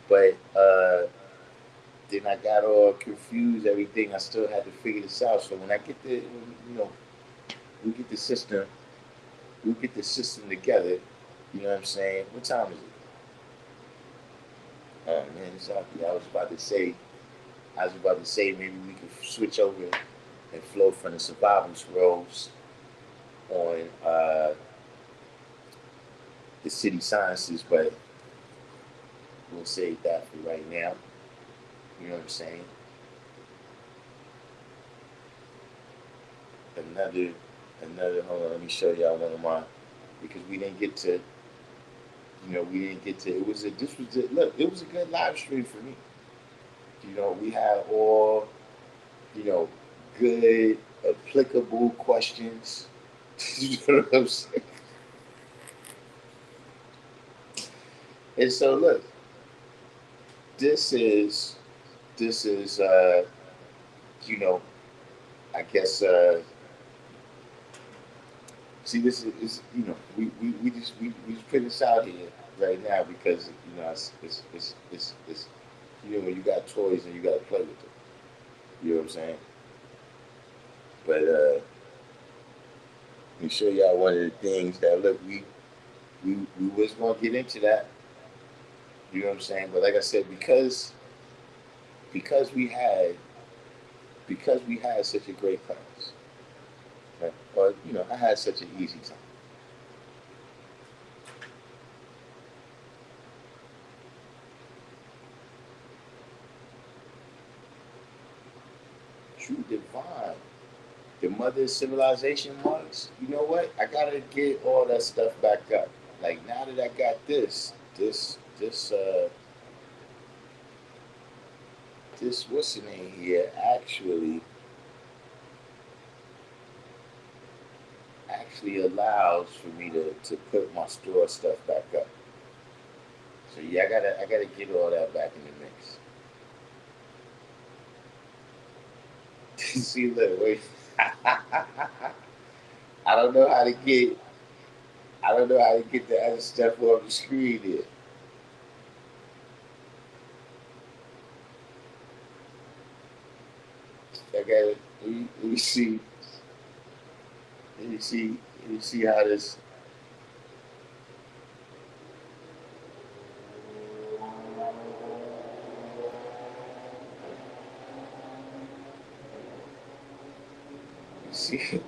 B: but then I got all confused. Everything I still had to figure this out. So when I get the, we get the system, we get the system together. You know what I'm saying? What time is it? Oh man, it's out there. I was about to say maybe we could switch over and flow from the survivalist roles on the city sciences, but we'll save that for right now. You know what I'm saying? Another, another. Hold on, let me show y'all one of mine because we didn't get to. We didn't get to. It was a. This was a, look. It was a good live stream for me. We had all. You know, good applicable questions. You know what I'm saying? And so look, this is this is you know I guess see this is we just put this out here right now because it's when you got toys and you got to play with them. You know what I'm saying? But let me show y'all one of the things that look we was gonna get into that. You know what I'm saying? But like I said, because we had such a great class, right? Or I had such an easy time. True divine, the mother of civilization was. You know what? I gotta get all that stuff back up. Like now that I got this what's the name here actually allows for me to put my store stuff back up. So yeah, I gotta get all that back in the mix. See, look, wait. I don't know how to get the other stuff off the screen here. I got it. Let me see. Let me see. Let me see how this. See.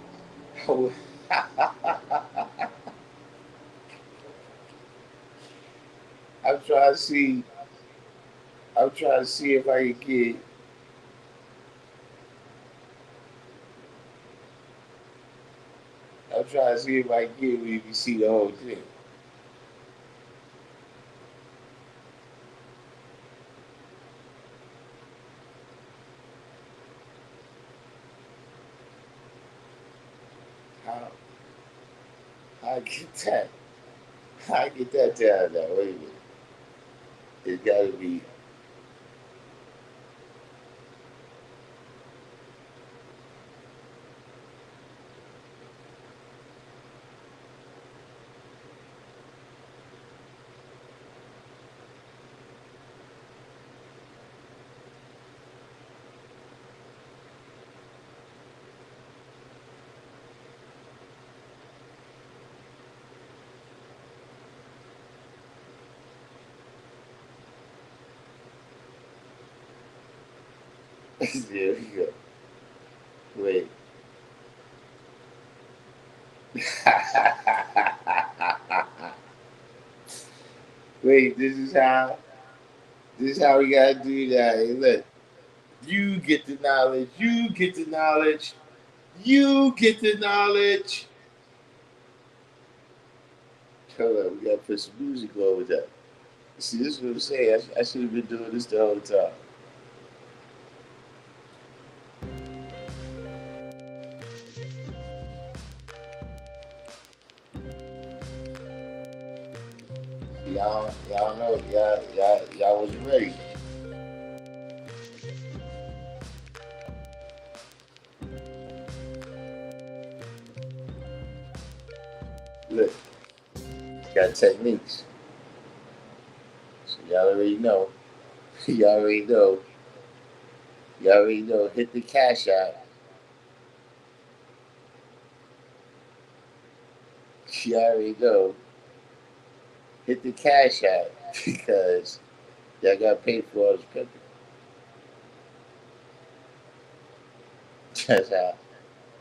B: I'm trying to see. I'm trying to see if I can get. I'm trying to see if I can get where you can see the whole thing. How I get that? How I get that down now? Wait a minute. It gotta be. There we go. Wait. Wait. This is how we gotta do that. Hey, look. You get the knowledge. You get the knowledge. You get the knowledge. Hold on, we gotta put some music over that. See, this is what I'm saying. I should have been doing this the whole time. Y'all know, y'all wasn't ready. Look, got techniques. So y'all already know. y'all already know. Y'all already know. Hit the cash app. Y'all already know. Hit the cash app because y'all got paid for all this pimping. That's how.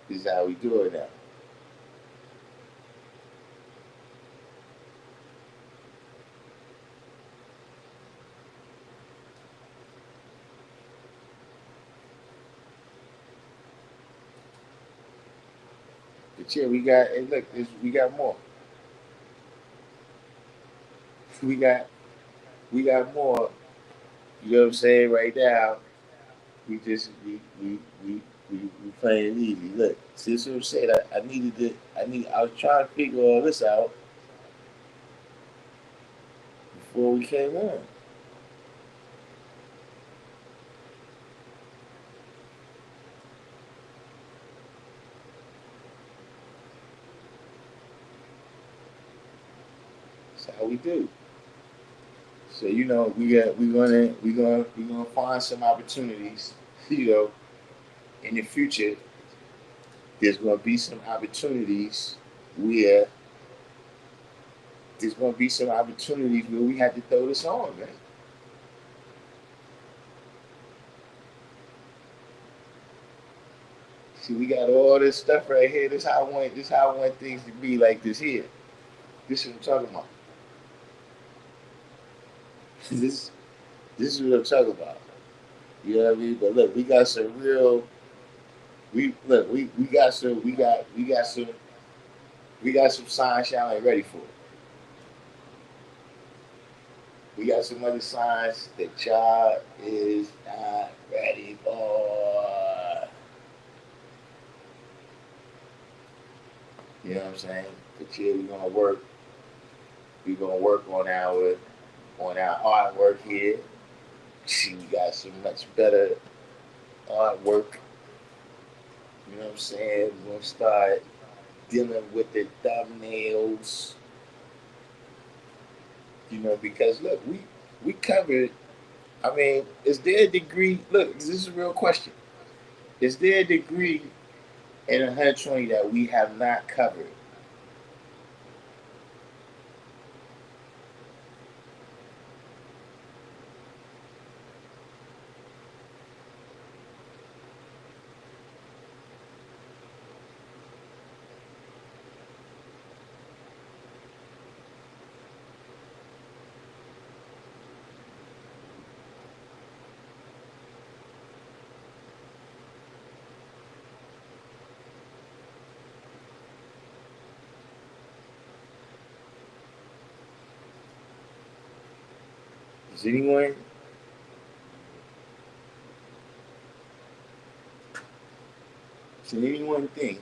B: This is how we do it now. But yeah, we got. Hey, look, we got more. We got. We got more. You know what I'm saying? Right now, we just we playing easy. Look, see what I'm saying? I needed to. I was trying to figure all this out before we came on. That's how we do. So you know, we gonna find some opportunities. You know, in the future, there's gonna be some opportunities where we have to throw this on, man. See, we got all this stuff right here. This how I want things to be like this here. This is what I'm talking about. this this is what I'm talking about. You know what I mean? But look, we got some real. We got some signs y'all ain't ready for. We got some other signs that y'all is not ready for. You know what I'm saying? But yeah, we're gonna work on our artwork here. See, we got some much better artwork. You know what I'm saying? We're gonna start dealing with the thumbnails. You know, because look, we covered. I mean, is there a degree? Look, this is a real question. Is there a degree in 120 that we have not covered? Does anyone think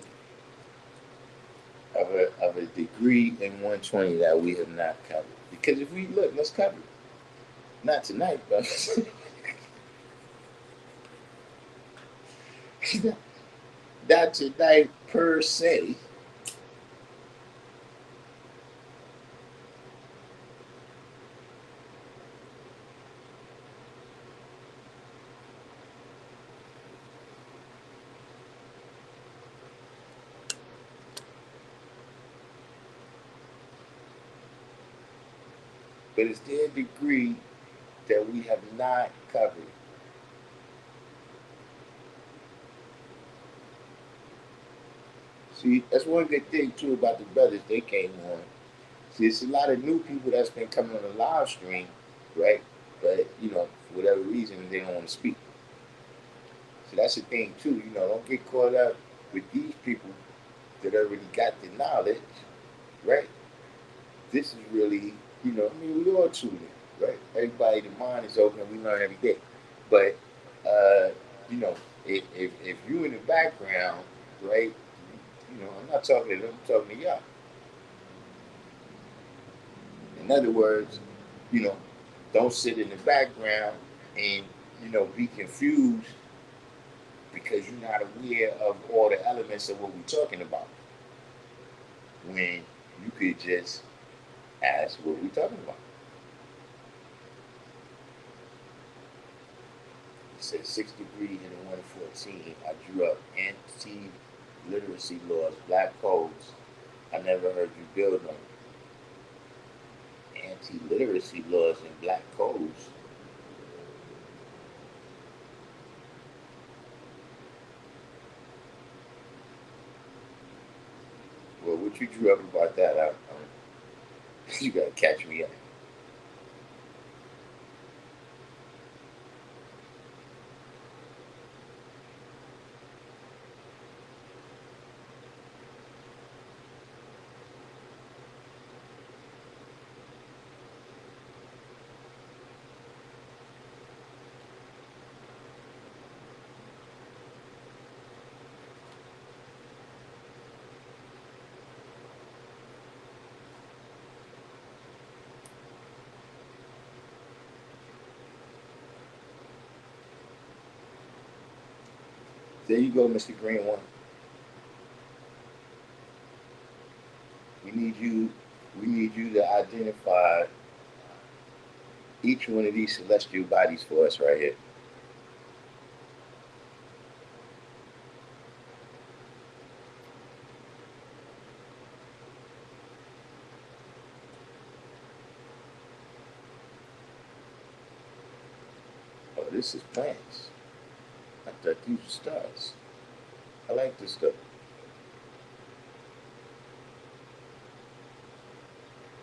B: of a degree in 120 that we have not covered? Because if we look, let's cover it. Not tonight, but not tonight per se. But it's their degree that we have not covered. See, that's one good thing too about the brothers. They came on. See, it's a lot of new people that's been coming on the live stream, right? But you know, for whatever reason, they don't want to speak. So that's the thing too. You know, don't get caught up with these people that already got the knowledge, right? This is really, I mean, we all tune in, right? Everybody, the mind is open. We learn every day. But, uh, you know, if you in the background, right? I'm not talking to them. I'm talking to y'all. In other words, you know, don't sit in the background and be confused because you're not aware of all the elements of what we're talking about. When You could just ask what we talking about. It says 6 degrees and 114. I drew up anti-literacy laws, black codes. I never heard you build them. Anti-literacy laws and black codes. Well, what you drew up about that, you gotta catch me up. There you go, Mr. Green One. We need you. We need you to identify each one of these celestial bodies for us right here. Oh, this is planets. I thought these were stars. I like this stuff.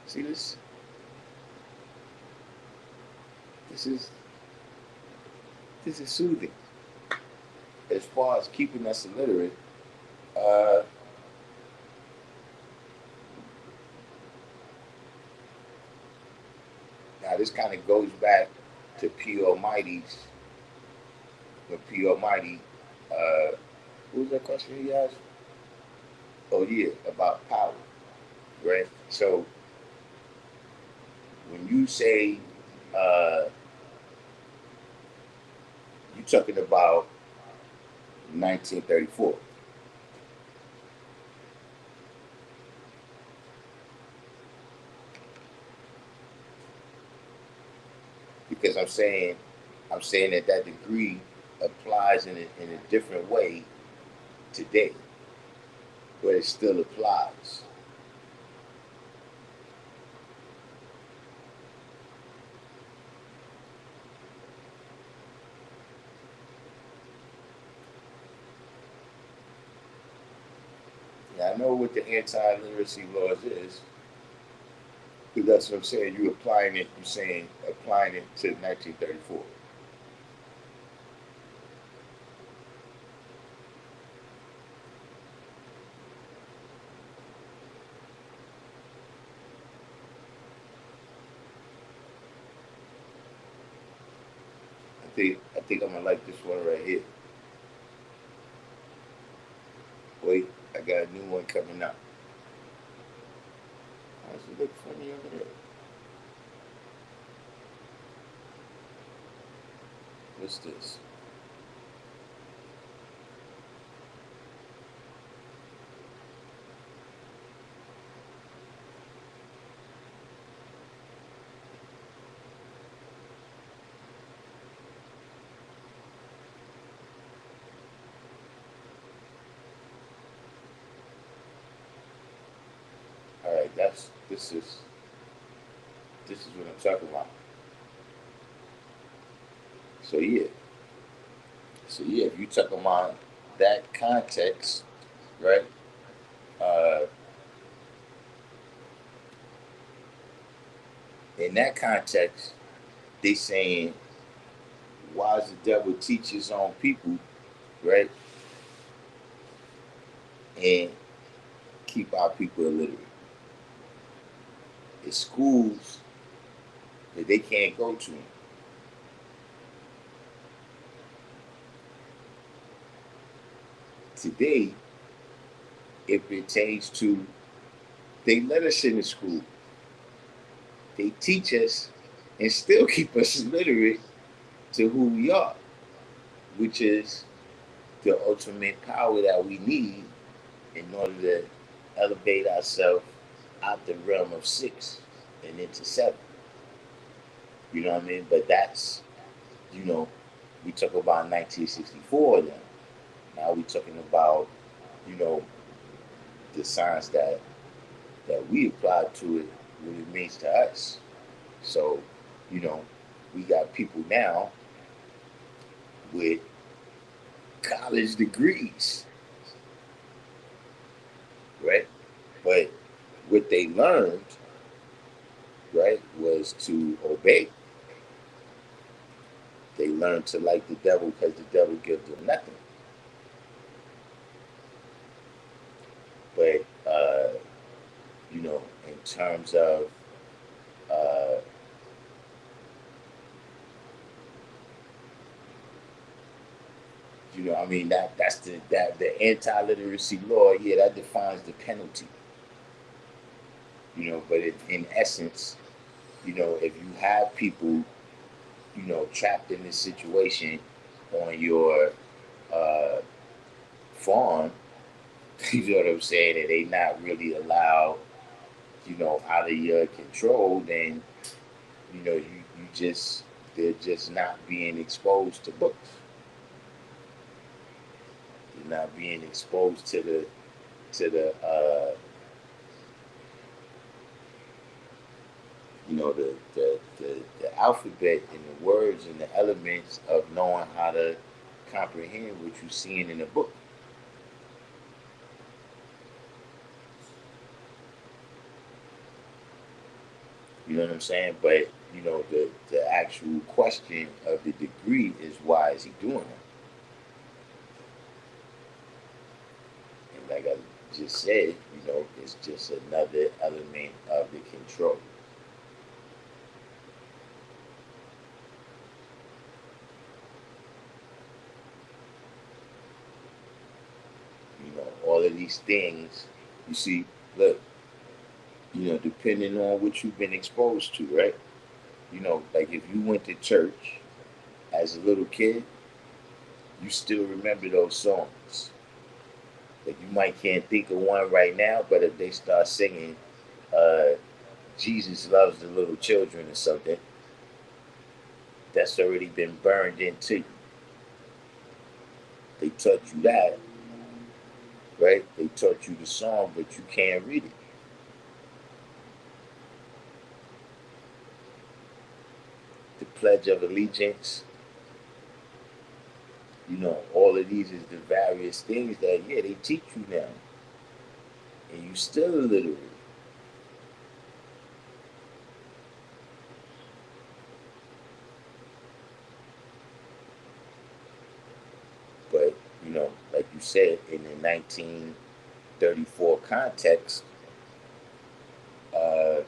B: See this? This is this is soothing. As far as keeping us illiterate, uh, now this kind of goes back to P. Almighty's. When P. Almighty, what was that question he asked? Oh yeah, about power, right? So when you say uh, you're talking about 1934, because I'm saying that that degree applies in a different way today, but it still applies. Now I know what the anti-literacy laws is, because that's what I'm saying. You applying it. You're saying applying it to 1934. I think I'm gonna like this one right here. Wait, I got a new one coming out. Why does it look funny over there? What's this? All right, that's this is what I'm talking about. So yeah, if you talk about that context, right? Uh, in that context, they saying why does the devil teach his own people, right? And keep our people illiterate. It's schools that they can't go to. Today, it pertains to they let us in the school. They teach us and still keep us illiterate to who we are, which is the ultimate power that we need in order to elevate ourselves out the realm of 6 and into 7. You know what I mean? But that's, you know, we talk about 1964 now. Now we talking about, you know, the science that we apply to it, what it means to us. So, you know, we got people now with college degrees, right? But what they learned, right, was to obey. They learned to like the devil because the devil gives them nothing. But you know, in terms of uh, you know, I mean that's the anti-literacy law. Yeah, that defines the penalty. You know, but in essence, you know, if you have people, you know, trapped in this situation on your uh, farm, you know what I'm saying, and they not really allowed, you know, out of your control, then you know you just they're just not being exposed to books. They're not being exposed to the you know the alphabet and the words and the elements of knowing how to comprehend what you're seeing in a book. You know what I'm saying? But you know the actual question of the degree is why is he doing it? And like I just said, you know, it's just another element of the control. You know, all of these things, you see, look, you know, depending on what you've been exposed to, right? You know, like if you went to church as a little kid, you still remember those songs. Like you might can't think of one right now, but if they start singing uh, Jesus loves the little children or something, that's already been burned into you. They taught you that, right? They taught you the song, but you can't read it. The Pledge of Allegiance, you know, all of these is the various things that, yeah, they teach you now. And you still illiterate. But, you know, like you said, in the 1934 context, uh,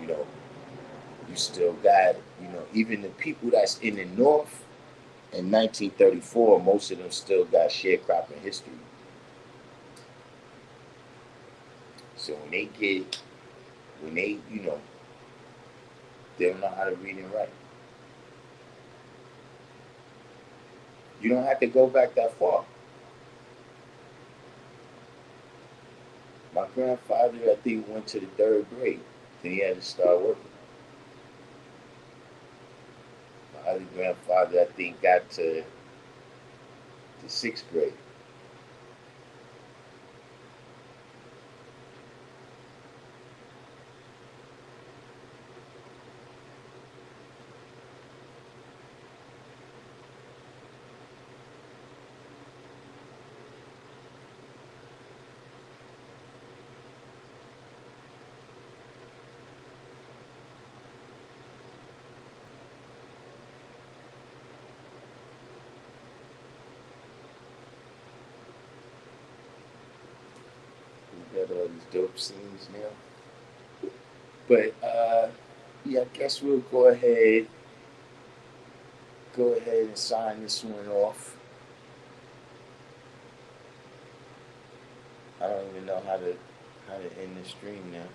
B: you know, you still got, you know, even the people that's in the North in 1934, most of them still got sharecropping history. So when they, you know, they don't know how to read and write. You don't have to go back that far. My grandfather, I think, went to the 3rd grade. Then he had to start working. My other grandfather, I think, got to the 6th grade. We got all these dope scenes now. But yeah, I guess we'll go ahead and sign this one off. I don't even know how to end the stream now.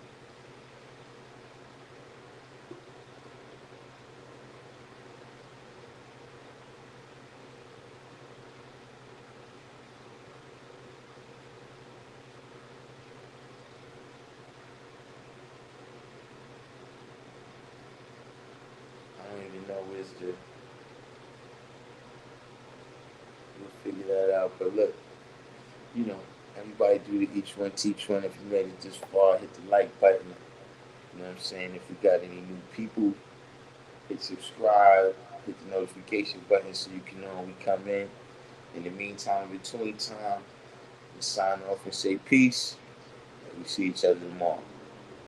B: wisdom. We'll figure that out. But look, you know, everybody do the each one teach one. If you made it this far, hit the like button. You know what I'm saying? If you got any new people, hit subscribe, hit the notification button so you can know when we come in. In the meantime, between time, we sign off and say peace. And we see each other tomorrow.